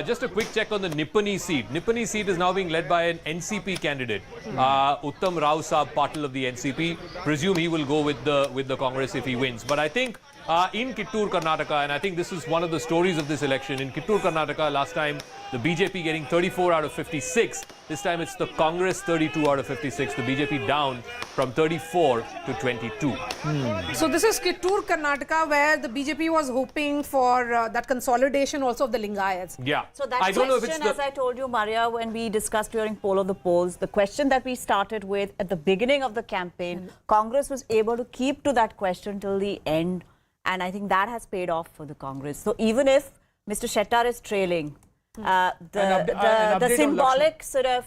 Just a quick check on the Nippani seat. Nippani seat is now being led by an NCP candidate. Uttam Rao Saab Patil of the NCP. Presume he will go with the Congress if he wins. But I think in Kittur, Karnataka, and I think this is one of the stories of this election. In Kittur, Karnataka, last time the BJP getting 34 out of 56. This time it's the Congress 32 out of 56. The BJP down from 34 to 22. So this is Kittur, Karnataka, where the BJP was hoping for that consolidation also of the Lingayats. Yeah. So that question, as I told you, Maria, when we discussed during poll of the polls, the question that we started with at the beginning of the campaign, Congress was able to keep to that question till the end. And I think that has paid off for the Congress. So even if Mr. Shettar is trailing, the symbolic sort of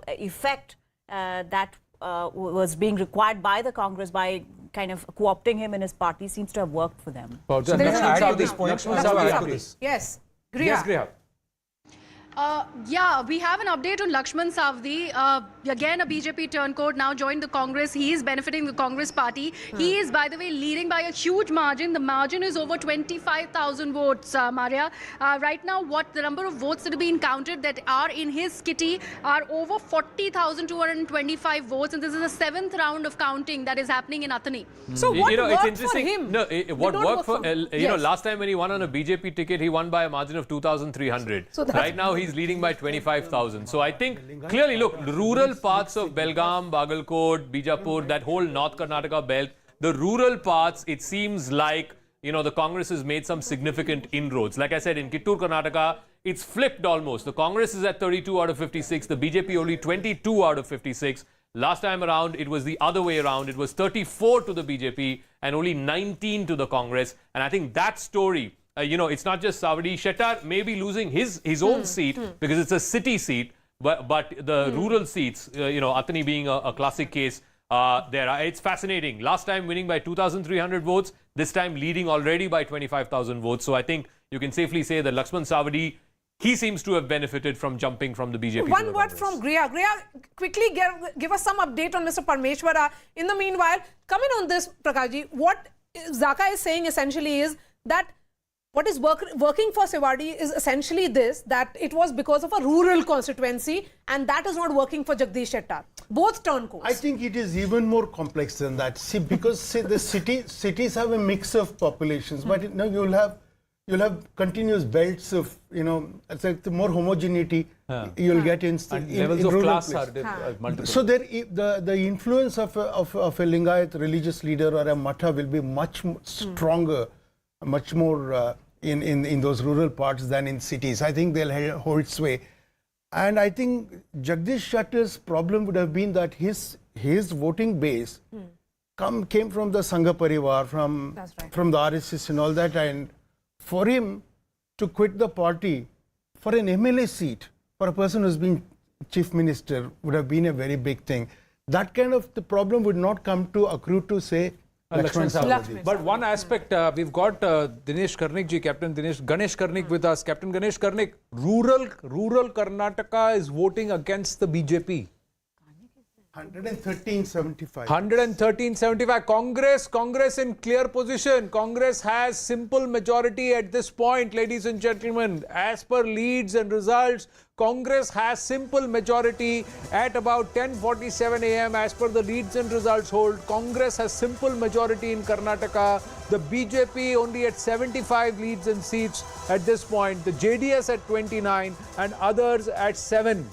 effect that was being required by the Congress by kind of co-opting him in his party seems to have worked for them. Yes. Yes, Griha. Yeah, we have an update on Lakshman Savdi. Again, a BJP turncoat, now joined the Congress. He is benefiting the Congress party. He is, by the way, leading by a huge margin. The margin is over 25,000 votes, Maria. Right now, the number of votes that have been counted that are in his kitty are over 40,225 votes. And this is the 7th round of counting that is happening in Athani. So what worked for him? No, what worked for, last time when he won on a BJP ticket, he won by a margin of 2,300. So right now, he's leading by 25,000. So I think clearly, look, rural parts of Belgaum, Bagalkot, Bijapur, that whole North Karnataka belt, the rural parts, it seems like, the Congress has made some significant inroads. Like I said, in Kittur, Karnataka, it's flipped almost. The Congress is at 32 out of 56, the BJP only 22 out of 56. Last time around, it was the other way around. It was 34 to the BJP and only 19 to the Congress. And I think that story, it's not just Savdi. Shettar may be losing his own seat because it's a city seat, but the rural seats, Athani being a classic case, it's fascinating. Last time winning by 2,300 votes, this time leading already by 25,000 votes. So I think you can safely say that Lakshman Savdi, he seems to have benefited from jumping from the BJP. One word from Griha. Griha, quickly give us some update on Mr. Parmeshwara. In the meanwhile, comment on this, Prakashji. What Zaka is saying essentially is that what is working for Sewaddi is essentially this, that it was because of a rural constituency and that is not working for Jagdish Shettar. Both turncoats. I think it is even more complex than that. See, because the cities have a mix of populations, but you'll have continuous belts of, it's like the more homogeneity you'll get in levels of class are multiple. So the influence of a Lingayat religious leader or a Matha will be much stronger, much more in those rural parts than in cities. I think they'll hold sway. And I think Jagdish Shettar's problem would have been that his voting base came from the Sangha Parivar, from the RSS and all that. And for him to quit the party for an MLA seat, for a person who's been chief minister, would have been a very big thing. That kind of the problem would not come to accrue to, say, Lakshman Savdi. But one aspect, we've got Dinesh Karnik ji, Captain Ganesh Karnik with us. Captain Ganesh Karnik, rural Karnataka is voting against the BJP. 113.75. 113.75. Congress in clear position. Congress has simple majority at this point, ladies and gentlemen. As per leads and results, Congress has simple majority at about 10:47 a.m. As per the leads and results hold, Congress has simple majority in Karnataka. The BJP only at 75 leads and seats at this point. The JDS at 29 and others at 7.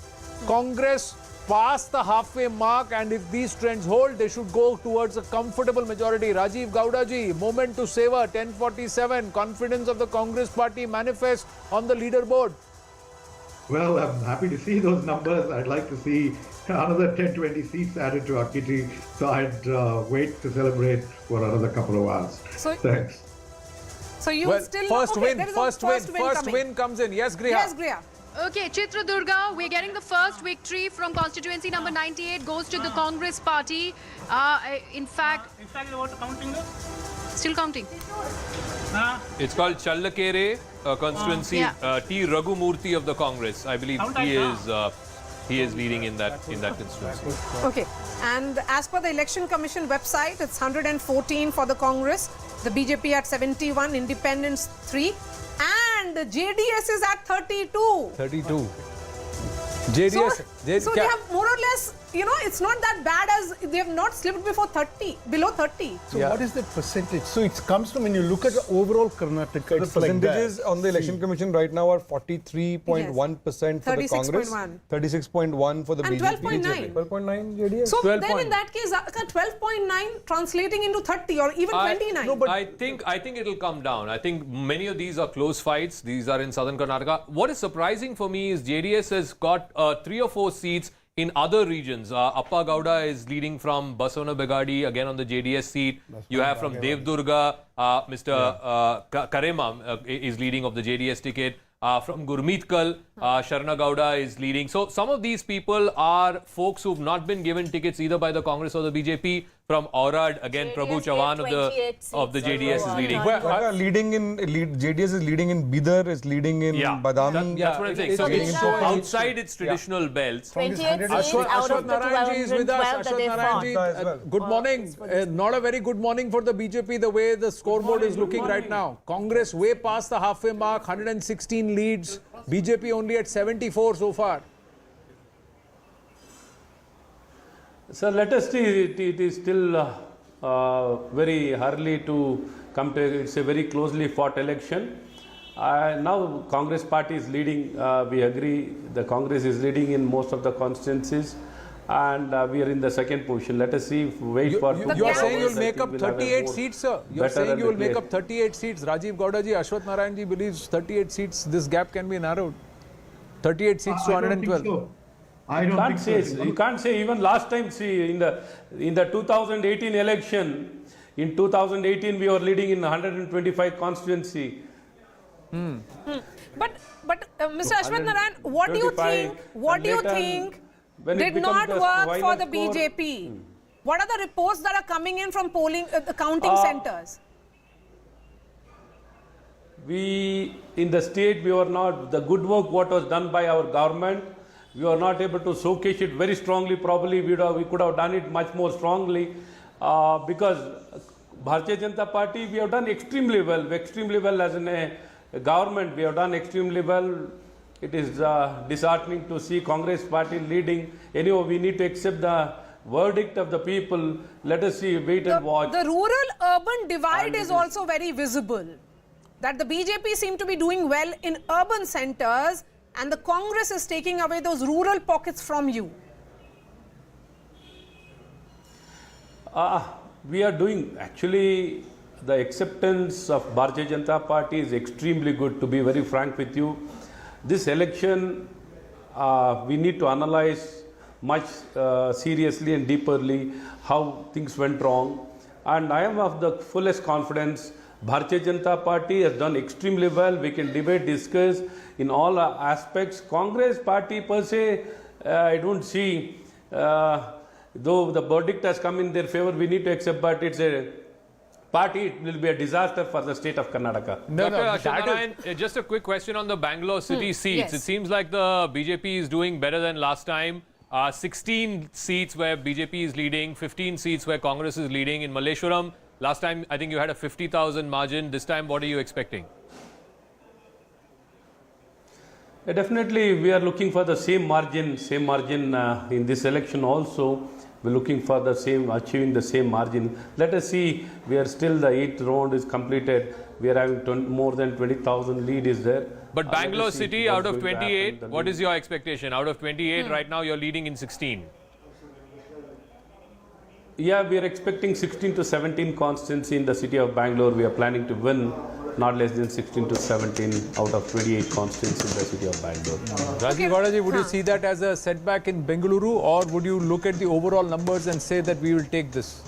Congress past the halfway mark, and if these trends hold, they should go towards a comfortable majority. Rajiv Gowda ji, moment to savor, 10:47. Confidence of the Congress party manifest on the leaderboard. Well, I'm happy to see those numbers. I'd like to see another 10-20 seats added to our kitty. So I'd wait to celebrate for another couple of hours. Thanks. So you still first win comes in. Yes, Griha. Yes, Griha. Okay, Chitradurga, we're getting the first victory from constituency number 98, goes to the Congress party. In fact, counting? Still counting. It's called Challakere constituency. T. Raghumurthy of the Congress. I believe he is leading in that constituency. Okay, and as per the Election Commission website, it's 114 for the Congress, the BJP at 71, Independents 3. And the JDS is at 32. 32. JDS. So they have more or less, it's not that bad as they have not slipped below 30. So what is the percentage? So it comes from when you look at the overall Karnataka. So the percentages on the Election Commission right now are 43.1% for the Congress, 36.1 for the and BJP, 12.9. 12.9 JDS. So then in that case, 12.9 translating into 30 or even 29. No, but I think it'll come down. I think many of these are close fights. These are in southern Karnataka. What is surprising for me is JDS has got 3 or 4 seats In other regions, Appa Gowda is leading from Basavana Begadi, again on the JDS seat. You have from Devdurga, Mr. Karema is leading of the JDS ticket. From Gurmeetkal, Sharna Gowda is leading. So some of these people are folks who've not been given tickets either by the Congress or the BJP. From Aurad, again, Prabhu Chavan of the JDS is leading. JDS is leading in Bidar, is leading in Badami. That's what I'm saying. So it's outside its traditional belts. 28 seats out of the 1212 Good morning. Not a very good morning for the BJP, the way the scoreboard is looking right now. Congress way past the halfway mark, 116 leads. BJP only at 74 so far. Sir, let us see. It is still very early to come to. It's a very closely fought election. Now Congress party is leading. We agree. The Congress is leading in most of the constituencies, and we are in the second position. Let us see. Wait for. You are saying you will make up 38 seats, sir. You are saying you will make up 38 seats. Rajiv Gowda ji, Ashwath Narayan ji believes 38 seats. This gap can be narrowed. 38 seats to 112. I don't think so. You can't say. Even last time, see, in the 2018 election, in 2018 we were leading in 125 constituency. But Mr. Ashwath Narayan, what do you think? What do you think did not work for the BJP? What are the reports that are coming in from polling counting centers? We in the state we were not the good work what was done by our government. We were not able to showcase it very strongly. Probably we could have done it much more strongly because Bharatiya Janata Party, we have done extremely well as in a government. We have done extremely well. It is disheartening to see Congress Party leading. Anyway, we need to accept the verdict of the people. Let us see, wait and watch. The rural-urban divide is also very visible. That the BJP seem to be doing well in urban centers, and the Congress is taking away those rural pockets from you. We are doing, actually, the acceptance of Bharatiya Janata Party is extremely good, to be very frank with you. This election, we need to analyze much seriously and deeply how things went wrong. And I am of the fullest confidence. Bharatiya Janata Party has done extremely well. We can debate, discuss in all aspects. Congress Party per se, I don't see, though the verdict has come in their favor, we need to accept, but it's a party, it will be a disaster for the state of Karnataka. Dr. Ashwath Narayan, just a quick question on the Bangalore city seats. Yes. It seems like the BJP is doing better than last time. 16 seats where BJP is leading, 15 seats where Congress is leading. In Malleshwaram, last time I think you had a 50,000 margin. This time, what are you expecting? Definitely, we are looking for the same margin in this election also. We're looking for the same, achieving the same margin. Let us see, we are still, the 8th round is completed. We are having more than 20,000 lead is there. But Bangalore city, out of 28, what is your expectation? Out of 28, right now you're leading in 16. Yeah, we are expecting 16 to 17 constituency in the city of Bangalore. We are planning to win not less than 16 to 17 out of 28 constituencies in the city of Bangalore. Rajiv Gowda ji, would you see that as a setback in Bengaluru, or would you look at the overall numbers and say that we will take this?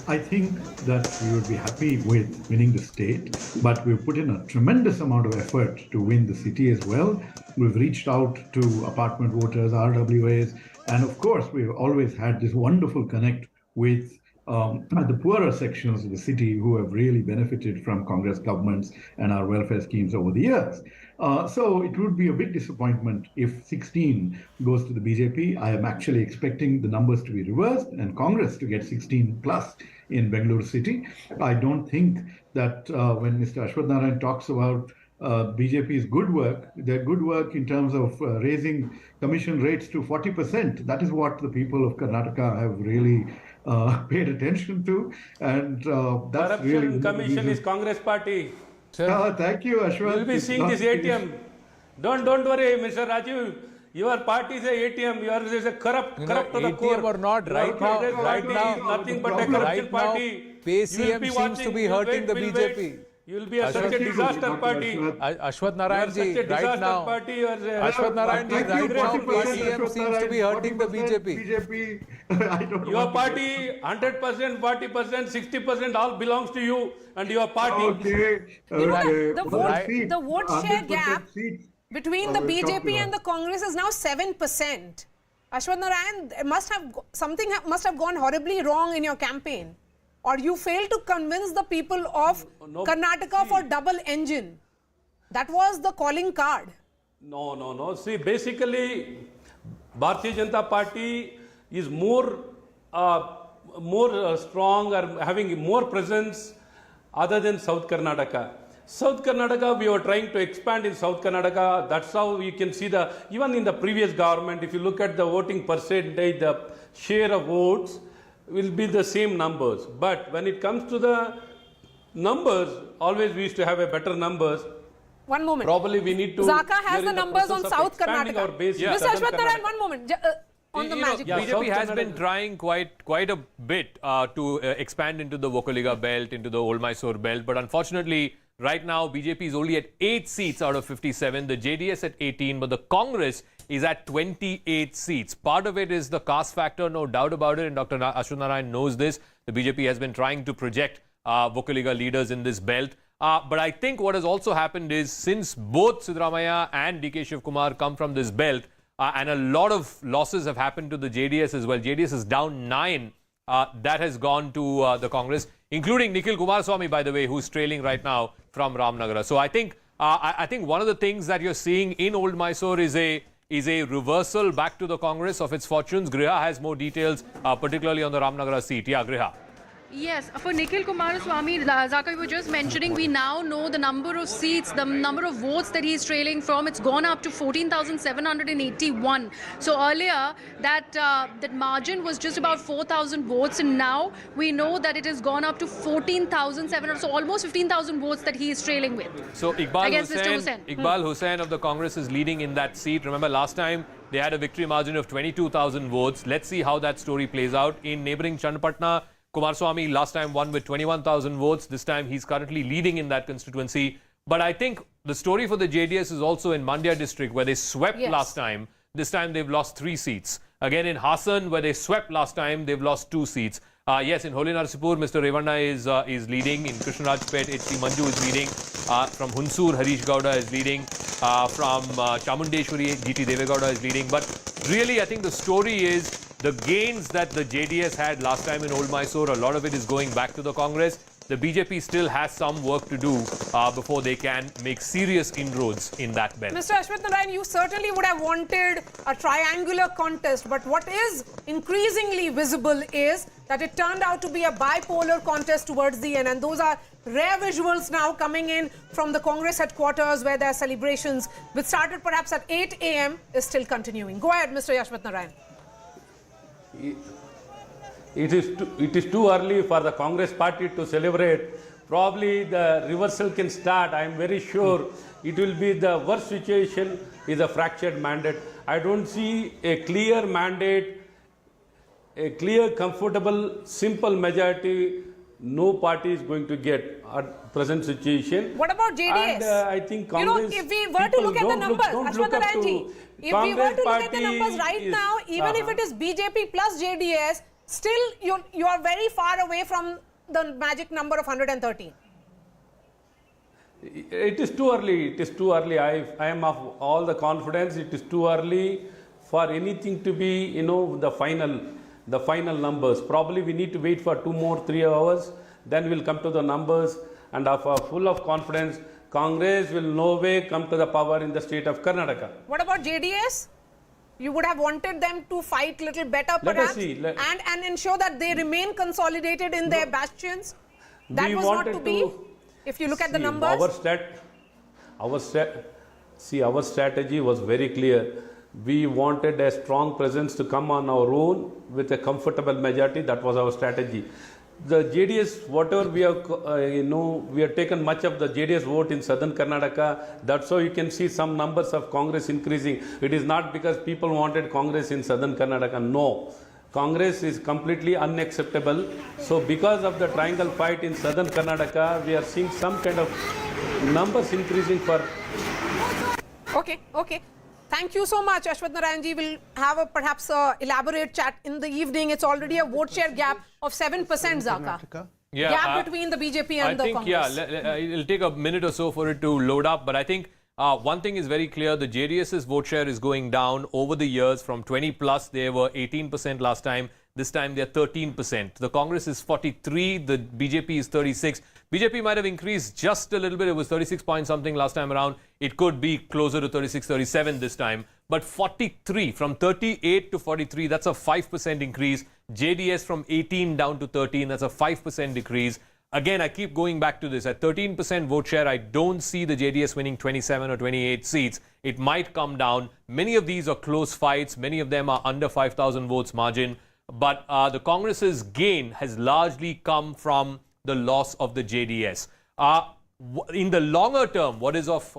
I think that we would be happy with winning the state, but we've put in a tremendous amount of effort to win the city as well. We've reached out to apartment voters, RWAs, and of course, we've always had this wonderful connect with the poorer sections of the city who have really benefited from Congress governments and our welfare schemes over the years. So it would be a big disappointment if 16 goes to the BJP. I am actually expecting the numbers to be reversed and Congress to get 16 plus in Bengaluru city. I don't think that when Mr. Ashwath Narayan talks about BJP's good work, their good work in terms of raising commission rates to 40%, that is what the people of Karnataka have really paid attention to, and that's Corruption really Commission is Congress Party. Thank you, Ashwath. You'll be seeing this ATM. Don't worry, Mr. Rajiv. Your party is a ATM. Yours is a corrupt to the core. ATM or not, right now, nothing but a corruption party. PCM seems to be hurting the BJP. You will be such a disaster party. Ashwath Narayan ji, such a right disaster now, party. You are, Ashwath Narayan ji, right now, PCM seems to be hurting the BJP. I don't Your party, 100%, 40%, 60%, all belongs to you and your party. Okay. The vote share gap between the BJP and the Congress is now 7%. Ashwath Narayan, something must have gone horribly wrong in your campaign. Or you failed to convince the people of Karnataka for double engine. That was the calling card. No. See, basically, Bharatiya Janata Party is more strong or having more presence other than South Karnataka. South Karnataka, we were trying to expand in South Karnataka. That's how you can see even in the previous government, if you look at the voting percentage, the share of votes will be the same numbers. But when it comes to the numbers, always we used to have a better numbers. One moment. Probably we need to... Zaka has the numbers on South Karnataka. Mr. Ashwath Narayan, one moment. On the magic BJP has been trying quite a bit to expand into the Vokaliga belt, into the Old Mysore belt. But unfortunately, right now, BJP is only at 8 seats out of 57. The JDS at 18, but the Congress is at 28 seats. Part of it is the caste factor, no doubt about it, and Dr. Ashwath Narayan knows this. The BJP has been trying to project Vokaliga leaders in this belt. But I think what has also happened is, since both siddaramaiah and DK Shivkumar come from this belt, and a lot of losses have happened to the JDS as well. JDS is down 9. That has gone to the Congress, including Nikhil Kumaraswamy, by the way, who's trailing right now from Ramnagara. So I think one of the things that you're seeing in Old Mysore is a reversal back to the Congress of its fortunes. Griha has more details, particularly on the Ramnagara seat. Yeah, Griha. Yes, for Nikhil Kumaraswamy, Zaka, you were just mentioning, we now know the number of seats, the number of votes that he's trailing from. It's gone up to 14,781. So earlier, that margin was just about 4,000 votes, and now we know that it has gone up to 14,700, so almost 15,000 votes that he is trailing with. So Iqbal Hussain of the Congress is leading in that seat. Remember, last time they had a victory margin of 22,000 votes. Let's see how that story plays out. In neighboring Channapatna, Kumaraswamy last time won with 21,000 votes. This time he's currently leading in that constituency. But I think the story for the JDS is also in Mandya district, where they swept last time. This time they've lost 3 seats. Again in Hassan, where they swept last time, they've lost 2 seats. Yes, in Holi Narsipur, Mr. Revanna is leading. In Krishnarajpet, H.C. Manju is leading. From Hunsur, Harish Gowda is leading. From Chamundeshwari, G.T. Devegowda is leading. But really, I think the story is the gains that the JDS had last time in Old Mysore, a lot of it is going back to the Congress. The BJP still has some work to do before they can make serious inroads in that belt. Mr. Ashwath Narayan, you certainly would have wanted a triangular contest, but what is increasingly visible is that it turned out to be a bipolar contest towards the end, and those are rare visuals now coming in from the Congress headquarters, where their celebrations, which started perhaps at 8 a.m., is still continuing. Go ahead, Mr. Ashwath Narayan. It is too early for the Congress party to celebrate. Probably the reversal can start. I am very sure it will be the worst situation is a fractured mandate. I don't see a clear mandate, a clear, comfortable, simple majority. No party is going to get at present situation. What about JDS? And I think Congress, if we were to look at the numbers, Ashwath Narayan ji, if we were to look at the numbers right now, even if it is BJP plus JDS, still you are very far away from the magic number of 113. It is too early. It is too early. I am of all the confidence. It is too early for anything to be, the final numbers. Probably we need to wait for 2 more 3 hours. Then we'll come to the numbers, and full of confidence, Congress will no way come to the power in the state of Karnataka. What about JDS? You would have wanted them to fight a little better, perhaps, and ensure that they remain consolidated in their bastions. That was not to be. If you look at the numbers, our strategy was very clear. We wanted a strong presence to come on our own with a comfortable majority. That was our strategy. The JDS, whatever we have, we have taken much of the JDS vote in southern Karnataka. That's how you can see some numbers of Congress increasing. It is not because people wanted Congress in southern Karnataka. No. Congress is completely unacceptable. So because of the triangle fight in southern Karnataka, we are seeing some kind of numbers increasing for... Okay, okay. Thank you so much, Ashwath Narayanji. We'll have a perhaps elaborate chat in the evening. It's already a vote share gap of 7%, Zaka. Yeah, gap between the BJP and the Congress. It'll take a minute or so for it to load up. But I think one thing is very clear. The JDS's vote share is going down over the years. From 20 plus, they were 18% last time. This time they're 13%. The Congress is 43. The BJP is 36. BJP might have increased just a little bit. It was 36 point something last time around. It could be closer to 36, 37 this time. But 43, from 38 to 43, that's a 5% increase. JDS from 18 down to 13, that's a 5% decrease. Again, I keep going back to this. At 13% vote share, I don't see the JDS winning 27 or 28 seats. It might come down. Many of these are close fights. Many of them are under 5,000 votes margin. But the Congress's gain has largely come from the loss of the JDS. In the longer term, what is of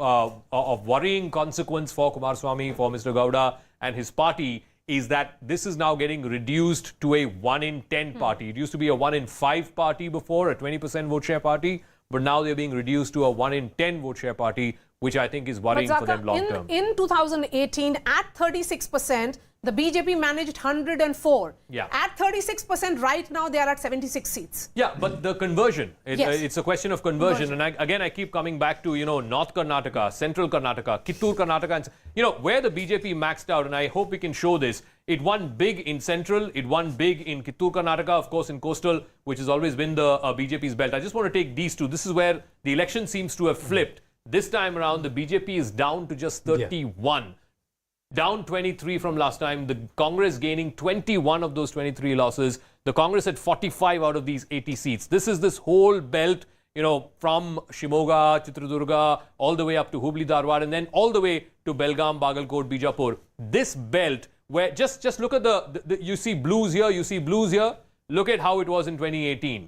worrying consequence for Kumaraswamy, for Mr. Gowda and his party is that this is now getting reduced to a 1 in 10 party. It used to be a 1 in 5 party before, a 20% vote share party, but now they're being reduced to a 1 in 10 vote share party, which I think is worrying for them long term. In 2018, at 36%, the BJP managed 104. Yeah. At 36% right now, they are at 76 seats. Yeah, but the conversion, it's a question of conversion. And I keep coming back to, North Karnataka, Central Karnataka, Kittur Karnataka, and, where the BJP maxed out. And I hope we can show this. It won big in Central. It won big in Kittur Karnataka, of course, in Coastal, which has always been the BJP's belt. I just want to take these two. This is where the election seems to have flipped. This time around, the BJP is down to just 31. Yeah. Down 23 from last time. The Congress gaining 21 of those 23 losses. The Congress had 45 out of these 80 seats. This is this whole belt, from Shimoga, Chitradurga, all the way up to Hubli, Dharwad, and then all the way to Belgaum, Bagalkot, Bijapur. This belt, where just look at the you see blues here, you see blues here. Look at how it was in 2018.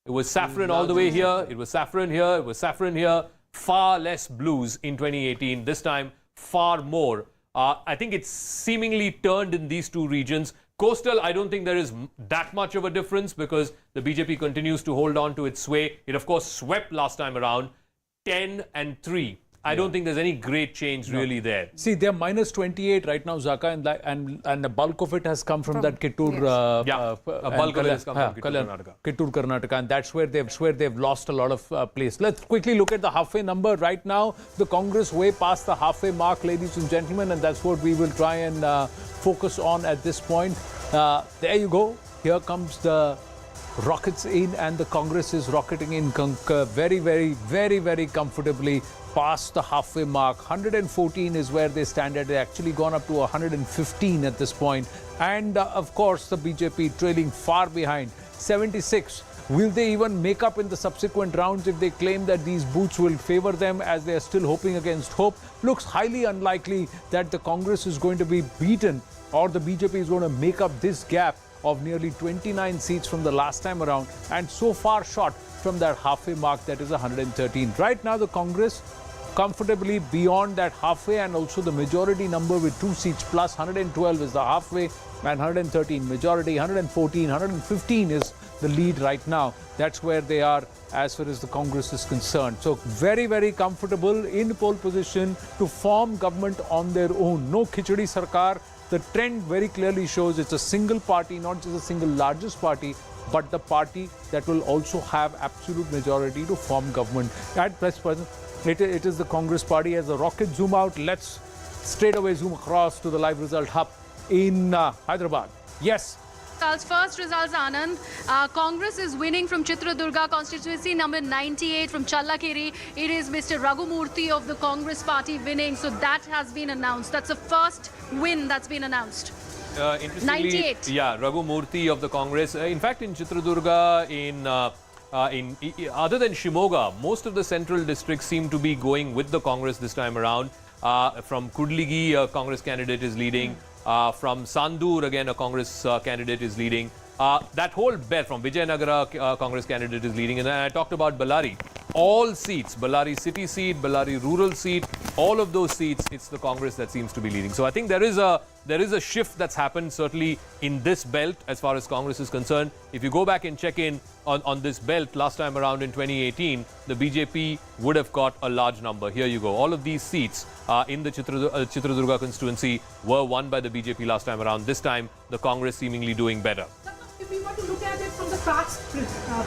It was saffron all the way here. It was saffron here. It was saffron here. Far less blues in 2018. This time, far more. I think it's seemingly turned in these two regions. Coastal, I don't think there is that much of a difference because the BJP continues to hold on to its sway. It, of course, swept last time around 10 and 3. I don't think there's any great change really there. See, they're minus 28 right now, Zaka, and the bulk of it has come from that Kittur. A bulk of it has come from Kittur, Karnataka. Kittur, Karnataka, and that's where they've lost a lot of place. Let's quickly look at the halfway number. Right now, the Congress way past the halfway mark, ladies and gentlemen, and that's what we will try and focus on at this point. There you go. Here comes the rockets in, and the Congress is rocketing in very, very, very, very comfortably past the halfway mark. 114 is where they stand at. They've actually gone up to 115 at this point. And of course, the BJP trailing far behind. 76. Will they even make up in the subsequent rounds if they claim that these booths will favor them, as they are still hoping against hope? Looks highly unlikely that the Congress is going to be beaten, or the BJP is going to make up this gap of nearly 29 seats from the last time around, and so far short from that halfway mark, that is 113. Right now, the Congress comfortably beyond that halfway, and also the majority number with 2 seats plus. 112 is the halfway and 113 majority. 114, 115 is the lead right now. That's where they are as far as the Congress is concerned. So very, very comfortable in pole position to form government on their own. No Khichdi Sarkar. The trend very clearly shows it's a single party, not just a single largest party, but the party that will also have absolute majority to form government. At present, it is the Congress party. As the rockets zoom out, let's straight away zoom across to the live result hub in Hyderabad. Yes. First results, Anand. Congress is winning from Chitradurga constituency number 98 from Challakere. It is Mr. Raghumurthy of the Congress party winning. So that has been announced. That's the first win that's been announced. Interestingly, 98. Yeah, Raghumurthy of the Congress. In fact, in Chitradurga, other than Shimoga, most of the central districts seem to be going with the Congress this time around. From Kudligi, a Congress candidate is leading. From Sandur, again, a Congress candidate is leading. That whole belt from Vijayanagara, Congress candidate is leading. And then I talked about Ballari. All seats, Ballari city seat, Ballari rural seat, all of those seats, it's the Congress that seems to be leading. So I think there is a shift that's happened certainly in this belt as far as Congress is concerned. If you go back and check in on this belt last time around in 2018, the BJP would have got a large number. Here you go. All of these seats in the Chitradurga constituency were won by the BJP last time around. This time, the Congress seemingly doing better. If we were to look at it from the caste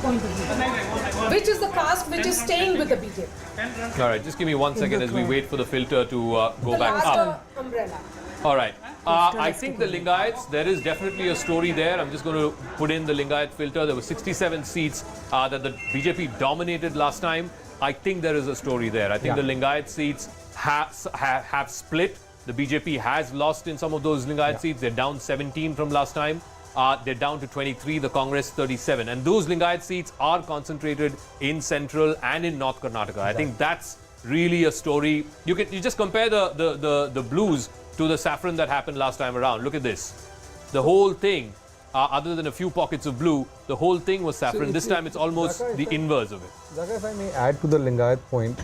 point of view, which is the caste which is staying with the BJP? All right, just give me 1 second as we wait for the filter to go back up. Umbrella. All right. I think the Lingayats, there is definitely a story there. I'm just going to put in the Lingayat filter. There were 67 seats that the BJP dominated last time. I think there is a story there. I think the Lingayat seats have split. The BJP has lost in some of those Lingayat seats. They're down 17 from last time. They're down to 23, the Congress 37. And those Lingayat seats are concentrated in central and in North Karnataka. I think that's really a story. You just compare the blues to the saffron that happened last time around. Look at this. The whole thing, other than a few pockets of blue, the whole thing was saffron. This time it's almost the inverse of it. Zaka, if I may add to the Lingayat point,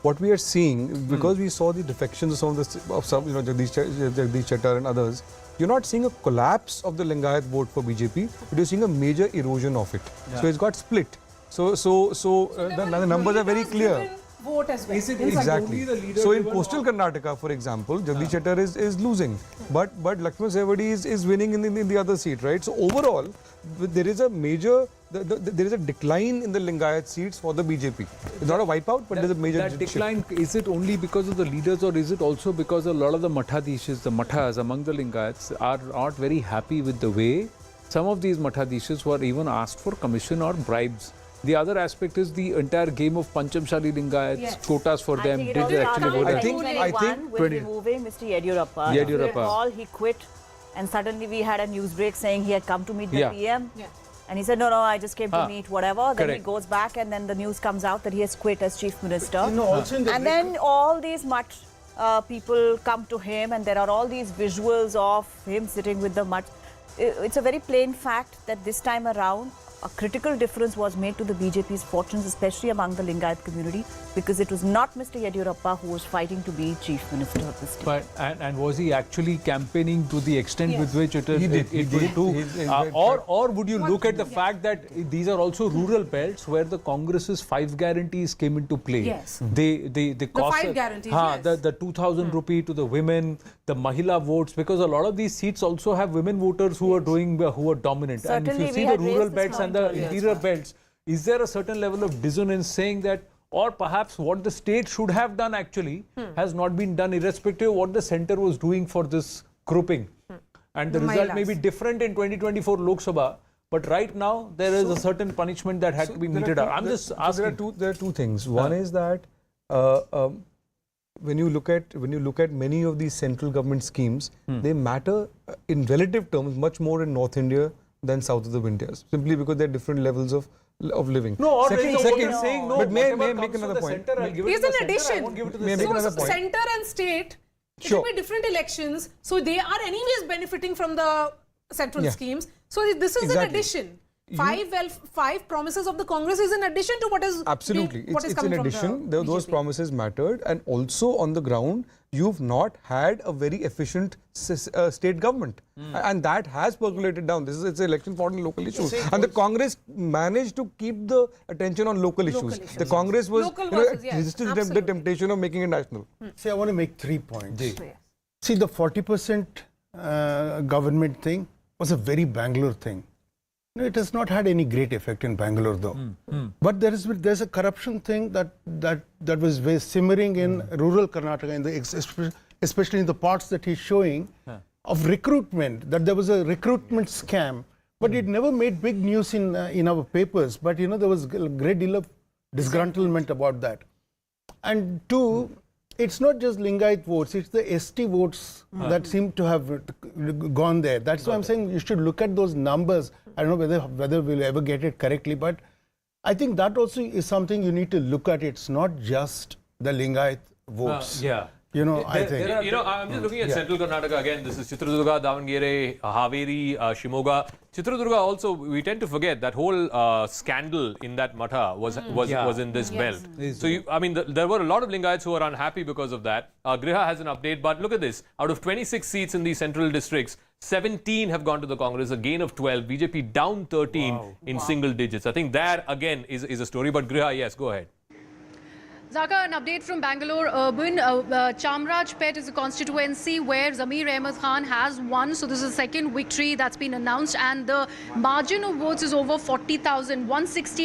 what we are seeing, because we saw the defections of some, Jagdish Chettar and others, you're not seeing a collapse of the Lingayat vote for BJP, but you're seeing a major erosion of it. Yeah. So it's got split. So the numbers are very clear. Vote as well. Exactly. So in coastal Karnataka, for example, Jagdish Chettar is losing, but Lakshman Sewadi is winning in the other seat, right? So overall, there is a major, there is a decline in the Lingayat seats for the BJP. It's not a wipeout, but there's a major That decline, is it only because of the leaders, or is it also because a lot of the Mathadishas, the Mathas among the Lingayats are not very happy with the way some of these Mathadishas were even asked for commission or bribes? The other aspect is the entire game of Panchamshali Lingayats, quotas for them. Did they actually vote? I think with removing Mr. Yediyurappa. All he quit, and suddenly we had a news break saying he had come to meet the PM. And he said, no, I just came to meet whatever. Then he goes back, and then the news comes out that he has quit as Chief Minister. And then all these Math people come to him, and there are all these visuals of him sitting with the Math. It's a very plain fact that this time around, a critical difference was made to the BJP's fortunes, especially among the Lingayat community, because it was not Mr. Yediyurappa who was fighting to be Chief Minister of the state. But, and was he actually campaigning to the extent with which it will do? Or would you look at the fact that these are also rural belts where the Congress's 5 guarantees came into play? Yes. The cost, 5 guarantees, the 2,000 rupee to the women, the Mahila votes, because a lot of these seats also have women voters who are dominant. Certainly, and if you see the rural belts and the interior belts, is there a certain level of dissonance saying that, or perhaps what the state should have done actually has not been done, irrespective of what the center was doing for this grouping? And the result may be different in 2024 Lok Sabha, but right now there is a certain punishment that had to be meted out. I'm just asking. There are two things. One is that when you look at many of these central government schemes, they matter in relative terms much more in North India than south of the winters, simply because there are different levels of living. No, saying no. But may I make another point? Here's an addition. So center and state, it will be different elections. So they are anyways benefiting from the central schemes. So this is an addition. 5 promises of the Congress is in addition to what is absolutely what is it's coming in addition. From the those promises mattered, and also on the ground you've not had a very efficient state government, and that has percolated down. It's election fought on local issues, and the Congress managed to keep the attention on local issues. The Congress was resisted the temptation of making it national. See, I want to make 3 points. See, the 40% government thing was a very Bangalore thing. It has not had any great effect in Bangalore, though. But there's a corruption thing that was very simmering in rural Karnataka, especially in the parts that he's showing of recruitment. That there was a recruitment scam, but it never made big news in our papers. But there was a great deal of disgruntlement about that. And 2, it's not just Lingayat votes; it's the ST votes that seem to have gone there. That's why I'm saying you should look at those numbers. I don't know whether we'll ever get it correctly, but I think that also is something you need to look at. It's not just the Lingayat votes. I think. I'm just looking at central Karnataka again. This is Chitradurga, Davangere, Haveri, Shimoga. Chitradurga also, we tend to forget that whole scandal in that matha was in this belt. So, there were a lot of Lingayats who were unhappy because of that. Griha has an update, but look at this. Out of 26 seats in the central districts, 17 have gone to the Congress, a gain of 12. BJP down 13 in single digits. I think that, again, is a story. But Griha, yes, go ahead. Zaka, an update from Bangalore Urban. Chamrajpet is a constituency where Zamir Ahmed Khan has won. So this is the second victory that's been announced. And the margin of votes is over 40,000, 160.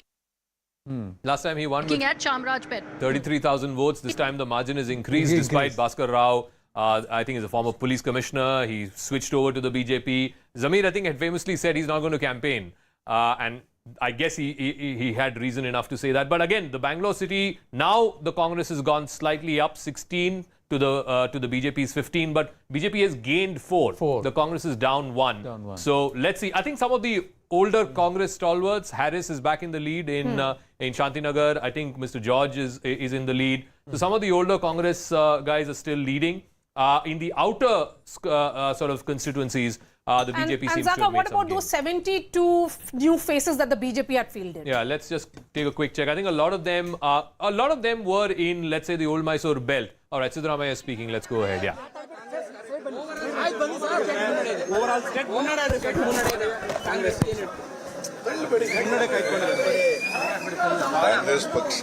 Last time he won Looking at Chamrajpet. 33,000 votes. This time the margin is increased despite Bhaskar Rao. I think he's a former police commissioner. He switched over to the BJP. Zamir, I think, had famously said he's not going to campaign. And I guess he had reason enough to say that. But again, the Bangalore city, now the Congress has gone slightly up 16 to the BJP's 15. But BJP has gained 4. The Congress is down 1. So let's see. I think some of the older Congress stalwarts, Harris is back in the lead in Shantinagar. I think Mr. George is in the lead. So some of the older Congress guys are still leading. In the outer sort of constituencies, the BJP seems to have made what about those 72 new faces that the BJP had fielded? Yeah, let's just take a quick check. I think a lot of them were in, let's say, the old Mysore belt. All right, Siddaramaiah speaking. Let's go ahead. Yeah. Congress ಪಕ್ಷ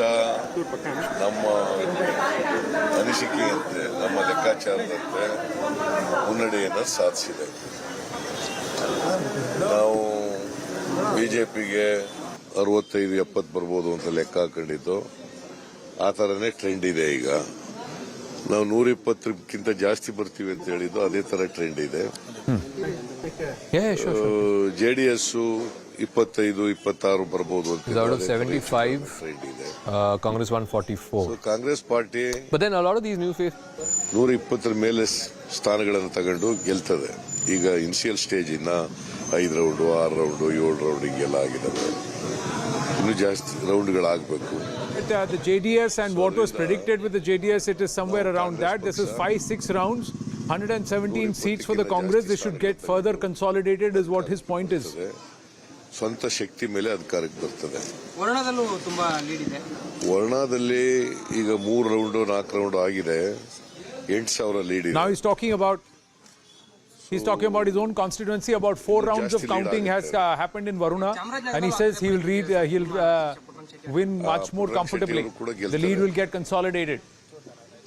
ನಮ್ಮ ಅನಿಸಿಕೆಯಂತೆ ನಮ್ಮ ಲೆಕ್ಕಾಚಾರದಂತೆ ಮುನ್ನಡೆಯನ್ನು ಸಾಧಿಸಿದೆ. ನಾವು ಬಿಜೆಪಿಗೆ 65-70 ಬರ್ಬೋದು ಅಂತ ಲೆಕ್ಕ ಹಾಕೊಂಡಿದ್ದು ಆ ಥರನೇ ಟ್ರೆಂಡ್ ಇದೆ. ಈಗ ನಾವು 120ಕ್ಕಿಂತ ಜಾಸ್ತಿ ಬರ್ತೀವಿ ಅಂತ ಹೇಳಿದ್ದು ಅದೇ ಥರ ಟ್ರೆಂಡ್ ಇದೆ. JDS 25-26 ಬರ್ಬೋದು ಅಂತ. Out of 75, Congress 144. So Congress party. But then a lot of these new faces 120 ಮೇಲೆ ಸ್ಥಾನಗಳನ್ನು ತಗೊಂಡು ಗೆಲ್ತದೆ. ಈಗ ಇನಿಷಿಯಲ್ ಸ್ಟೇಜ್ ಇನ್ನ 5 ರೌಂಡು 6 ರೌಂಡು 7 ರೌಂಡ್ ಹಿಂಗೆಲ್ಲ ಆಗಿದ್ದಾವೆ. ಇನ್ನೂ ಜಾಸ್ತಿ ರೌಂಡ್ಗಳಾಗಬೇಕು. The JDS and what was predicted with the JDS, it is somewhere around that. This is 5-6 rounds, 117 seats for the Congress. They should get further consolidated is what his point is. ಸ್ವಂತ ಶಕ್ತಿ ಮೇಲೆ ಅಧಿಕಾರಕ್ಕೆ ಬರ್ತದೆ. ವರ್ಣದಲ್ಲೂ ತುಂಬಾ lead ಇದೆ. ವರ್ಣದಲ್ಲಿ ಈಗ 3 round 4 round ಆಗಿದೆ. 8,000 lead ಇದೆ. Now he's talking about his own constituency. About 4 rounds of counting has happened in Varuna, and he says he'll win much more comfortably. The lead will get consolidated.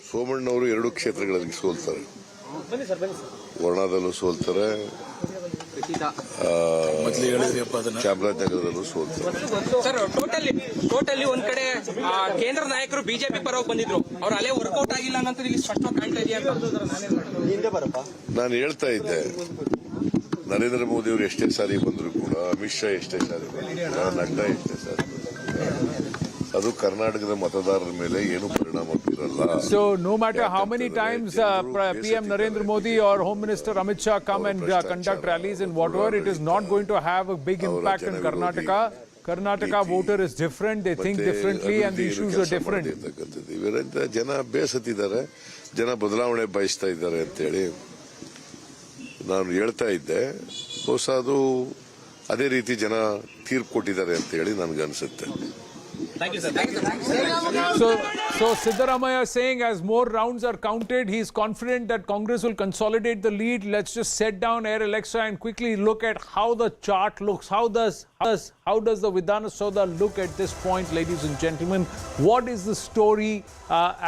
ಸೋಮಣ್ಣವರು 2 ಕ್ಷೇತ್ರಗಳಲ್ಲಿ ಸೋಲ್ತಾರೆ. ವರ್ಣದಲ್ಲೂ ಸೋಲ್ತಾರೆ, ಚಾಮರಾಜನಗರದಲ್ಲೂ ಸೋಲ್ತಾರೆ. Sir, totally ಒಂದ್ ಕಡೆ ಕೇಂದ್ರ ನಾಯಕರು BJP ಪರವಾಗಿ ಬಂದಿದ್ರು, ಅವ್ರ ಅಲೆ workout ಆಗಿಲ್ಲ ಅನ್ನೋದು ಇಲ್ಲಿ ಸ್ಪಷ್ಟವಾಗಿ ಕಾಣ್ತಾ ಇದೆಯಾ? ನಾನು ಹೇಳ್ತಾ ಇದ್ದೆ, ನರೇಂದ್ರ ಮೋದಿ ಅವರು ಎಷ್ಟೇ ಸಾರಿ ಬಂದ್ರು ಕೂಡ, ಅಮಿತ್ ಶಾ ಎಷ್ಟೇ ಸಾರಿ ಬಂದ್ರು, ನಡ್ಡಾ ಎಷ್ಟೇ ಸಾರಿ ಬಂದ್ರು, ಅದು ಕರ್ನಾಟಕದ ಮತದಾರರ ಮೇಲೆ ಏನು ಪರಿಣಾಮ ಬೀರಲ್ಲ. So no matter how many times PM Narendra Modi or Home Minister Amit Shah come and conduct rallies and whatever, it is not going to have a big impact in Karnataka. Karnataka voter is different, they think differently and the issues are different. ಇವರಿಂದ ಜನ ಬೇಸತ್ತಿದ್ದಾರೆ, ಜನ ಬದಲಾವಣೆ ಬಯಸ್ತಾ ಇದ್ದಾರೆ ಅಂತೇಳಿ ನಾನು ಹೇಳ್ತಾ ಇದ್ದೆ. ಬಹುಶಃ ಅದು ಅದೇ ರೀತಿ ಜನ ತೀರ್ಪು ಕೊಟ್ಟಿದ್ದಾರೆ ಅಂತ ಹೇಳಿ ನನಗನ್ಸುತ್ತೆ. Thank you, sir. Thank you, sir. So Siddaramaiah saying as more rounds are counted, he is confident that Congress will consolidate the lead. Let's just set down Air Alexa and quickly look at how the chart looks. How does the Vidhana Saudha look at this point, ladies and gentlemen? What is the story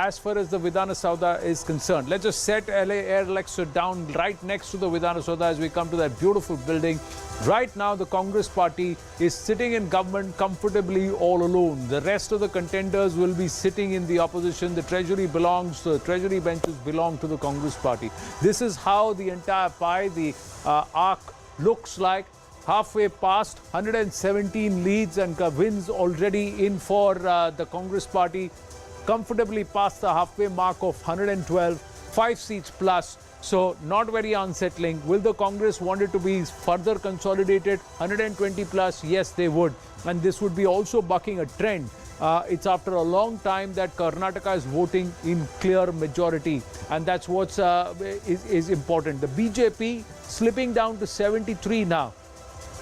as far as the Vidhana Saudha is concerned? Let's just set Air Alexa down right next to the Vidhana Saudha as we come to that beautiful building. Right now, the Congress party is sitting in government comfortably all alone. The rest of the contenders will be sitting in the opposition. The treasury benches belong to the Congress party. This is how the entire pie, the arc looks like. Halfway past, 117 leads and wins already in for the Congress party. Comfortably past the halfway mark of 112, 5 seats plus. So not very unsettling. Will the Congress want it to be further consolidated? 120 plus? Yes, they would. And this would be also bucking a trend It's after a long time that Karnataka is voting in clear majority, and that's what's is important. The BJP slipping down to 73 now.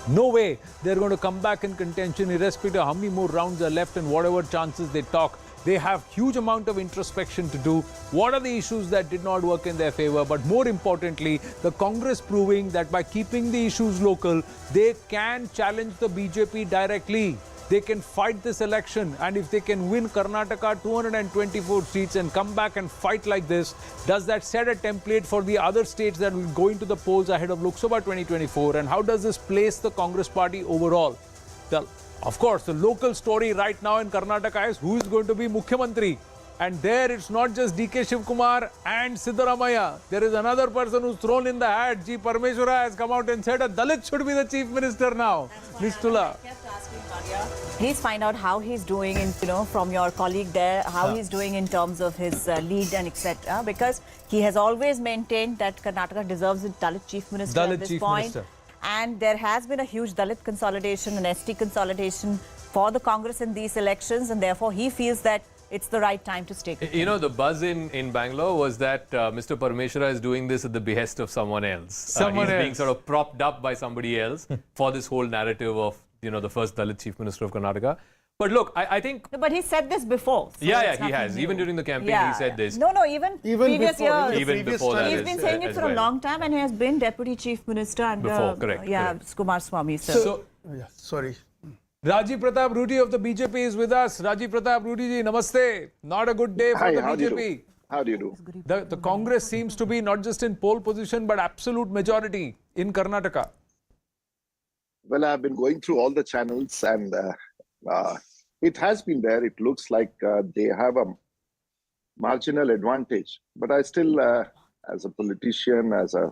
No way they're going to come back in contention, irrespective of how many more rounds are left and whatever chances they talk. They have huge amount of introspection to do. What are the issues that did not work in their favor? But more importantly, the Congress proving that by keeping the issues local, they can challenge the BJP directly. They can fight this election, and if they can win Karnataka 224 seats and come back and fight like this, does that set a template for the other states that will go into the polls ahead of Lok Sabha 2024? And how does this place the Congress party overall? Of course, the local story right now in Karnataka is who is going to be Mukhyamantri. And there it's not just DK Shivkumar and Siddaramaiah. There is another person who's thrown in the hat. G. Parmeshwara has come out and said a Dalit should be the chief minister now. Nistula. Please find out how he's doing, from your colleague there, how he's doing in terms of his lead and etc. Because he has always maintained that Karnataka deserves a Dalit chief minister at this point. And there has been a huge Dalit consolidation and ST consolidation for the Congress in these elections, and therefore he feels that it's the right time to stake. The buzz in Bangalore was that Mr. Parmeshwara is doing this at the behest of someone else. He's being sort of propped up by somebody else for this whole narrative of, the first Dalit chief minister of Karnataka. But look, I think... No, but he said this before. So he has. Even during the campaign, he said this. No, even previous years. Even before that. He's been saying it for a long time, and he has been deputy chief minister under... Before, correct. Kumar Swamy. Sorry. Rajiv Pratap Rudy of the BJP is with us. Rajiv Pratap Rudy ji, namaste. Not a good day for the BJP. How do you do? The Congress seems to be not just in pole position, but absolute majority in Karnataka. Well, I've been going through all the channels, and it has been there. It looks like they have a marginal advantage. But I still, as a politician, as a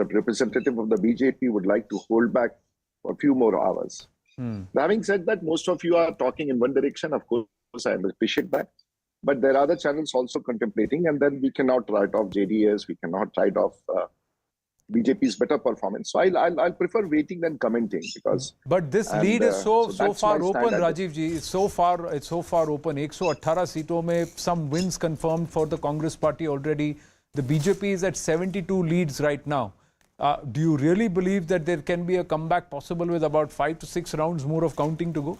representative of the BJP, would like to hold back for a few more hours. Having said that, most of you are talking in one direction. Of course, I appreciate that. But there are other channels also contemplating, and then we cannot write off JDS. We cannot write off BJP's better performance. So I'll prefer waiting than commenting, because. But this lead is so far open, Rajiv ji. It's so far open. 118 seatons mein some wins confirmed for the Congress party already. The BJP is at 72 leads right now. Do you really believe that there can be a comeback possible with about 5 to 6 rounds more of counting to go?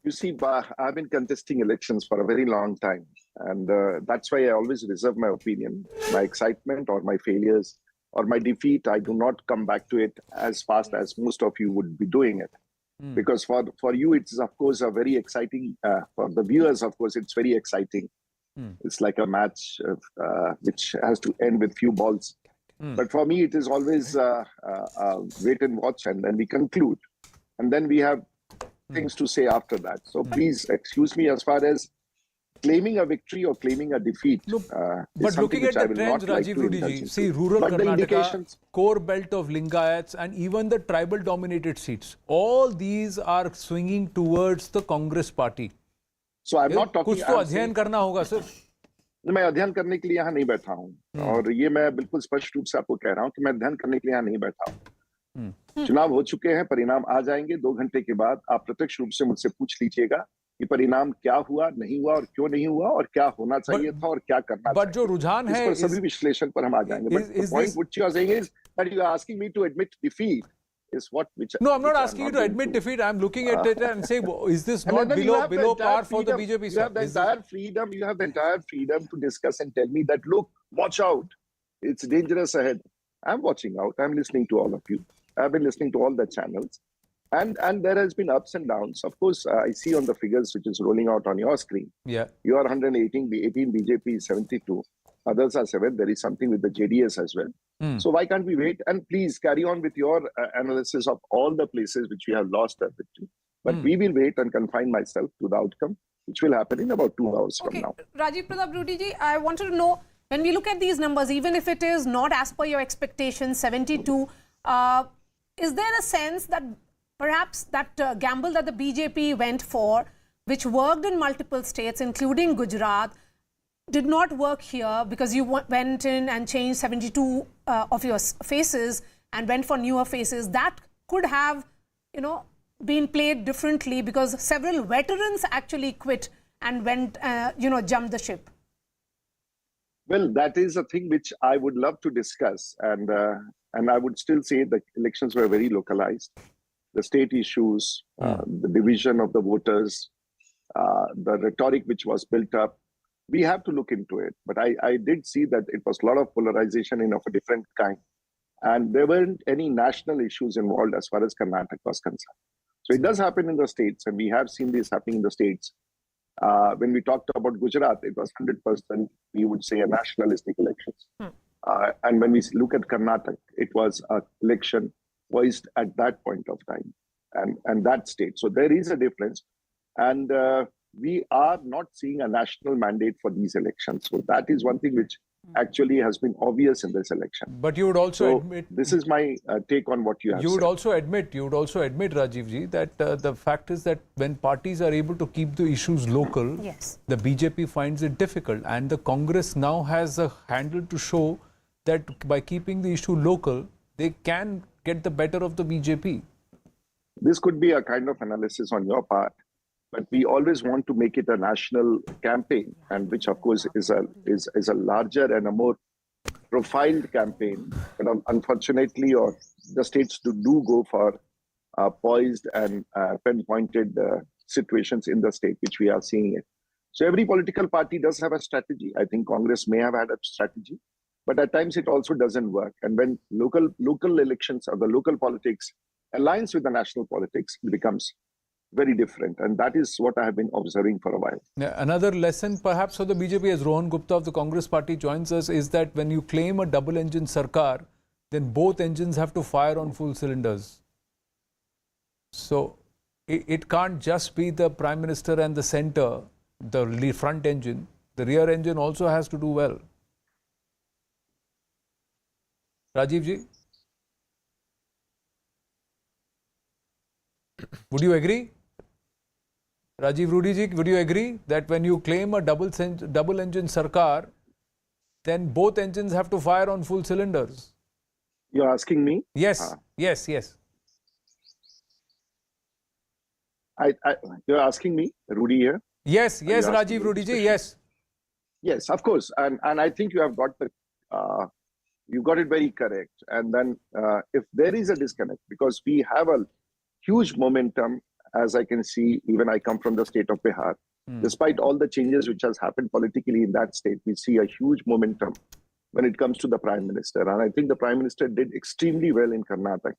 You see, I've been contesting elections for a very long time. And that's why I always reserve my opinion. My excitement or my failures or my defeat, I do not come back to it as fast as most of you would be doing it. Because for you, it's, of course, a very exciting, for the viewers, of course, it's very exciting. It's like a match which has to end with few balls. But for me, it is always wait and watch, and then we conclude. And then we have things to say after that. So please excuse me as far as claiming a victory or claiming a defeat. But looking at the trends, Rajiv Rudy ji, see rural Karnataka, core belt of Lingayats, and even the tribal dominated seats, all these are swinging towards the Congress party. So I'm not talking... कुछ तो अध्ययन करना होगा sir. मैं अध्ययन करने के लिए यहाँ नहीं बैठा हूँ, और ये मैं बिल्कुल स्पष्ट रूप से आपको कह रहा हूँ कि मैं अध्ययन करने के लिए यहाँ नहीं बैठा हूँ. चुनाव हो चुके हैं, परिणाम आ जाएंगे 2 घंटे के बाद. आप प्रत्यक्ष रूप से मुझसे पूछ लीजिएगा कि परिणाम क्या हुआ, नहीं हुआ, और क्यों नहीं हुआ, और क्या होना चाहिए था, और क्या करना चाहिए. जो रुझान है, इस पर सभी विश्लेषण पर हम आ जाएंगे. But the point which you are saying is that you are asking me to admit defeat. Is what which no, I'm not asking you to admit defeat. I'm looking at it and saying, is this not below par for the BJP? You have the entire freedom. You have the entire freedom to discuss and tell me that, look, watch out. It's dangerous ahead. I'm watching out. I'm listening to all of you. I've been listening to all the channels, and there has been ups and downs. Of course, I see on the figures which is rolling out on your screen. Yeah, you are 118. 18 BJP is 72. Others are 7. There is something with the JDS as well. So why can't we wait? And please carry on with your analysis of all the places which we have lost our victory. But we will wait and confine myself to the outcome, which will happen in about 2 hours from now. Rajiv Pratap Rudy ji, I wanted to know, when we look at these numbers, even if it is not as per your expectations, 72, is there a sense that perhaps that gamble that the BJP went for, which worked in multiple states, including Gujarat, did not work here because you went in and changed 72 of your faces and went for newer faces? That could have, been played differently because several veterans actually quit and went, jumped the ship? Well, that is a thing which I would love to discuss, and I would still say the elections were very localized. The state issues, the division of the voters, the rhetoric which was built up. We have to look into it. But I did see that it was a lot of polarization of a different kind. And there weren't any national issues involved as far as Karnataka was concerned. So it does happen in the states, and we have seen this happening in the states. When we talked about Gujarat, it was 100%, we would say, a nationalistic elections. And when we look at Karnataka, it was an election voiced at that point of time and that state. So there is a difference. And we are not seeing a national mandate for these elections. So that is one thing which actually has been obvious in this election. But you would also admit... This is my take on what you have said. You would also admit, Rajiv ji, that the fact is that when parties are able to keep the issues local, the BJP finds it difficult. And the Congress now has a handle to show that by keeping the issue local, they can get the better of the BJP. This could be a kind of analysis on your part, but we always want to make it a national campaign, and which of course is a larger and a more profiled campaign. But unfortunately, the states do go for poised and pinpointed situations in the state, which we are seeing it. So every political party does have a strategy. I think Congress may have had a strategy, but at times it also doesn't work. And when local elections or the local politics aligns with the national politics, it becomes very different. And that is what I have been observing for a while. Another lesson perhaps for the BJP, as Rohan Gupta of the Congress party joins us, is that when you claim a double-engine Sarkar, then both engines have to fire on full cylinders. So it can't just be the Prime Minister and the centre, the front engine. The rear engine also has to do well. Rajiv ji? Would you agree? Rajiv Rudy ji, would you agree that when you claim a double-engine Sarkar, then both engines have to fire on full cylinders? You're asking me? Yes, yes. You're asking me, Rudy here? Yes, Rajiv Rudy ji, yes. Yes, of course. And I think you have got you got it very correct. And then if there is a disconnect, because we have a huge momentum, as I can see, even I come from the state of Bihar. Despite all the changes which has happened politically in that state, we see a huge momentum when it comes to the Prime Minister. And I think the Prime Minister did extremely well in Karnataka.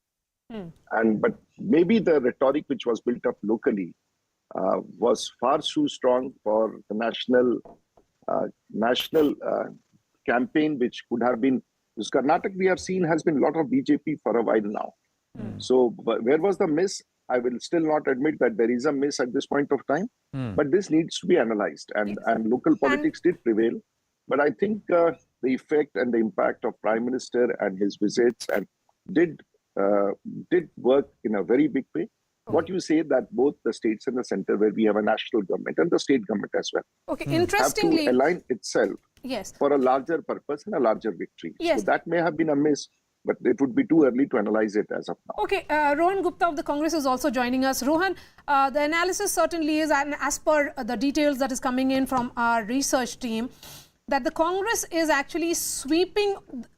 But maybe the rhetoric which was built up locally was far too strong for the national campaign, which could have been, because Karnataka we have seen has been a lot of BJP for a while now. So where was the miss? I will still not admit that there is a miss at this point of time, but this needs to be analyzed, and local politics did prevail. But I think the effect and the impact of Prime Minister and his visits and did work in a very big way. What you say that both the states and the center, where we have a national government and the state government as well, interestingly, have to align itself for a larger purpose and a larger victory. Yes. So that may have been a miss, but it would be too early to analyze it as of now. Okay, Rohan Gupta of the Congress is also joining us. Rohan, the analysis certainly is, and as per the details that is coming in from our research team, that the Congress is actually sweeping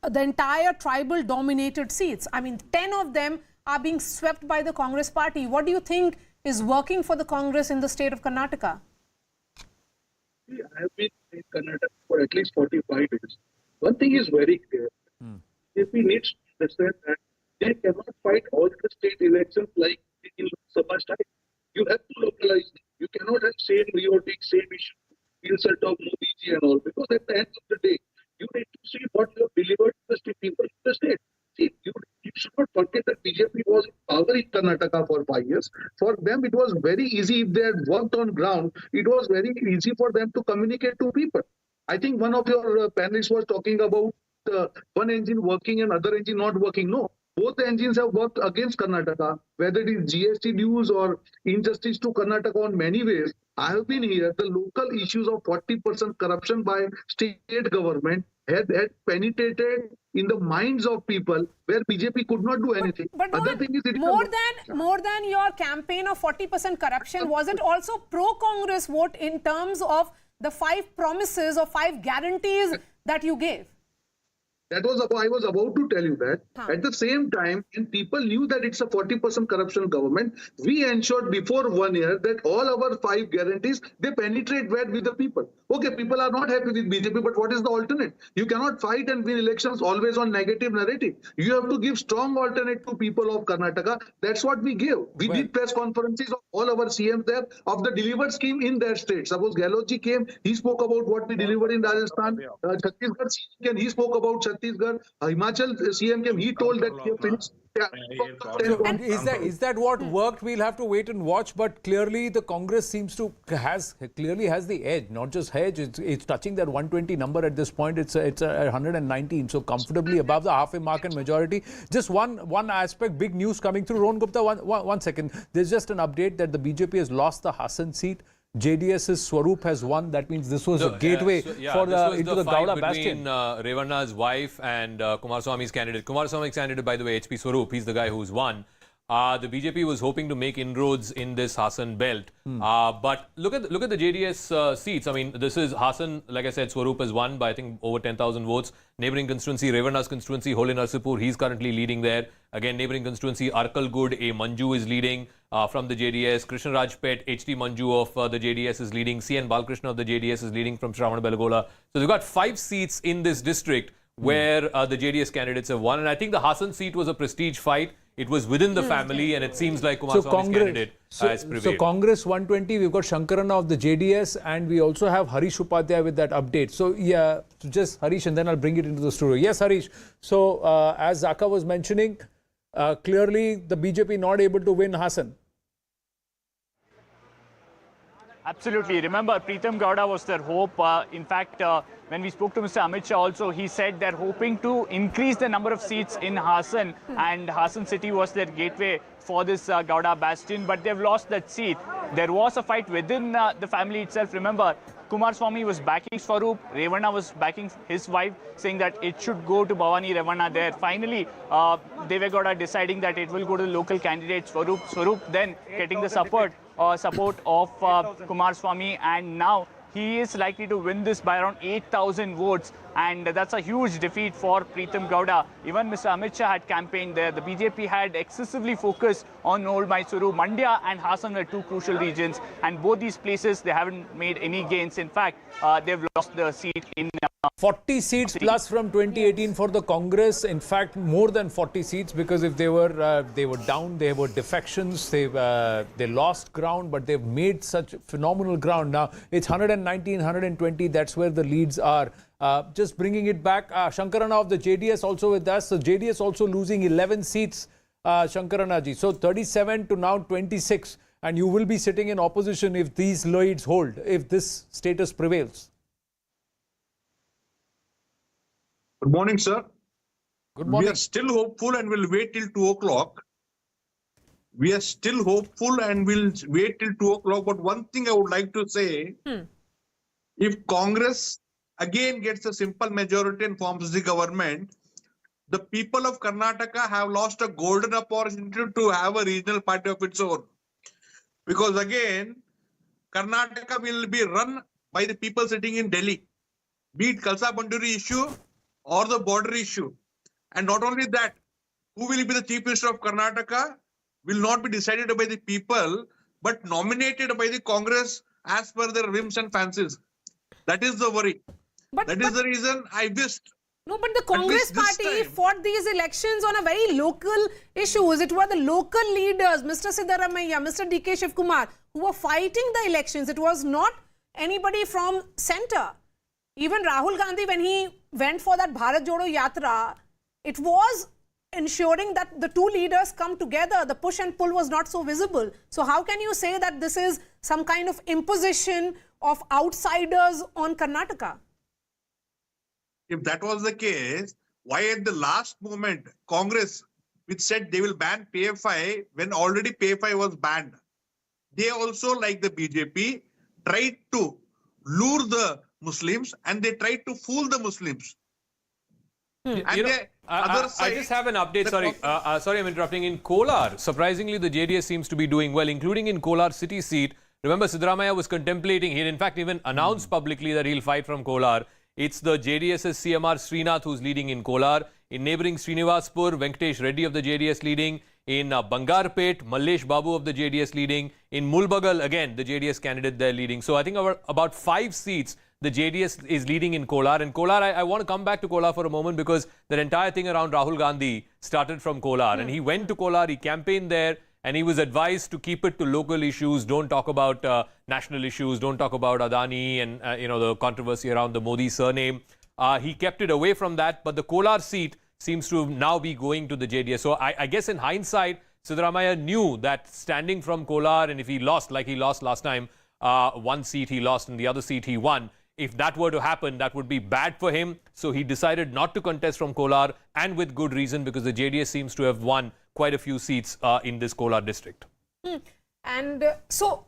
the entire tribal-dominated seats. I mean, 10 of them are being swept by the Congress party. What do you think is working for the Congress in the state of Karnataka? I have been in Karnataka for at least 45 years. One thing is very clear. BJP needs to understand that they cannot fight all the state elections like in Lok Sabha style. You have to localize them. You cannot have same rhetoric, same issue, insult of Modi ji and all, because at the end of the day, you need to see what you have delivered to the people in the state. See, you should not forget that BJP was in power in Karnataka for 5 years. For them, it was very easy. If they had worked on ground, it was very easy for them to communicate to people. I think one of your panelists was talking about one engine working and other engine not working. No, both the engines have worked against Karnataka, whether it is GST dues or injustice to Karnataka on many ways. I have been here. The local issues of 40% corruption by state government had penetrated in the minds of people where BJP could not do anything. But Other thing is, it is more than your campaign of 40% corruption, was it also pro-Congress vote in terms of the 5 promises or 5 guarantees that you gave? I was about to tell you that. At the same time, when people knew that it's a 40% corruption government, we ensured before 1 year that all our 5 guarantees, they penetrate well with the people. Okay, people are not happy with BJP, but what is the alternate? You cannot fight and win elections always on negative narrative. You have to give strong alternate to people of Karnataka. That's what we gave. We did press conferences of all our CMs there of the delivered scheme in their state. Suppose Gehlotji came, he spoke about what we delivered in Rajasthan. Chhattisgarh CM came, he spoke about Chhattisgarh. Himachal CM came, he told that he finished. And is that what worked? We'll have to wait and watch. But clearly, the Congress seems to has the edge. Not just edge; it's touching that 120 number at this point. It's 119, so comfortably above the halfway mark and majority. Just one aspect, big news coming through. Rohan Gupta, one second. There's just an update that the BJP has lost the Hassan seat. JDS's Swaroop has won. That means this was a gateway into the Gowda bastion. Between Revanna's wife and Kumaraswamy's candidate. Kumaraswamy's candidate, by the way, HP Swaroop, he's the guy who's won. The BJP was hoping to make inroads in this Hassan belt. But look at the JDS seats. I mean, this is Hassan, like I said, Swaroop has won by, I think, over 10,000 votes. Neighbouring constituency, Revanna's constituency, Hole Narsipur, he's currently leading there. Again, neighbouring constituency, Arkalgud, A. Manju is leading from the JDS. Krishnaraj Pet, HT Manju of the JDS is leading. CN Balkrishna of the JDS is leading from Shravana Belagola. So they've got 5 seats in this district where the JDS candidates have won. And I think the Hassan seat was a prestige fight. It was within the family, and it seems like Kumaraswamy's candidate has prevailed. So Congress 120, we've got Shankarana of the JDS, and we also have Harish Upadhyay with that update. So yeah, just Harish, and then I'll bring it into the studio. Yes, Harish. So as Zaka was mentioning, clearly the BJP not able to win Hassan. Absolutely. Remember, Pritam Gowda was their hope. In fact, when we spoke to Mr. Amit Shah also, he said they're hoping to increase the number of seats in Hassan, and Hassan city was their gateway for this Gowda bastion, but they've lost that seat. There was a fight within the family itself. Remember, Kumaraswamy was backing Swaroop, Revanna was backing his wife, saying that it should go to Bhavani Revanna there. Finally, Devegowda deciding that it will go to the local candidate Swaroop then getting the support of Kumaraswamy, and now he is likely to win this by around 8,000 votes, and that's a huge defeat for Pritam Gowda. Even Mr. Amit Shah had campaigned there. The BJP had excessively focused on Old Mysuru. Mandya and Hassan were 2 crucial regions, and both these places they haven't made any gains. In fact, they've lost the seat in 40 seats plus from 2018 for the Congress. In fact, more than 40 seats, because if they were down, they were defections, they lost ground, but they've made such phenomenal ground. Now it's 119, 120. That's where the leads are. Just bringing it back, Shankarana of the JDS also with us. So JDS also losing 11 seats, Shankarana ji. So 37 to now 26, and you will be sitting in opposition if these leads hold, if this status prevails. Good morning, sir. Good morning. We are still hopeful and will wait till 2 o'clock. We are still hopeful and will wait till 2 o'clock. But one thing I would like to say, if Congress again gets a simple majority and forms the government, the people of Karnataka have lost a golden opportunity to have a regional party of its own. Because again, Karnataka will be run by the people sitting in Delhi, be it Khalsa Banduri issue or the border issue. And not only that, who will be the Chief Minister of Karnataka will not be decided by the people, but nominated by the Congress as per their whims and fancies. That is the worry. That is the reason I wished. No, but the Congress party fought these elections on a very local issues. It were the local leaders, Mr. Siddaramaiah, Mr. D.K. Shivkumar, who were fighting the elections. It was not anybody from centre. Even Rahul Gandhi, when he went for that Bharat Jodo Yatra, it was ensuring that the 2 leaders come together. The push and pull was not so visible. So how can you say that this is some kind of imposition of outsiders on Karnataka? If that was the case, why at the last moment, Congress, which said they will ban PFI when already PFI was banned, they also, like the BJP, tried to lure the Muslims and they tried to fool the Muslims. And You know, the other I side, just have an update. the Sorry, sorry, I'm interrupting. In Kolar, surprisingly, the JDS seems to be doing well, including in Kolar city seat. Remember, Siddaramaiah was contemplating. He had in fact even announced publicly that he'll fight from Kolar. It's the JDS's CMR Srinath who's leading in Kolar. In neighbouring Srinivaspur, Venkatesh Reddy of the JDS leading. In Bangarpet, Mallesh Babu of the JDS leading. In Mulbagal, again, the JDS candidate there leading. So I think about 5 seats, the JDS is leading in Kolar. And Kolar, I want to come back to Kolar for a moment because that entire thing around Rahul Gandhi started from Kolar. And he went to Kolar, he campaigned there, and he was advised to keep it to local issues. Don't talk about national issues. Don't talk about Adani and the controversy around the Modi surname. He kept it away from that. But the Kolar seat seems to now be going to the JDS. So I guess in hindsight, Siddaramaiah knew that standing from Kolar, and if he lost, like he lost last time, one seat he lost and the other seat he won. If that were to happen, that would be bad for him. So he decided not to contest from Kolar, and with good reason, because the JDS seems to have won quite a few seats in this Kolar district. And so,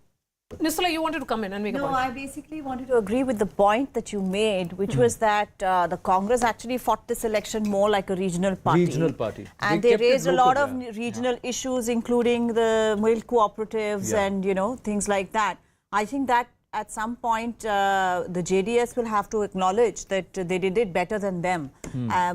Nisula, you wanted to come in and make a point. No, I basically wanted to agree with the point that you made, which was that the Congress actually fought this election more like a regional party. Regional party. And they raised a lot of regional issues, including the milk cooperatives and, things like that. I think that at some point, the JDS will have to acknowledge that they did it better than them.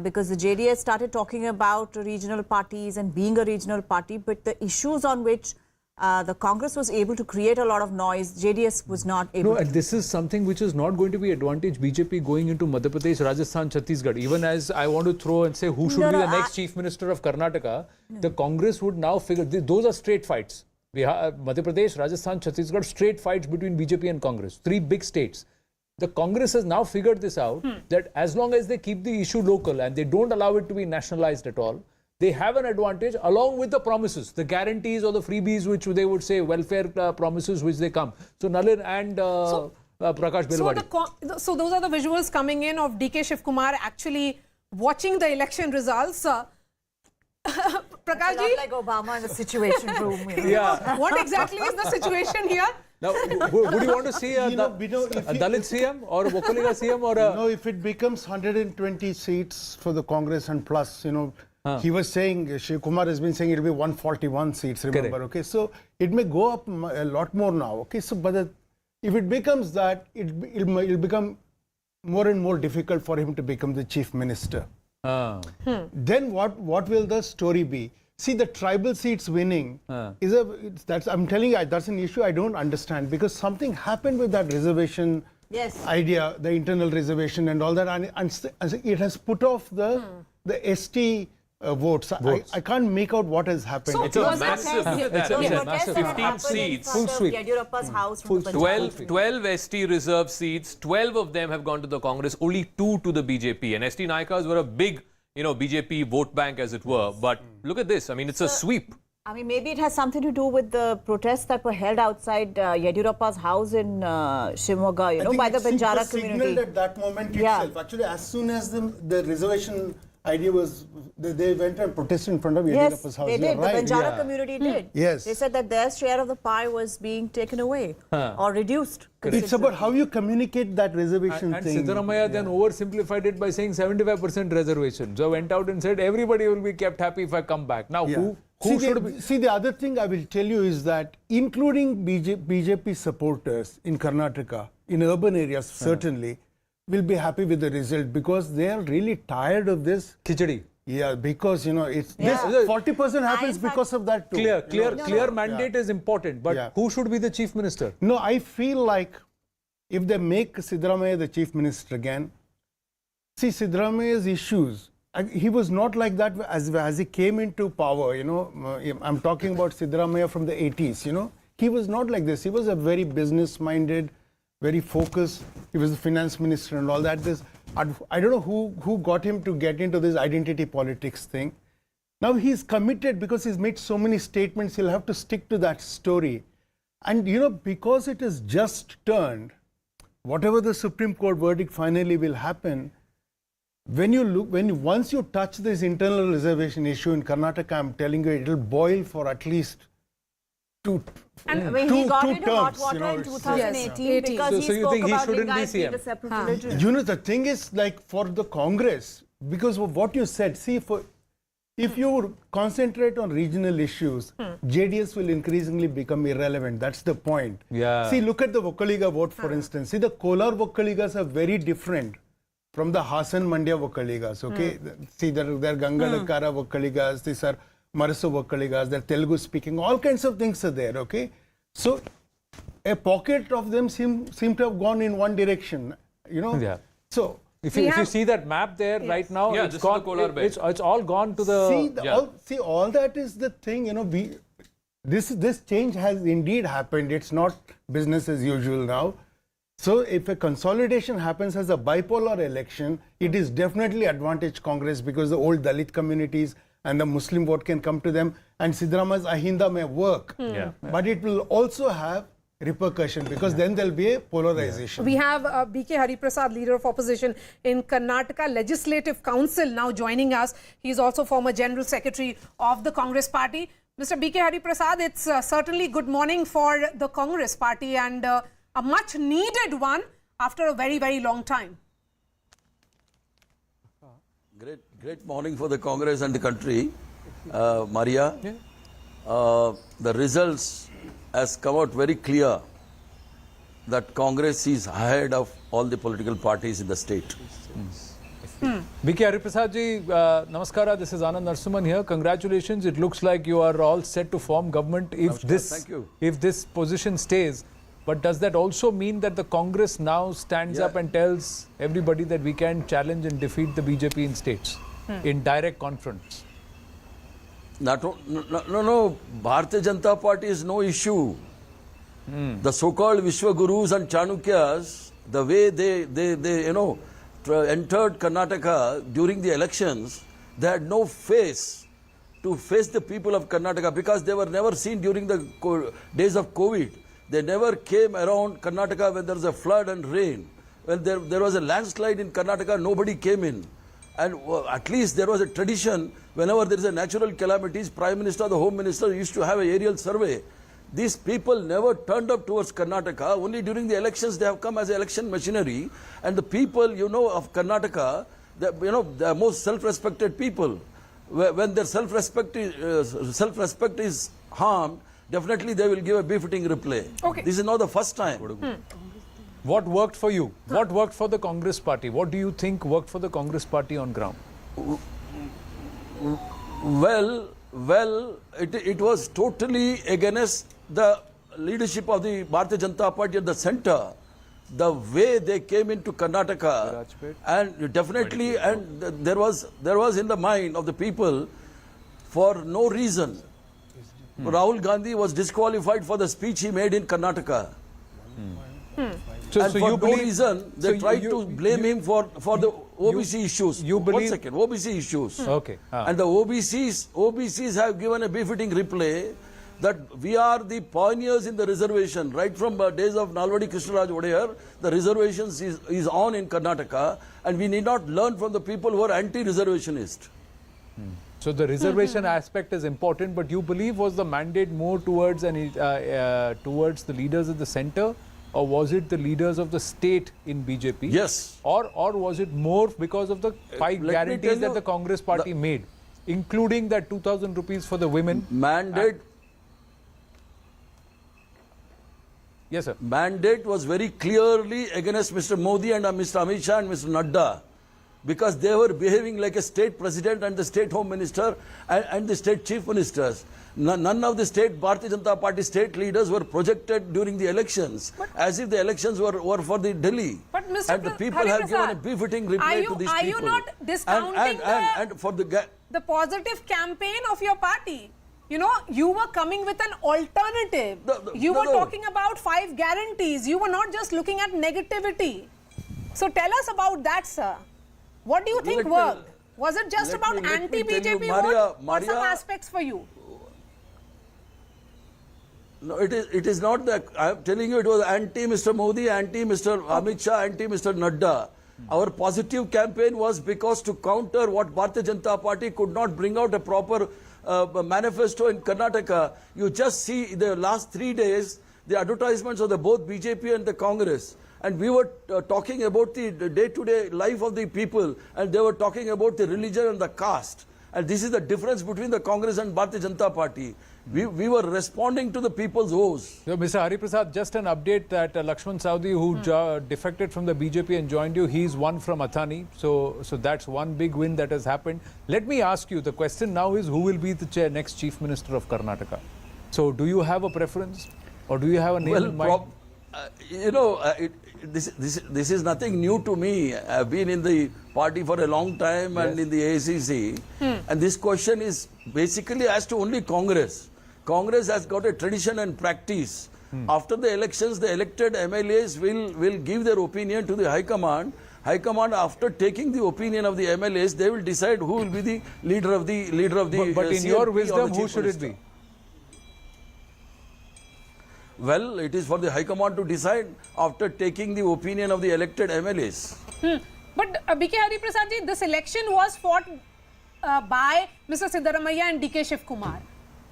Because the JDS started talking about regional parties and being a regional party, but the issues on which the Congress was able to create a lot of noise, JDS was not able to. And this is something which is not going to be advantage BJP going into Madhya Pradesh, Rajasthan, Chhattisgarh. Even as I want to throw and say who should be the next Chief Minister of Karnataka, the Congress would now figure, those are straight fights. We have Madhya Pradesh, Rajasthan, Chhattisgarh, straight fights between BJP and Congress. 3 big states. The Congress has now figured this out, that as long as they keep the issue local and they don't allow it to be nationalized at all, they have an advantage along with the promises, the guarantees or the freebies which they would say, welfare promises which they come. So Nalin and Prakash Belwadi. So those are the visuals coming in of DK Shiv Kumar actually watching the election results. Prakash ji? Like Obama in the situation room. Yeah. What exactly is the situation here? Now, would you want to see a Dalit CM or a Vokaliga CM or a... No, if it becomes 120 seats for the Congress and plus, he was saying, Shiv Kumar has been saying it will be 141 seats, remember, Correct. okay? So it may go up a lot more now, okay? So, but if it becomes that, it'll become more and more difficult for him to become the chief minister. Then what will the story be? See, the tribal seats winning I'm telling you, that's an issue I don't understand, because something happened with that reservation idea, the internal reservation and all that, and it has put off the ST votes. I can't make out what has happened. So It's a massive, it's massive 15 seats. Full sweep. Yadurappa's house from the 12 ST reserve seats, 12 of them have gone to the Congress, only 2 to the BJP. And ST Naikas were a big, BJP vote bank, as it were. But look at this. I mean, it's a sweep. I mean, maybe it has something to do with the protests that were held outside Yadurappa's house in Shimoga, by the Banjara community. Signaled at that moment itself. Actually, as soon as the reservation idea was, they went and protested in front of Yadurappa's house. Yes, they did. Right. The Banjara community did. Yes. They said that their share of the pie was being taken away or reduced. It's about how you communicate that reservation thing. And Siddaramaiah then oversimplified it by saying 75% reservation. So went out and said everybody will be kept happy if I come back. Now, who should be... See, the other thing I will tell you is that including BJP supporters in Karnataka, in urban areas certainly, will be happy with the result, because they are really tired of this khichdi. Yeah, because it's this 40% happens because of that too. Clear mandate is important, but who should be the chief minister? No, I feel like if they make Siddaramaiah the chief minister again, see, Siddaramaiah's issues, he was not like that as he came into power, I'm talking about Siddaramaiah from the 80s, he was not like this. He was a very business-minded, very focused. He was the finance minister and all that. I don't know who got him to get into this identity politics thing. Now he's committed because he's made so many statements. He'll have to stick to that story. And because it is just turned, whatever the Supreme Court verdict finally will happen, once you touch this internal reservation issue in Karnataka, I'm telling you, it'll boil for at least two he got into hot terms, water in 2018 because So you spoke think he about shouldn't be Lingayat being CM? a separate religion. The thing is, like, for the Congress, because of what you said, see, if you concentrate on regional issues, JDS will increasingly become irrelevant. That's the point. Yeah. See, look at the Vokkaliga vote, for instance. See, the Kolar Vokkaligas are very different from the Hassan Mandya Vokkaligas, okay? See, they're Gangadakara Vokkaligas, these are Marasu Vokkaligas, they're Telugu speaking, all kinds of things are there, okay? So, a pocket of them seem to have gone in one direction, you know? Yeah. So, if you see that map there right now, Yeah, it's this is the gone. Kolar belt. It's all gone to the. See, all that is the thing, you know. This change has indeed happened. It's not business as usual now. So, if a consolidation happens as a bipolar election, it is definitely advantage Congress because the old Dalit communities and the Muslim vote can come to them, and Siddaramaiah's Ahinda may work. But it will also have repercussion because then there'll be a polarization. We have BK Hariprasad, leader of opposition in Karnataka Legislative Council, now joining us. He is also former General Secretary of the Congress Party. Mr. BK Hariprasad, it's certainly good morning for the Congress Party and a much needed one after a very, very long time. Great morning for the Congress and the country, Maria. The results has come out very clear that Congress is ahead of all the political parties in the state. BK Hariprasad ji, namaskara. This is Anand Narsuman here. Congratulations. It looks like you are all set to form government if this position stays. But does that also mean that the Congress now stands up and tells everybody that we can challenge and defeat the BJP in states in direct confronts? No, Bharatiya Janata Party is no issue. The so-called Vishwagurus and Chanukyas, the way they entered Karnataka during the elections, they had no face to face the people of Karnataka because they were never seen during the days of COVID. They never came around Karnataka when there was a flood and rain. When there was a landslide in Karnataka, nobody came in. And at least there was a tradition, whenever there is a natural calamities, Prime Minister, the Home Minister used to have an aerial survey. These people never turned up towards Karnataka. Only during the elections they have come as election machinery. And the people, of Karnataka, the most self-respected people. When their self-respect is harmed, definitely they will give a befitting reply. Okay. This is not the first time. What worked for you? What worked for the Congress Party? What do you think worked for the Congress Party on ground? Well, it was totally against the leadership of the Bharatiya Janata Party at the center. The way they came into Karnataka, and definitely, and there was in the mind of the people, for no reason, Rahul Gandhi was disqualified for the speech he made in Karnataka. And for no reason, they tried to blame him for the OBC issues. One second, OBC issues. Okay. And the OBCs have given a befitting reply that we are the pioneers in the reservation. Right from the days of Nalvadi Krishnaraj Odayar, the reservations is on in Karnataka, and we need not learn from the people who are anti-reservationist. So the reservation aspect is important, but you believe was the mandate more towards towards the leaders at the center, or was it the leaders of the state in BJP? Yes. Or was it more because of the 5 guarantees that the Congress Party made, including that 2,000 rupees for the women? Mandate. Yes, sir. Mandate was very clearly against Mr. Modi and Mr. Amit Shah and Mr. Nadda, because they were behaving like a state president and the state home minister and the state chief ministers. None of the state Bharatiya Janata Party state leaders were projected during the elections as if the elections were for the Delhi. But Mr. And the people have given a befitting reply to these people. Are you not discounting the positive campaign of your party? You were coming with an alternative. You were talking about 5 guarantees. You were not just looking at negativity. So tell us about that, sir. What do you think worked? Was it just about anti-BJP vote or some aspects for you? No, it is not that. I am telling you, it was anti-Mr. Modi, anti-Mr. Amit Shah, anti-Mr. Nadda. Our positive campaign was because to counter what Bharatiya Janata Party could not bring out a proper manifesto in Karnataka. You just see the last 3 days, the advertisements of both BJP and the Congress. And we were talking about the day-to-day life of the people, and they were talking about the religion and the caste. And this is the difference between the Congress and Bharatiya Janata Party. We were responding to the people's woes. So, Mr. Hari Prasad, just an update that Lakshman Saudi, who defected from the BJP and joined you, he's won from Athani. So that's one big win that has happened. Let me ask you, the question now is who will be the next Chief Minister of Karnataka? So do you have a preference or do you have a name in mind? This is nothing new to me. I've been in the party for a long time and in the ACC. And this question is basically as to only Congress. Congress has got a tradition and practice. After the elections, the elected MLAs will give their opinion to the High Command. High Command, after taking the opinion of the MLAs, they will decide who will be the leader of the But in your wisdom, who should it be? Well, it is for the High Command to decide after taking the opinion of the elected MLAs. But BK Hari Prasad ji, this election was fought by Mr. Siddaramaiah and DK Shiv Kumar.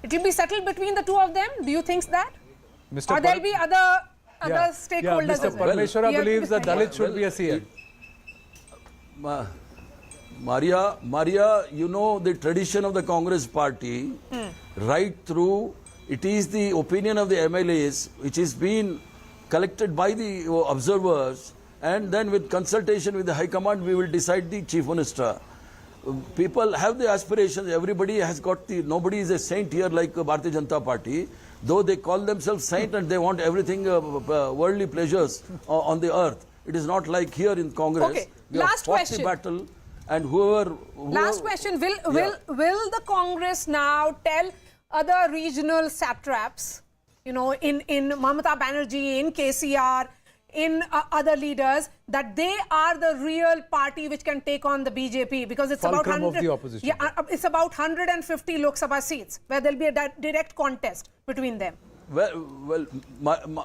It will be settled between the two of them. Do you think that? Or there will be other stakeholders Mr. as well? Parmeshwara believes that Dalit should be a CM. Maria, you know the tradition of the Congress party, right through, it is the opinion of the MLAs which is being collected by the observers, and then with consultation with the High Command we will decide the Chief Minister. People have the aspirations, everybody has got nobody is a saint here like Bharatiya Janata Party, though they call themselves saint and they want everything worldly pleasures on the earth. It is not like here in Congress. Okay, We have last fought question. the battle, and whoever Last question, will the Congress now tell other regional satraps, in Mamata Banerjee, in KCR, in other leaders, that they are the real party which can take on the BJP, because it's about 100 of the opposition. Yeah, it's about 150 Lok Sabha seats where there'll be a direct contest between them. Well,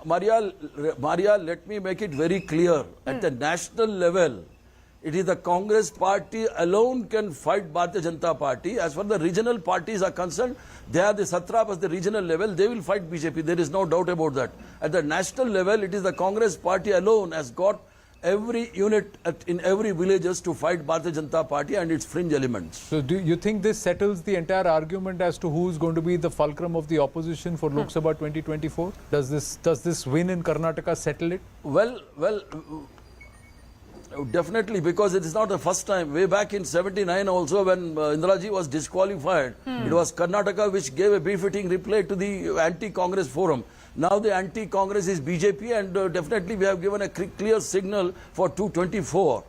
Maria, let me make it very clear. At the national level, it is the Congress party alone can fight Bharatiya Janata Party. As far as the regional parties are concerned, they are the satraps at the regional level. They will fight BJP. There is no doubt about that. At the national level, it is the Congress party alone has got every unit in every villages to fight Bharatiya Janata Party and its fringe elements. So do you think this settles the entire argument as to who is going to be the fulcrum of the opposition for Lok Sabha 2024? Does this win in Karnataka settle it? Well, definitely, because it is not the first time. Way back in 79 also, when Indiraji was disqualified, it was Karnataka which gave a befitting reply to the anti-Congress forum. Now the anti-Congress is BJP, and definitely we have given a clear signal for 224.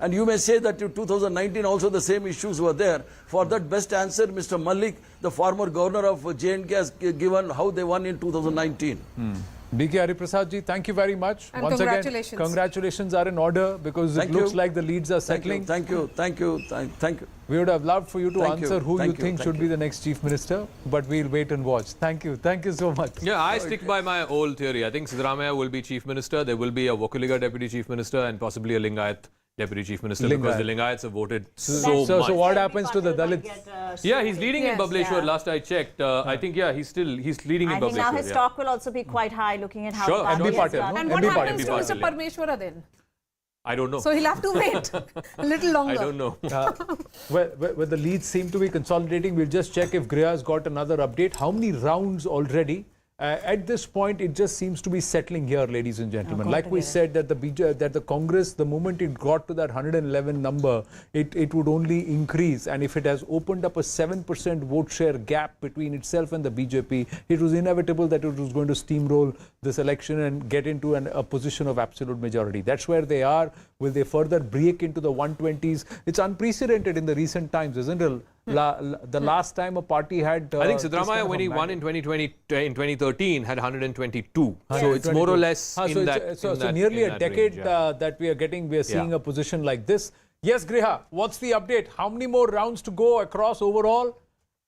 And you may say that in 2019 also the same issues were there. For that best answer, Mr. Malik, the former governor of J&K, has given how they won in 2019. BK Hari Prasad ji, thank you very much. And Once congratulations. again, congratulations are in order, because it looks like the leads are settling. Thank you. We would have loved for you to answer who you think should be the next Chief Minister, but we'll wait and watch. Thank you so much. Yeah, I stick by my old theory. I think Siddaramaiah will be Chief Minister. There will be a Vokaliga Deputy Chief Minister and possibly a Lingayat Deputy Chief Minister, because the Lingayats have voted so much. So what happens to the Dalits? Yeah, he's leading in Bableshwar. Last I checked, I think he's leading in Bableshwar. I think now his stock will also be quite high, looking at how Sure, the party sure. has done. And what happens to Mr. Parmeshwara then? I don't know. So he'll have to wait a little longer. I don't know. Well, the leads seem to be consolidating. We'll just check if Griha's got another update. How many rounds already? At this point, it just seems to be settling here, ladies and gentlemen. Like we said, that the Congress, the moment it got to that 111 number, it would only increase. And if it has opened up a 7% vote share gap between itself and the BJP, it was inevitable that it was going to steamroll this election and get into a position of absolute majority. That's where they are. Will they further break into the 120s? It's unprecedented in the recent times, isn't it? The last time a party had... I think Siddaramaiah, when he won in 2013, had 122. So it's more or less in that. So nearly a decade that we are seeing a position like this. Yes, Griha, what's the update? How many more rounds to go across overall?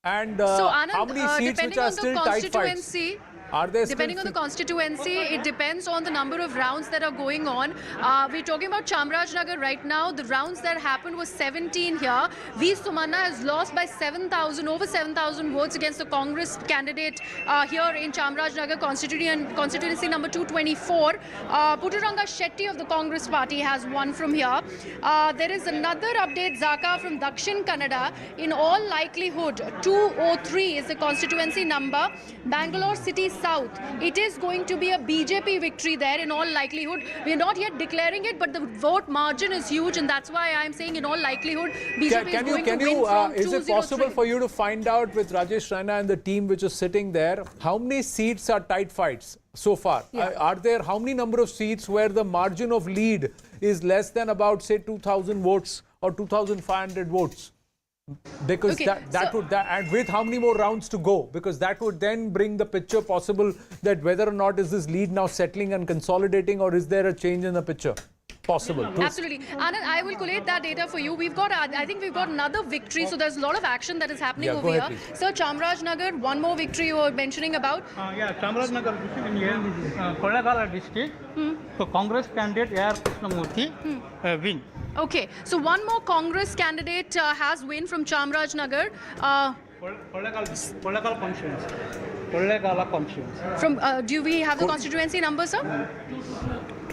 And So Anand, how many seats which depending are on the still tight fights? constituency, Are there Depending on the constituency, it depends on the number of rounds that are going on. We're talking about Chamarajnagar right now. The rounds that happened was 17 here. V. Sumanna has lost by 7,000, over 7,000 votes against the Congress candidate here in Chamarajnagar constituency number 224. Putturanga Shetty of the Congress party has won from here. There is another update, Zaka, from Dakshin Kannada. In all likelihood, 203 is the constituency number. Bangalore City South. It is going to be a BJP victory there in all likelihood. We are not yet declaring it, but the vote margin is huge, and that's why I am saying in all likelihood BJP is going to win from 203. Is it possible for you to find out with Rajesh Raina and the team which is sitting there, how many seats are tight fights so far? Are there how many number of seats where the margin of lead is less than about, say, 2,000 votes or 2,500 votes? Because and with how many more rounds to go? Because that would then bring the picture possible that whether or not is this lead now settling and consolidating, or is there a change in the picture possible? Absolutely. Anand, I will collate that data for you. We've got, I think we've got another victory. So there's a lot of action that is happening over here. Please. Sir, Chamarajnagar, one more victory you were mentioning about. Chamarajnagar district in Kollegala district. So Congress candidate A.R. Krishnamurthy win. Okay, so one more Congress candidate has win from Chamarajnagar. Kollegala constituency. Kollegala constituency. From do we have the constituency number, sir?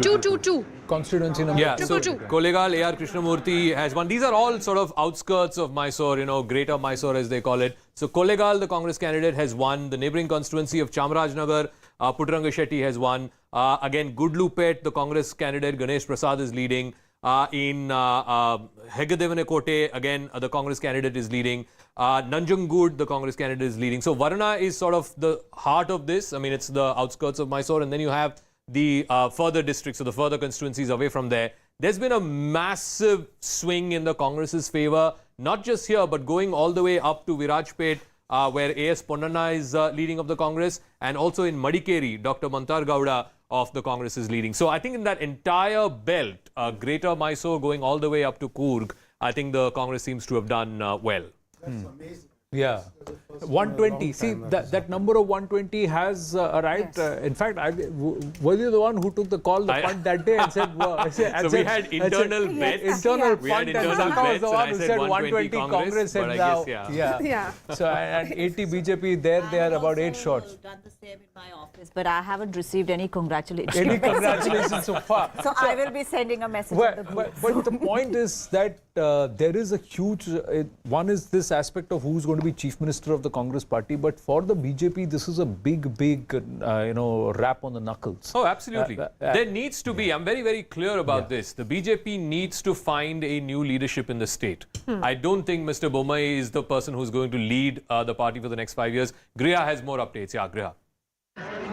222. Constituency number. Yeah, so Kollegal A.R. Krishnamurthy has won. These are all sort of outskirts of Mysore, you know, Greater Mysore as they call it. So Kollegal, the Congress candidate, has won. The neighbouring constituency of Chamarajnagar, Putturanga Shetty has won. Again, Gudlupet, the Congress candidate, Ganesh Prasad is leading. In Hegadevane again, the Congress candidate is leading. Nanjangud, the Congress candidate is leading. So Varna is sort of the heart of this. I mean, it's the outskirts of Mysore. And then you have the further districts or the further constituencies away from there. There's been a massive swing in the Congress's favour, not just here, but going all the way up to Virajpet, where A.S. Ponnanna is leading of the Congress, and also in Madikeri, Dr. Mantar Gowda of the Congress is leading. So I think in that entire belt, Greater Mysore going all the way up to Coorg, I think the Congress seems to have done well. That's amazing. Yeah, 120. See, that number of 120 has arrived. In fact, were you the one who took the call, the punt that day and said, so we had internal bets. Internal we punt, had internal and bets, was the one who said 120 Congress, but and I now, guess, So, and 80 BJP, there they are about 8 shots. Done the same in my office, but I haven't received any congratulations. Any congratulations so far. So I will be sending a message. But the point is that there is a huge, one is this aspect of who's going to be Chief Minister of the Congress party, but for the BJP, this is a big, rap on the knuckles. Oh, absolutely. There needs to be, I'm very, very clear about this. The BJP needs to find a new leadership in the state. I don't think Mr. Bommai is the person who's going to lead the party for the next 5 years. Griha has more updates. Yeah, Griha.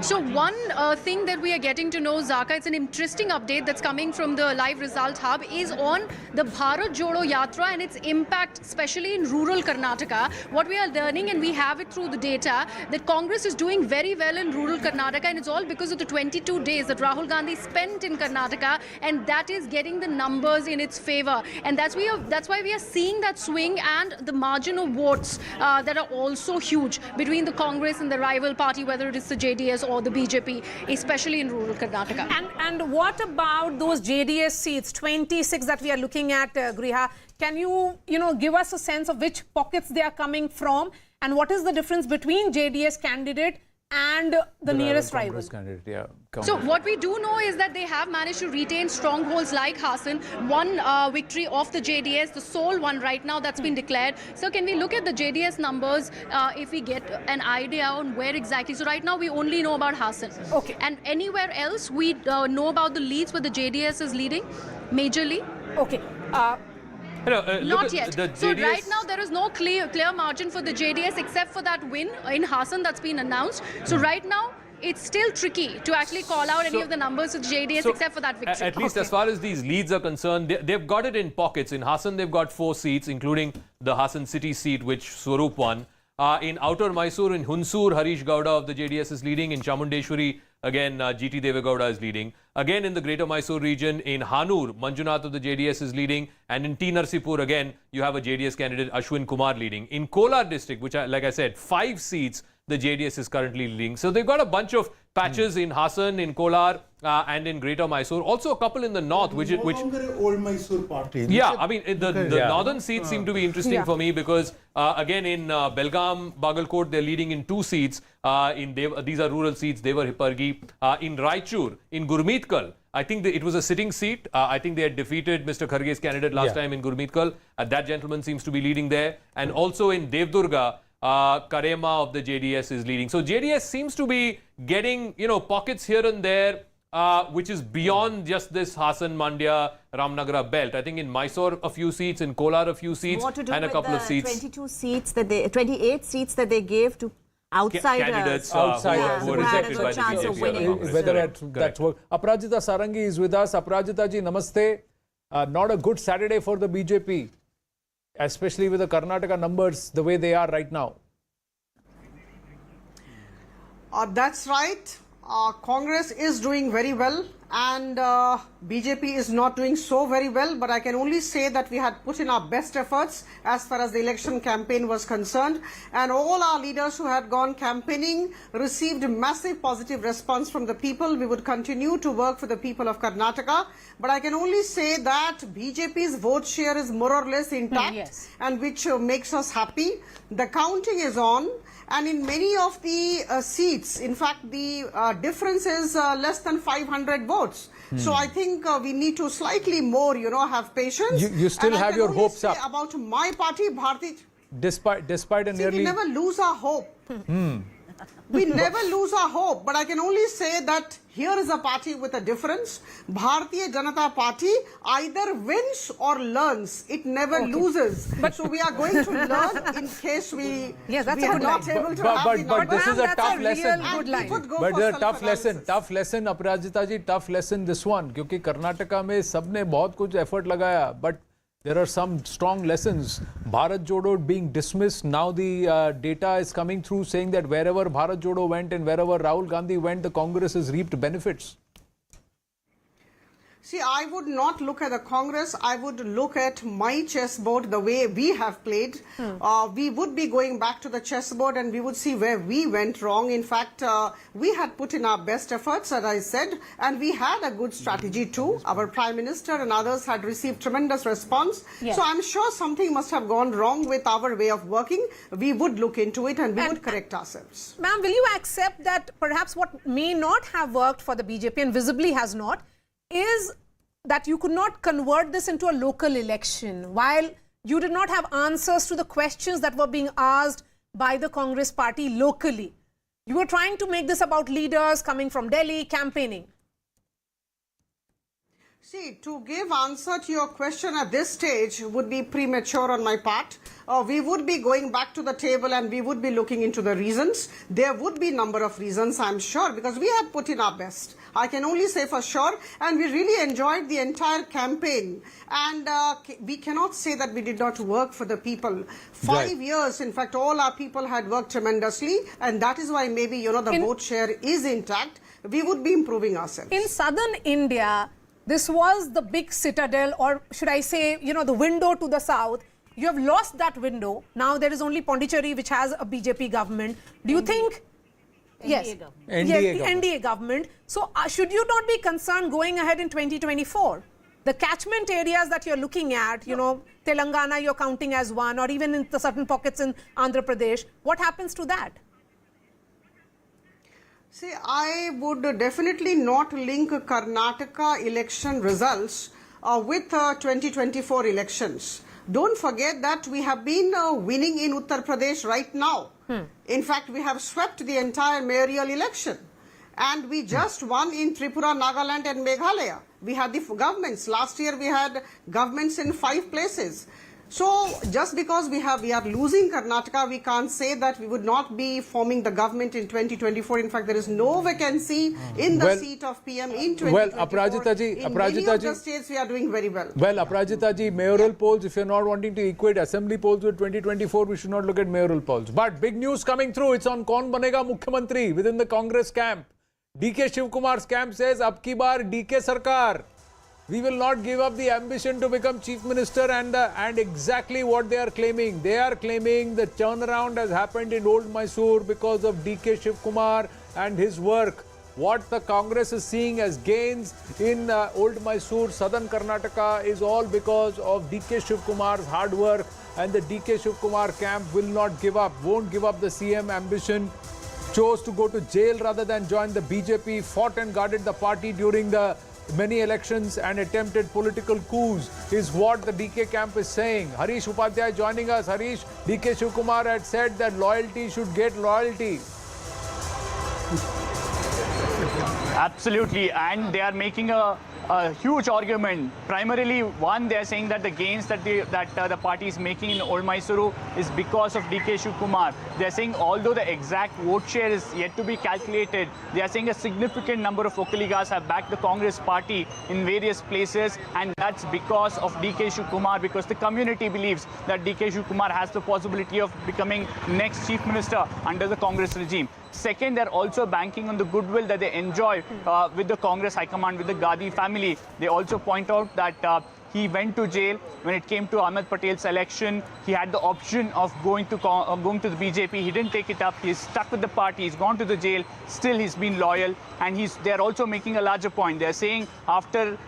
So one thing that we are getting to know, Zaka, it's an interesting update that's coming from the live result hub, is on the Bharat Jodo Yatra and its impact, especially in rural Karnataka. What we are learning, and we have it through the data, that Congress is doing very well in rural Karnataka, and it's all because of the 22 days that Rahul Gandhi spent in Karnataka, and that is getting the numbers in its favor. And that's why we are seeing that swing and the margin of votes that are also huge between the Congress and the rival party, whether it is the JDS or the BJP, especially in rural Karnataka. And what about those JDS seats, 26 that we are looking at, Griha? Can you give us a sense of which pockets they are coming from, and what is the difference between JDS candidate and the nearest rival? Candidate, yeah. So what we do know is that they have managed to retain strongholds like Hassan, one victory of the JDS, the sole one right now that's been declared. So can we look at the JDS numbers if we get an idea on where exactly? So right now we only know about Hassan. Okay. And anywhere else we know about the leads where the JDS is leading majorly? Okay. Not yet. So right now there is no clear margin for the JDS except for that win in Hassan that's been announced. So right now it's still tricky to actually call out any of the numbers of JDS except for that victory. At least as far as these leads are concerned, they've got it in pockets. In Hassan, they've got 4 seats, including the Hassan city seat, which Swaroop won. In Outer Mysore, in Hunsur, Harish Gowda of the JDS is leading. In Chamundeshwari, again, GT Devegowda is leading. Again, in the Greater Mysore region, in Hanur, Manjunath of the JDS is leading. And in T. Narsipur, again, you have a JDS candidate, Ashwin Kumar, leading. In Kolar district, which, like I said, 5 seats, the JDS is currently leading. So they've got a bunch of patches in Hassan, in Kolar, and in Greater Mysore. Also a couple in the north, which old Mysore party. yeah, I mean, the northern seats seem to be interesting for me because, again, in Belgaum, Bagalkot, they're leading in 2 seats. These are rural seats, Devar Hipargi. In Raichur, in Gurmeetkal, I think it was a sitting seat. I think they had defeated Mr. Kharge's candidate last time in Gurmeetkal. That gentleman seems to be leading there. And also in Devdurga, Karema of the JDS is leading. So JDS seems to be getting, pockets here and there, which is beyond just this Hassan, Mandya, Ramnagara belt. I think in Mysore a few seats, in Kolar a few seats, and a couple of seats. 28 seats that they gave to outsiders. Candidates who were rejected by the chance of BJP. winning. Whether that's work. Aparajita Sarangi is with us. Aparajita ji, namaste. Not a good Saturday for the BJP, especially with the Karnataka numbers the way they are right now. That's right. Congress is doing very well and BJP is not doing so very well, but I can only say that we had put in our best efforts as far as the election campaign was concerned, and all our leaders who had gone campaigning received massive positive response from the people. We would continue to work for the people of Karnataka, but I can only say that BJP's vote share is more or less intact, and which makes us happy. The counting is on. And in many of the seats, in fact, the difference is less than 500 votes. So I think we need to slightly more, have patience. You still have your hopes up. About my party, Bharati. Despite a nearly... we never lose our hope. We never lose our hope. But I can only say that here is a party with a difference. Bharatiya Janata Party either wins or learns. It never loses. So we are going to learn in case we are not able to have the But this is a tough lesson. But it's a tough lesson, Aparajita ji, tough lesson this one. Because Karnataka mein sabne bahut kuch effort lagaya, but there are some strong lessons. Bharat Jodo being dismissed. Now the data is coming through saying that wherever Bharat Jodo went and wherever Rahul Gandhi went, the Congress has reaped benefits. See, I would not look at the Congress. I would look at my chessboard the way we have played. We would be going back to the chessboard and we would see where we went wrong. In fact, we had put in our best efforts, as I said, and we had a good strategy too. Our Prime Minister and others had received tremendous response. So I'm sure something must have gone wrong with our way of working. We would look into it and we would correct ourselves. Ma'am, will you accept that perhaps what may not have worked for the BJP and visibly has not is that you could not convert this into a local election while you did not have answers to the questions that were being asked by the Congress party locally? You were trying to make this about leaders coming from Delhi campaigning. See, to give answer to your question at this stage would be premature on my part. We would be going back to the table and we would be looking into the reasons. There would be a number of reasons, I'm sure, because we had put in our best. I can only say for sure, and we really enjoyed the entire campaign. And we cannot say that we did not work for the people. 5 years, in fact, all our people had worked tremendously, and that is why maybe, the vote share is intact. We would be improving ourselves. In southern India, this was the big citadel, or should I say, the window to the south. You have lost that window. Now there is only Pondicherry, which has a BJP government. Do you think... Yes, NDA government. So should you not be concerned going ahead in 2024? The catchment areas that you're looking at, Telangana you're counting as one, or even in the certain pockets in Andhra Pradesh, what happens to that? See, I would definitely not link Karnataka election results with 2024 elections. Don't forget that we have been winning in Uttar Pradesh right now. In fact, we have swept the entire mayoral election. And we just won in Tripura, Nagaland and Meghalaya. We had the governments. Last year we had governments in 5 places. So just because we are losing Karnataka, we can't say that we would not be forming the government in 2024. In fact, there is no vacancy in the seat of PM in 2024. Well, Aparajita ji, in many of the states, we are doing very well. Well, Aparajita ji, mayoral polls, if you're not wanting to equate assembly polls with 2024, we should not look at mayoral polls. But big news coming through. It's on Kaun Banega Mukhyamantri within the Congress camp. DK Shivkumar's camp says, Ab ki baar DK Sarkar. we will not give up the ambition to become chief minister, and exactly what they are claiming. They are claiming the turnaround has happened in Old Mysore because of DK Shiv Kumar and his work. What the Congress is seeing as gains in Old Mysore, southern Karnataka, is all because of DK Shiv Kumar's hard work, and the DK Shiv Kumar camp will not give up, won't give up the CM ambition. Chose to go to jail rather than join the BJP, fought and guarded the party during the many elections and attempted political coups, is what the DK camp is saying. Harish Upadhyay joining us. Harish, DK Shiv Kumar had said that loyalty should get loyalty. Absolutely, and they are making a huge argument. Primarily, one, they are saying that the gains that the party is making in Old Mysuru is because of DK Shiv Kumar. They are saying although the exact vote share is yet to be calculated, they are saying a significant number of Vokaligas have backed the Congress party in various places, and that's because of DK Shiv Kumar, because the community believes that DK Shiv Kumar has the possibility of becoming next chief minister under the Congress regime. Second, they're also banking on the goodwill that they enjoy with the Congress High Command, with the Gandhi family. They also point out that he went to jail when it came to Ahmed Patel's election. He had the option of going to the BJP. He didn't take it up. He's stuck with the party. He's gone to the jail. Still, he's been loyal. And they're also making a larger point. They're saying after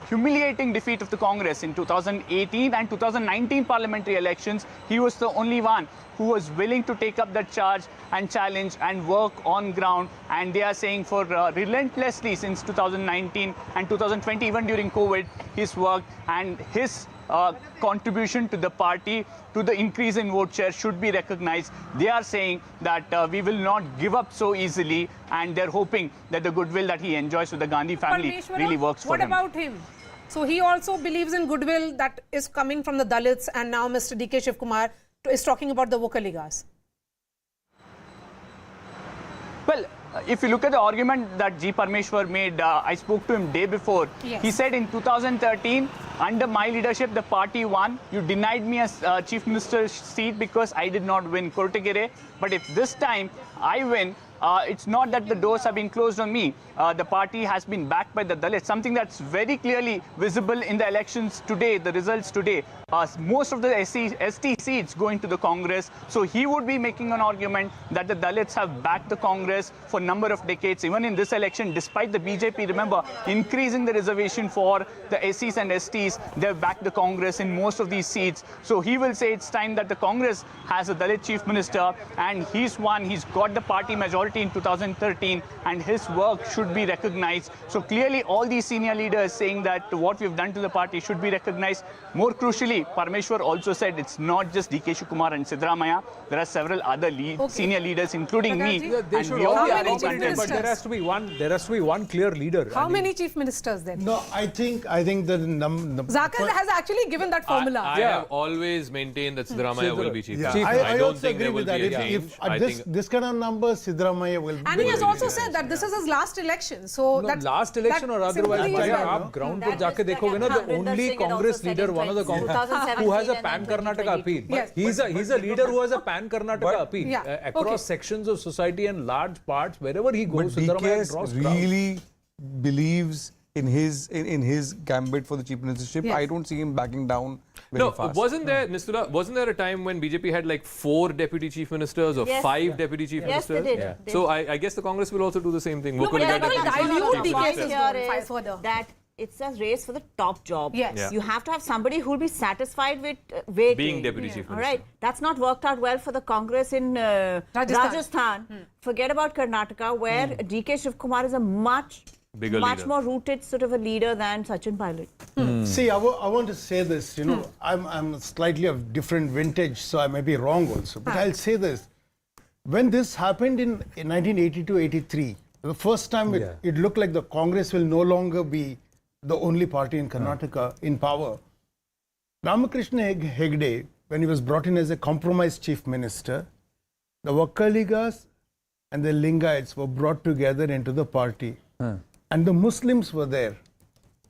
humiliating defeat of the Congress in 2018 and 2019 parliamentary elections, he was the only one who was willing to take up that charge and challenge and work on ground. And they are saying for relentlessly since 2019 and 2020, even during COVID, his work and his contribution to the party, to the increase in vote share, should be recognized. They are saying that we will not give up so easily, and they're hoping that the goodwill that he enjoys with the Gandhi family really works for him. What about him? So he also believes in goodwill that is coming from the Dalits, and now Mr. DK Shiv Kumar is talking about the Vokaligas. Well, if you look at the argument that G. Parmeshwar made, I spoke to him day before. Yes. He said in 2013, under my leadership, the party won. You denied me a chief minister's seat because I did not win Kortegere. But if this time I win, it's not that the doors have been closed on me. The party has been backed by the Dalits, something that's very clearly visible in the elections today, the results today. Most of the ST seats going to the Congress. So he would be making an argument that the Dalits have backed the Congress for a number of decades. Even in this election, despite the BJP, remember, increasing the reservation for the SCs and STs, they've backed the Congress in most of these seats. So he will say it's time that the Congress has a Dalit chief minister, and he's won. He's got the party majority in 2013, and his work should be recognized. So clearly all these senior leaders saying that what we've done to the party should be recognized. More crucially, Parmeshwar also said it's not just DK Shiv Kumar and Siddaramaiah. There are several other senior leaders, including me. They and should we all all be are along in with it, but there has to be one clear leader. How many chief ministers then? No, I think the Zakir has actually given that formula. I have always maintained that Siddaramaiah will be chief minister. I don't also think agree there will with be that. a change. If this kind of numbers, Siddaramaiah will. And he has also said that this is his last election. So No, that last election or otherwise, sympathy is there. आप ground पर जाके देखोगे ना, the only Congress leader, one of the Congress who has a pan Karnataka appeal. Yes. He's a leader who has a pan Karnataka appeal Yeah. across sections of society and large parts wherever he But goes. Siddaramaiah draws DK crowds. really believes in his gambit for the chief ministership. Yes. I don't see him backing down very fast. Wasn't there a time when BJP had like 4 deputy chief ministers or Yes. 5 deputy chief Yes, they ministers? did. They So I guess the Congress will also do the same thing. No, but Vocaliga they're going to deputy chief dilute minister. DK's Here is further. that it's a race for the top job. Yes. Yeah. You have to have somebody who will be satisfied with waiting. Being deputy chief All minister. right. That's not worked out well for the Congress in Rajasthan. Forget about Karnataka, where DK Shiv Kumar is a much Bigger leader. more rooted sort of a leader than Sachin Pilot. See, I want to say this. I'm slightly of different vintage, so I may be wrong also. But I'll say this: when this happened in 1982-83, the first time it looked like the Congress will no longer be the only party in Karnataka in power. Ramakrishna Hegde, when he was brought in as a compromise chief minister, the Vakaligas and the Lingayats were brought together into the party. And the Muslims were there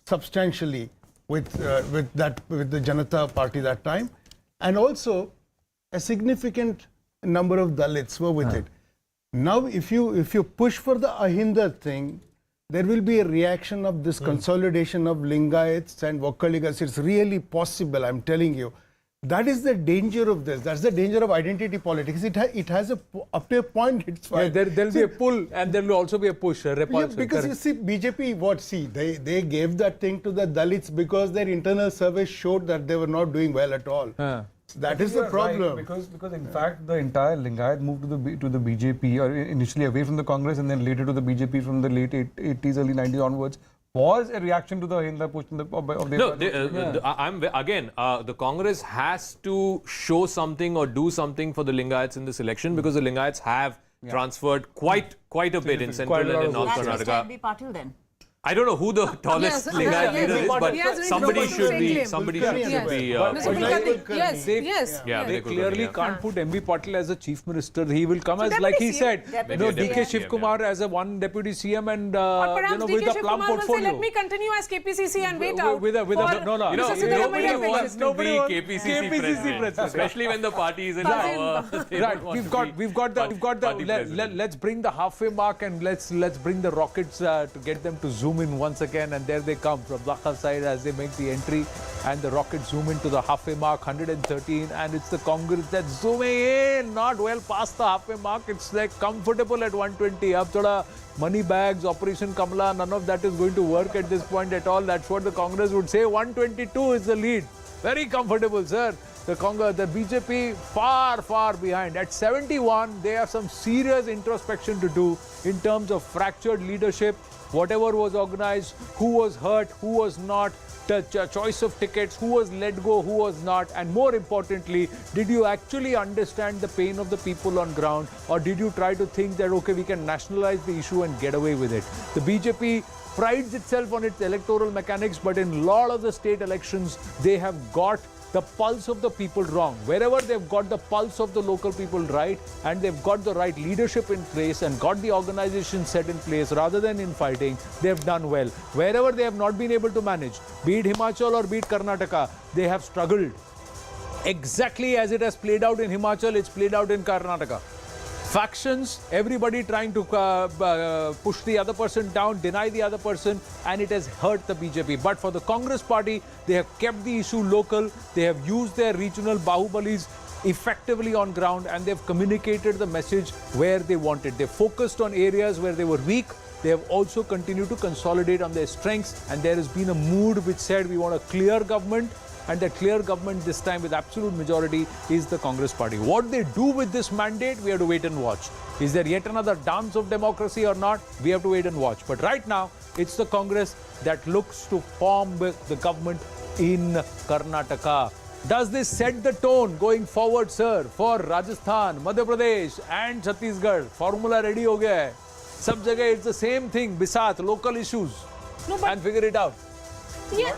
substantially with the Janata party that time, and also a significant number of Dalits were with it. Now, if you push for the Ahinda thing, there will be a reaction of this consolidation of Lingayats and Vokkaligas. It's really possible, I'm telling you. That is the danger of this. That's the danger of identity politics. It has up to a point, it's fine. Yeah, there'll be a pull and there will also be a push, a repulsion. Yeah, because you see, BJP, they gave that thing to the Dalits because their internal survey showed that they were not doing well at all. That is the problem. Right, because in fact, the entire Lingayat moved to the BJP, or initially away from the Congress and then later to the BJP from the late 80s, early 90s onwards, was a reaction to the Hinda push of the... No, the Congress has to show something or do something for the Lingayats in this election because the Lingayats have transferred quite a bit in central and in North Karnataka. Mr. Patil then. I don't know who the tallest Lingayat leader is, but somebody should be. They clearly can't put MB Patil as a chief minister. He will come as, like he said, DK Shiv Kumar as a one deputy CM and with a plum portfolio. Let me continue as KPCC and wait out. Nobody wants to be KPCC president, especially when the party is in power. Right, we've got the. Let's bring the halfway mark and let's bring the rockets to get them to zoom in once again, and there they come from Dhaka side as they make the entry, and the rockets zoom into the halfway mark, 113, and it's the Congress that's zooming in, not well past the halfway mark. It's like comfortable at 120. Ab thoda money bags, Operation Kamala, none of that is going to work at this point at all. That's what the Congress would say. 122 is the lead. Very comfortable, sir. The BJP far behind. At 71, they have some serious introspection to do in terms of fractured leadership, whatever was organized, who was hurt, who was not, the choice of tickets, who was let go, who was not, and more importantly, did you actually understand the pain of the people on ground, or did you try to think that, okay, we can nationalize the issue and get away with it? The BJP prides itself on its electoral mechanics, but in a lot of the state elections, they have got the pulse of the people wrong. Wherever they've got the pulse of the local people right, and they've got the right leadership in place and got the organization set in place rather than in fighting, they've done well. Wherever they have not been able to manage, be it Himachal or be it Karnataka, they have struggled. Exactly as it has played out in Himachal, it's played out in Karnataka. Factions, everybody trying to push the other person down, deny the other person, and it has hurt the BJP. But for the Congress party, they have kept the issue local, they have used their regional bahubalis effectively on ground, and they've communicated the message where they wanted. They focused on areas where they were weak. They have also continued to consolidate on their strengths, and there has been a mood which said we want a clear government, and that clear government this time with absolute majority is the Congress party. What they do with this mandate, we have to wait and watch. Is there yet another dance of democracy or not? We have to wait and watch. But right now, it's the Congress that looks to form the government in Karnataka. Does this set the tone going forward, sir, for Rajasthan, Madhya Pradesh and Chhattisgarh? Formula ready ho gaya hai. Sab jagah it's the same thing, bisat, local issues, and figure it out. Yeah,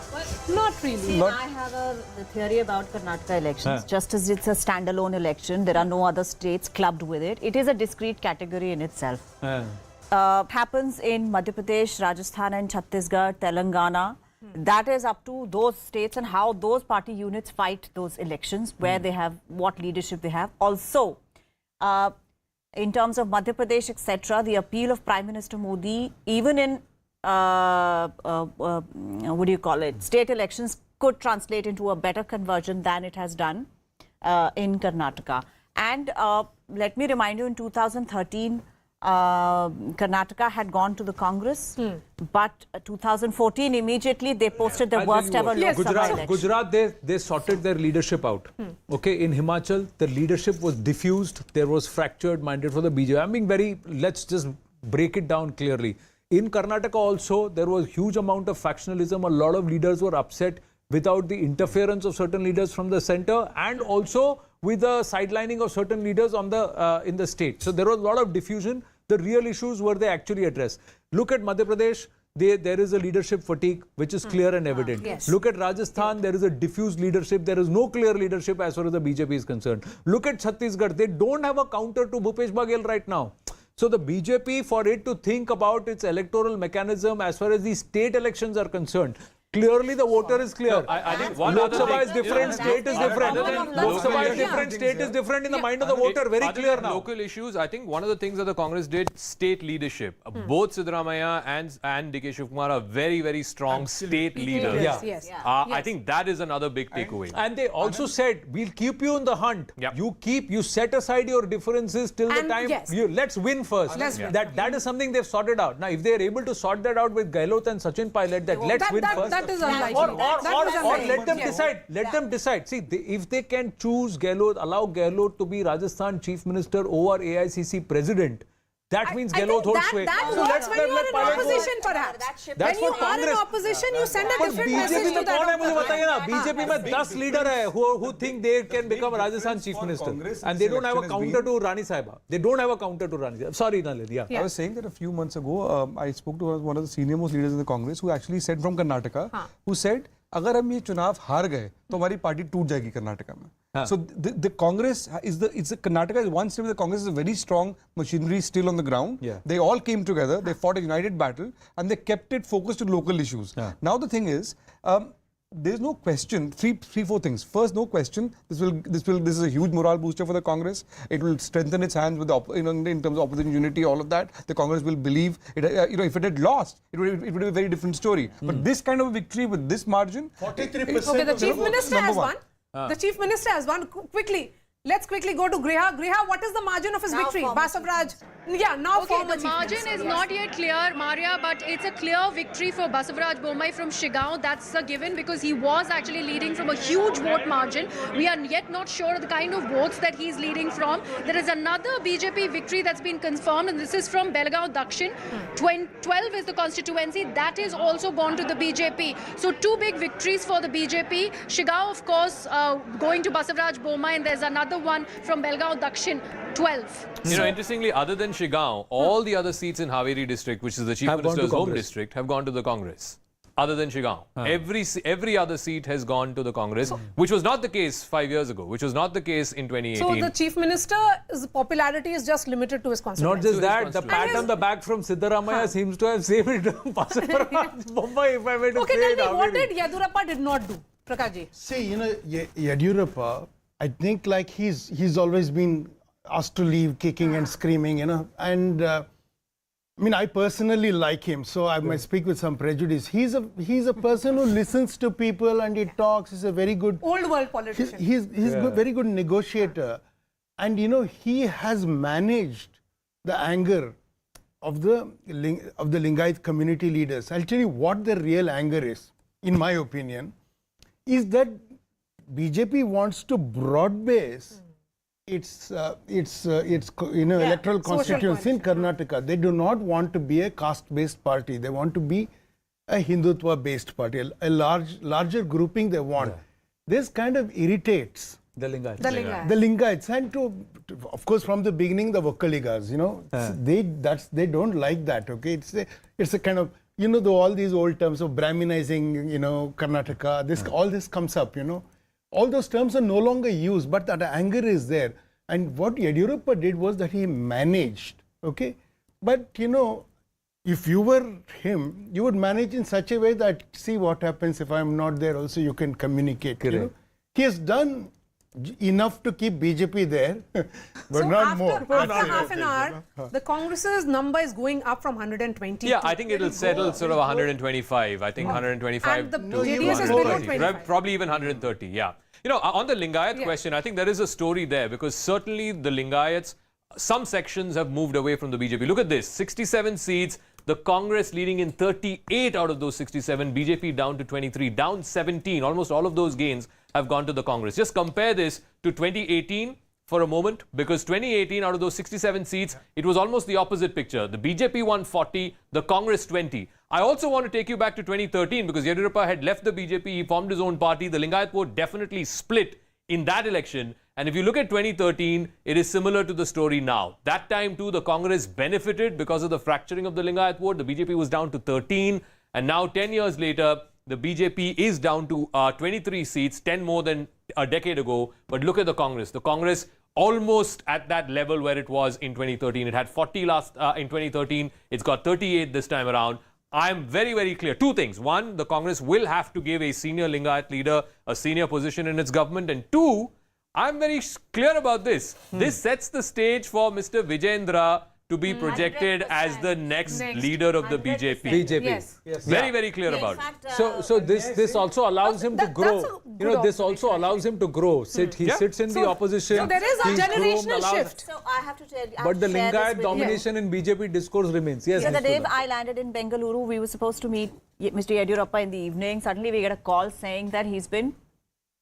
not really. See, I have a theory about Karnataka elections. Just as it's a standalone election, there are no other states clubbed with it. It is a discrete category in itself. Happens in Madhya Pradesh, Rajasthan and Chhattisgarh, Telangana. That is up to those states and how those party units fight those elections, where they have, what leadership they have. Also, in terms of Madhya Pradesh, etc., the appeal of Prime Minister Modi, even in what do you call it, state elections, could translate into a better conversion than it has done in Karnataka. And let me remind you, in 2013, Karnataka had gone to the Congress, but 2014, immediately they posted the worst ever Lok Sabha election. Gujarat, they sorted their leadership out. Okay, in Himachal, the leadership was diffused, there was fractured mandate for the BJP. I'm being very, let's just break it down clearly. In Karnataka also, there was huge amount of factionalism. A lot of leaders were upset without the interference of certain leaders from the center, and also with the sidelining of certain leaders on the in the state. So there was a lot of diffusion. The real issues were they actually addressed. Look at Madhya Pradesh. There is a leadership fatigue which is clear and evident. Yes. Look at Rajasthan, there is a diffused leadership. There is no clear leadership as far as the BJP is concerned. Look at Chhattisgarh. They don't have a counter to Bhupesh Baghel right now. So the BJP, for it to think about its electoral mechanism as far as the state elections are concerned, Clearly, the voter is clear. I think one Lok other Sabha thing- is different, state is different. Lok Sabha is different, state is different in the mind of the voter. Very Other clear than now. Local issues, I think one of the things that the Congress did, state leadership. Both Siddaramaiah and DK Shivkumar are very, very strong state leaders. Yes. I think that is another big takeaway. And they also said, we'll keep you in the hunt. Yep. You set aside your differences till the And time, yes. let's win first. Let's win. That is something they've sorted out. Now, if they're able to sort that out with Gehlot and Sachin Pilot, let's win first. That is unlikely. Or let them Yes. decide. Let them decide. See, if they can choose Gehlot, allow Gehlot to be Rajasthan Chief Minister over AICC President, that means Gehlot holds sway. That So works when you are in Pilot go. opposition, perhaps. That's When you for are in Congress. opposition, you send a But different BJP message to में कौन है मुझे that. बताइए ना BJP में 10 leader है who think they can become Rajasthan Chief Minister and they don't have a counter to Rani Sahiba. They don't have a counter to Rani Sahiba. Sorry, Nalin. Yeah. I was saying that a few months ago, I spoke to one of the senior most leaders in the Congress who actually said from Karnataka, who said, अगर हम ये चुनाव हार गए तो हमारी party टूट जाएगी कर्नाटका में. So the Congress Karnataka is one state where the Congress is a very strong machinery still on the ground. Yeah. They all came together, they fought a united battle and they kept it focused on local issues. Now the thing is, there's no question, four things. First, no question, this is a huge morale booster for the Congress. It will strengthen its hands with in terms of opposition unity, all of that. The Congress will believe it. If it had lost, it would be a very different story. But this kind of a victory with this margin, 43%. Okay, the Chief Minister has one. won. The Chief Minister has won. Quickly. Let's quickly go to Griha. Griha, what is the margin of his victory? Basavaraj. Yeah, now Okay, former the Chief margin Minister, is yes. not yet clear, Maria, but it's a clear victory for Basavaraj Bommai from Shigaon. That's a given because he was actually leading from a huge vote margin. We are yet not sure of the kind of votes that he's leading from. There is another BJP victory that's been confirmed, and this is from Belgaum Dakshin. 12 is the constituency. That is also gone to the BJP. So two big victories for the BJP. Shigaon, of course, going to Basavaraj Bommai, and there's another one from Belgaum Dakshin, 12. You know, interestingly, other than Shigaon, all the other seats in Haveri district, which is the Chief Have gone to Minister's home Congress. district, have gone to the Congress. Other than Shigaon. Every other seat has gone to the Congress, which was not the case 5 years ago, which was not the case in 2018. So the Chief Minister's popularity is just limited to his constituency. Not just that, the pat on the back from Siddaramaiah seems to have saved Basavaraj Bommai, if I were to Okay, say tell it. me, what did Yedurappa did not do? Prakashji. See, Yedurappa, I think like he's always been asked to leave kicking and screaming, and I mean, I personally like him, so I might speak with some prejudice. He's a person who listens to people and he talks. He's a very good Old world politician. He's very good negotiator, and he has managed the anger of the Lingayat community leaders. I'll tell you what the real anger is, in my opinion, is that BJP wants to broad base its electoral constituency in Karnataka. They do not want to be a caste-based party. They want to be a Hindutva-based party, a larger grouping they want. This kind of irritates the Lingayats. The Lingayats, and of course from the beginning the Vokkaligas, they don't like that. Okay, it's a kind of all these old terms of Brahminizing, Karnataka. All this comes up. All those terms are no longer used, but that anger is there. And what Yedurappa did was that he managed, okay? But, if you were him, you would manage in such a way that, see what happens if I'm not there, also you can communicate. He has done enough to keep BJP there, but so not after, more. After half an hour, the Congress's number is going up from 120. Yeah, I think it'll settle sort of 125. I think 125 And the to JDS is below 130. 25. Probably even 130, yeah. On the Lingayat question, I think there is a story there because certainly the Lingayats, some sections have moved away from the BJP. Look at this, 67 seats, the Congress leading in 38 out of those 67, BJP down to 23, down 17. Almost all of those gains have gone to the Congress. Just compare this to 2018 for a moment, because 2018 out of those 67 seats, it was almost the opposite picture. The BJP won 40, the Congress 20. I also want to take you back to 2013 because Yedurappa had left the BJP, he formed his own party. The Lingayat vote definitely split in that election. And if you look at 2013, it is similar to the story now. That time too, the Congress benefited because of the fracturing of the Lingayat vote. The BJP was down to 13. And now 10 years later, the BJP is down to 23 seats, 10 more than a decade ago. But look at the Congress. The Congress almost at that level where it was in 2013. It had 40 in 2013. It's got 38 this time around. I'm very, very clear. Two things. One, the Congress will have to give a senior Lingayat leader a senior position in its government. And two, I'm very clear about this. This sets the stage for Mr. Vijayendra to be projected as the next leader of the BJP. BJP. Yes. Very, very clear about it. So this also allows him to grow. This also allows him to grow. He sits in the opposition. So there is a generational shift. So I have to tell you. But the Lingayat domination in BJP discourse remains. Yes. The other day I landed in Bengaluru, we were supposed to meet Mr. Yediyurappa in the evening. Suddenly we get a call saying that he's been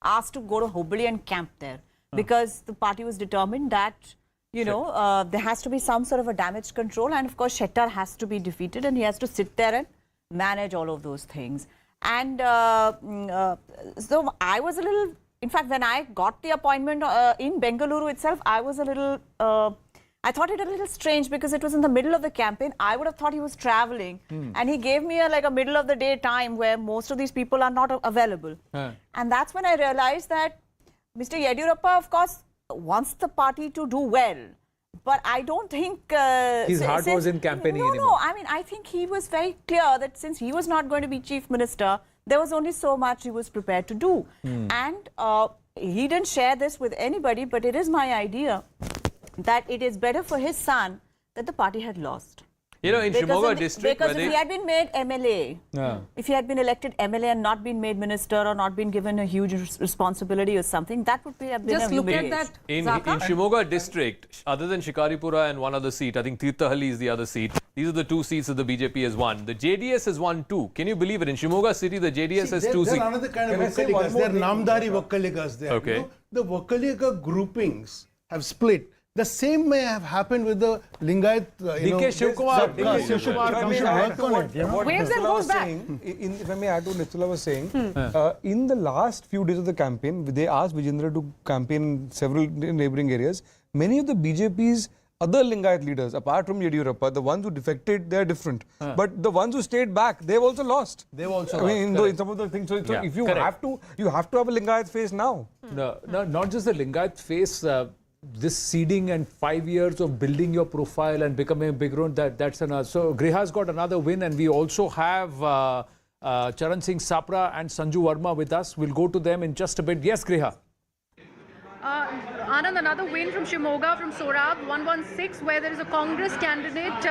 asked to go to Hubballi and camp there because the party was determined that there has to be some sort of a damage control, and of course Shettar has to be defeated and he has to sit there and manage all of those things. And so I was a little, in fact, when I got the appointment in Bengaluru itself, I was a little, I thought it a little strange because it was in the middle of the campaign. I would have thought he was traveling and he gave me a middle of the day time where most of these people are not available. And that's when I realized that Mr. Yediyurappa, of course, wants the party to do well, but I don't think his heart was in campaigning anymore. No, I mean, I think he was very clear that since he was not going to be chief minister, there was only so much he was prepared to do. And he didn't share this with anybody, but it is my idea that it is better for his son that the party had lost. In Shimoga district, because if he had been made MLA, if he had been elected MLA and not been made minister or not been given a huge responsibility or something, that would be a bit Just look at that. In Shimoga district, other than Shikaripura and one other seat, I think Tirthahalli is the other seat. These are the two seats that the BJP has won. The JDS has won two. Can you believe it? In Shimoga city, the JDS has two seats. There are another kind of Vokkaligas. There are Namdari Vokkaligas there. Okay. The Vokkaliga groupings have split. The same may have happened with the Lingayat. DK Shivkumar. Waves and goes back. If I may add to what Nitula was saying, in the last few days of the campaign, they asked Vijayendra to campaign in several neighbouring areas. Many of the BJP's other Lingayat leaders, apart from Yediyurappa, the ones who defected, they are different. But the ones who stayed back, they've also lost. They've also lost. In some of the things. So if you have to, you have to have a Lingayat face now. No, not just the Lingayat face. This seeding and 5 years of building your profile and becoming a big road, that's another. So Griha's got another win, and we also have Charan Singh Sapra and Sanju Verma with us. We'll go to them in just a bit. Yes, Griha. Anand, another win from Shimoga, from Sorab, 116, where there is a Congress candidate,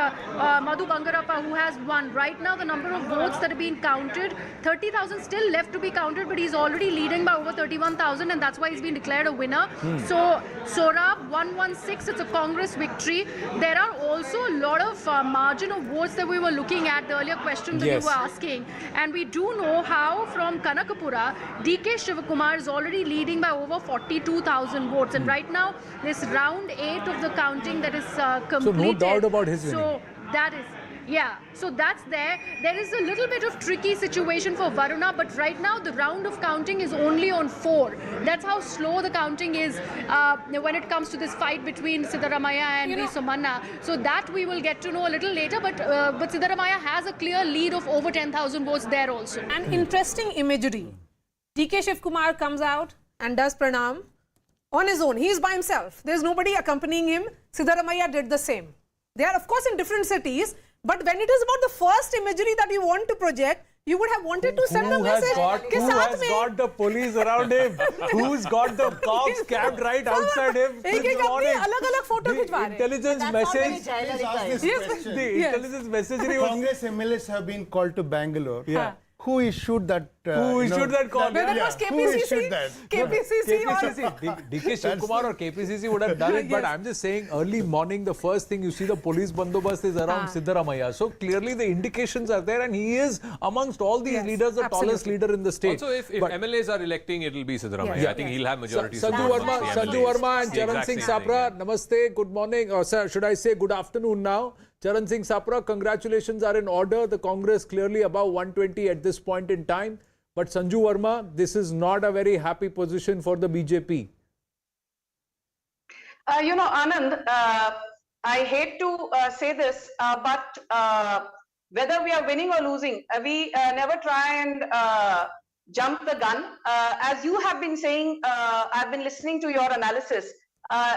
Madhu Bangarappa, who has won. Right now, the number of votes that are being counted, 30,000 still left to be counted, but he's already leading by over 31,000, and that's why he's been declared a winner. So, Sorab, 116, it's a Congress victory. There are also a lot of margin of votes that we were looking at, the earlier question that you were asking. And we do know how from Kanakapura, DK Shivakumar is already leading by over 42,000 votes. And right now, this round 8 of the counting that is completed. So no doubt about his winning. So that is, so that's there. There is a little bit of tricky situation for Varuna, but right now the round of counting is only on 4. That's how slow the counting is when it comes to this fight between Siddaramaiah and V. Somanna. So that we will get to know a little later, but Siddaramaiah has a clear lead of over 10,000 votes there also. An interesting imagery. DK Shivkumar comes out and does pranam on his own. He is by himself. There is nobody accompanying him. Siddaramaiah did the same. They are, of course, in different cities, but when it is about the first imagery that you want to project, you would have wanted to send a message. Who has got the police around him? Who's got the cops camped right outside him since morning? The intelligence message. The intelligence message. Congress MLAs have been called to Bangalore. Who issued that? Who issued that call? Whether it was KPCC, Who issued that? KPCC DK Shivkumar or KPCC would have done it, but I'm just saying early morning, the first thing you see the police bandobast is around Siddaramaiah. So clearly the indications are there, and he is amongst all these leaders the tallest leader in the state. Also, if MLAs are electing, it will be Siddaramaiah. I think he'll have majority. Sanju Verma and Charan Singh Sapra, namaste, good morning, or sir, should I say good afternoon now? Charan Singh Sapra, congratulations are in order. The Congress clearly above 120 at this point in time. But Sanju Verma, this is not a very happy position for the BJP. Anand, I hate to say this, but whether we are winning or losing, we never try and jump the gun. As you have been saying, I've been listening to your analysis.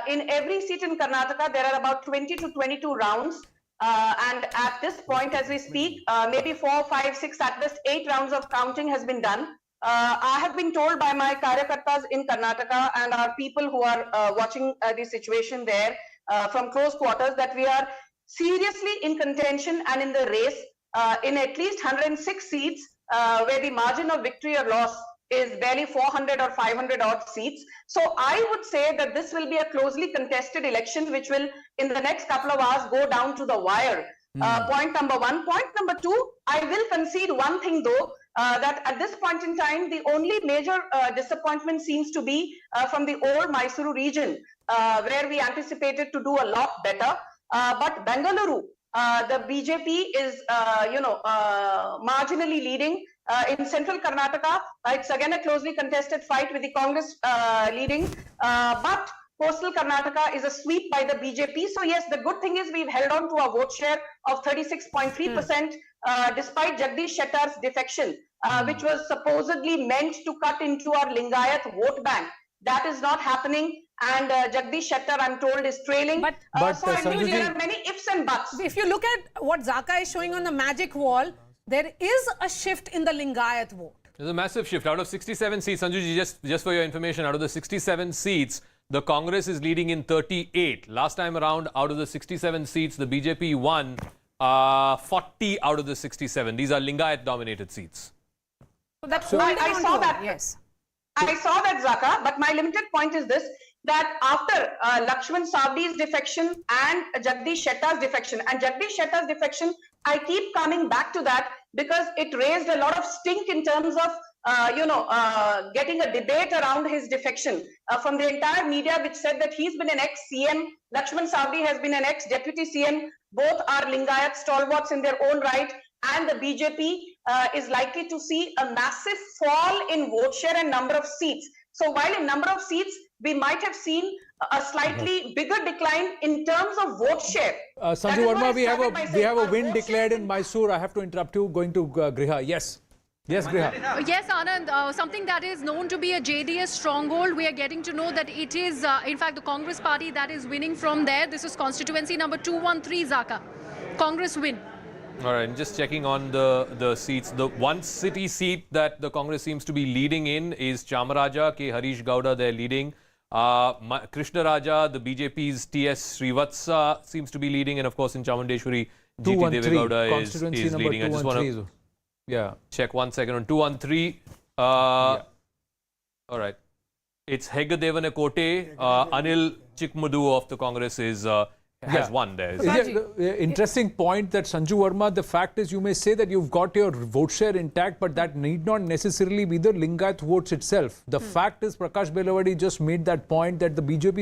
In every seat in Karnataka, there are about 20 to 22 rounds. And at this point, as we speak, maybe 4, 5, 6, at least 8 rounds of counting has been done. I have been told by my karyakartas in Karnataka and our people who are watching the situation there from close quarters that we are seriously in contention and in the race in at least 106 seats where the margin of victory or loss is barely 400 or 500 odd seats. So I would say that this will be a closely contested election which will in the next couple of hours go down to the wire. Point number 1. Point number 2, I will concede one thing though, that at this point in time, the only major disappointment seems to be from the old Mysuru region, where we anticipated to do a lot better. But Bengaluru, the BJP is, marginally leading. In central Karnataka, it's again a closely contested fight with the Congress leading. But coastal Karnataka is a sweep by the BJP. So yes, the good thing is we've held on to a vote share of 36.3% despite Jagdish Shettar's defection, which was supposedly meant to cut into our Lingayat vote bank. That is not happening. And Jagdish Shettar, I'm told, is trailing. But so I think there are many ifs and buts. If you look at what Zaka is showing on the magic wall, there is a shift in the Lingayat vote. There's a massive shift. Out of 67 seats, Sanjuji, just for your information, out of the 67 seats, the Congress is leading in 38. Last time around, out of the 67 seats, the BJP won 40 out of the 67. These are Lingayat-dominated seats. So that's I saw that. Yes. I saw that, Zaka, but my limited point is this, that after Lakshman Savdi's defection and Jagdish Shettar's defection, I keep coming back to that because it raised a lot of stink in terms of, getting a debate around his defection from the entire media, which said that he's been an ex-CM, Lakshman Savdi has been an ex-deputy CM, both are Lingayat stalwarts in their own right, and the BJP is likely to see a massive fall in vote share and number of seats. So while in number of seats, we might have seen a slightly bigger decline in terms of vote share. Sanju Verma, we have a win declared in Mysore. I have to interrupt you. Going to Griha. Yes. Yes, Griha. Yes, Anand. Something that is known to be a JDS stronghold. We are getting to know that it is, in fact, the Congress party that is winning from there. This is constituency number 213, Zaka. Congress win. All right, just checking on the seats. The one city seat that the Congress seems to be leading in is Chamaraja. K. Harish Gowda, they're leading. Krishna Raja, the BJP's T.S. Srivatsa seems to be leading. And of course, in Chamundeshwari, G.T. Devegowda is leading. I just want to check 1 second on 213. All right. It's Heggadevana Kote. Anil Chikmadu of the Congress has won there. Interesting point that Sanju Verma, the fact is you may say that you've got your vote share intact, but that need not necessarily be the Lingayat votes itself. The fact is Prakash Belawadi just made that point that the BJP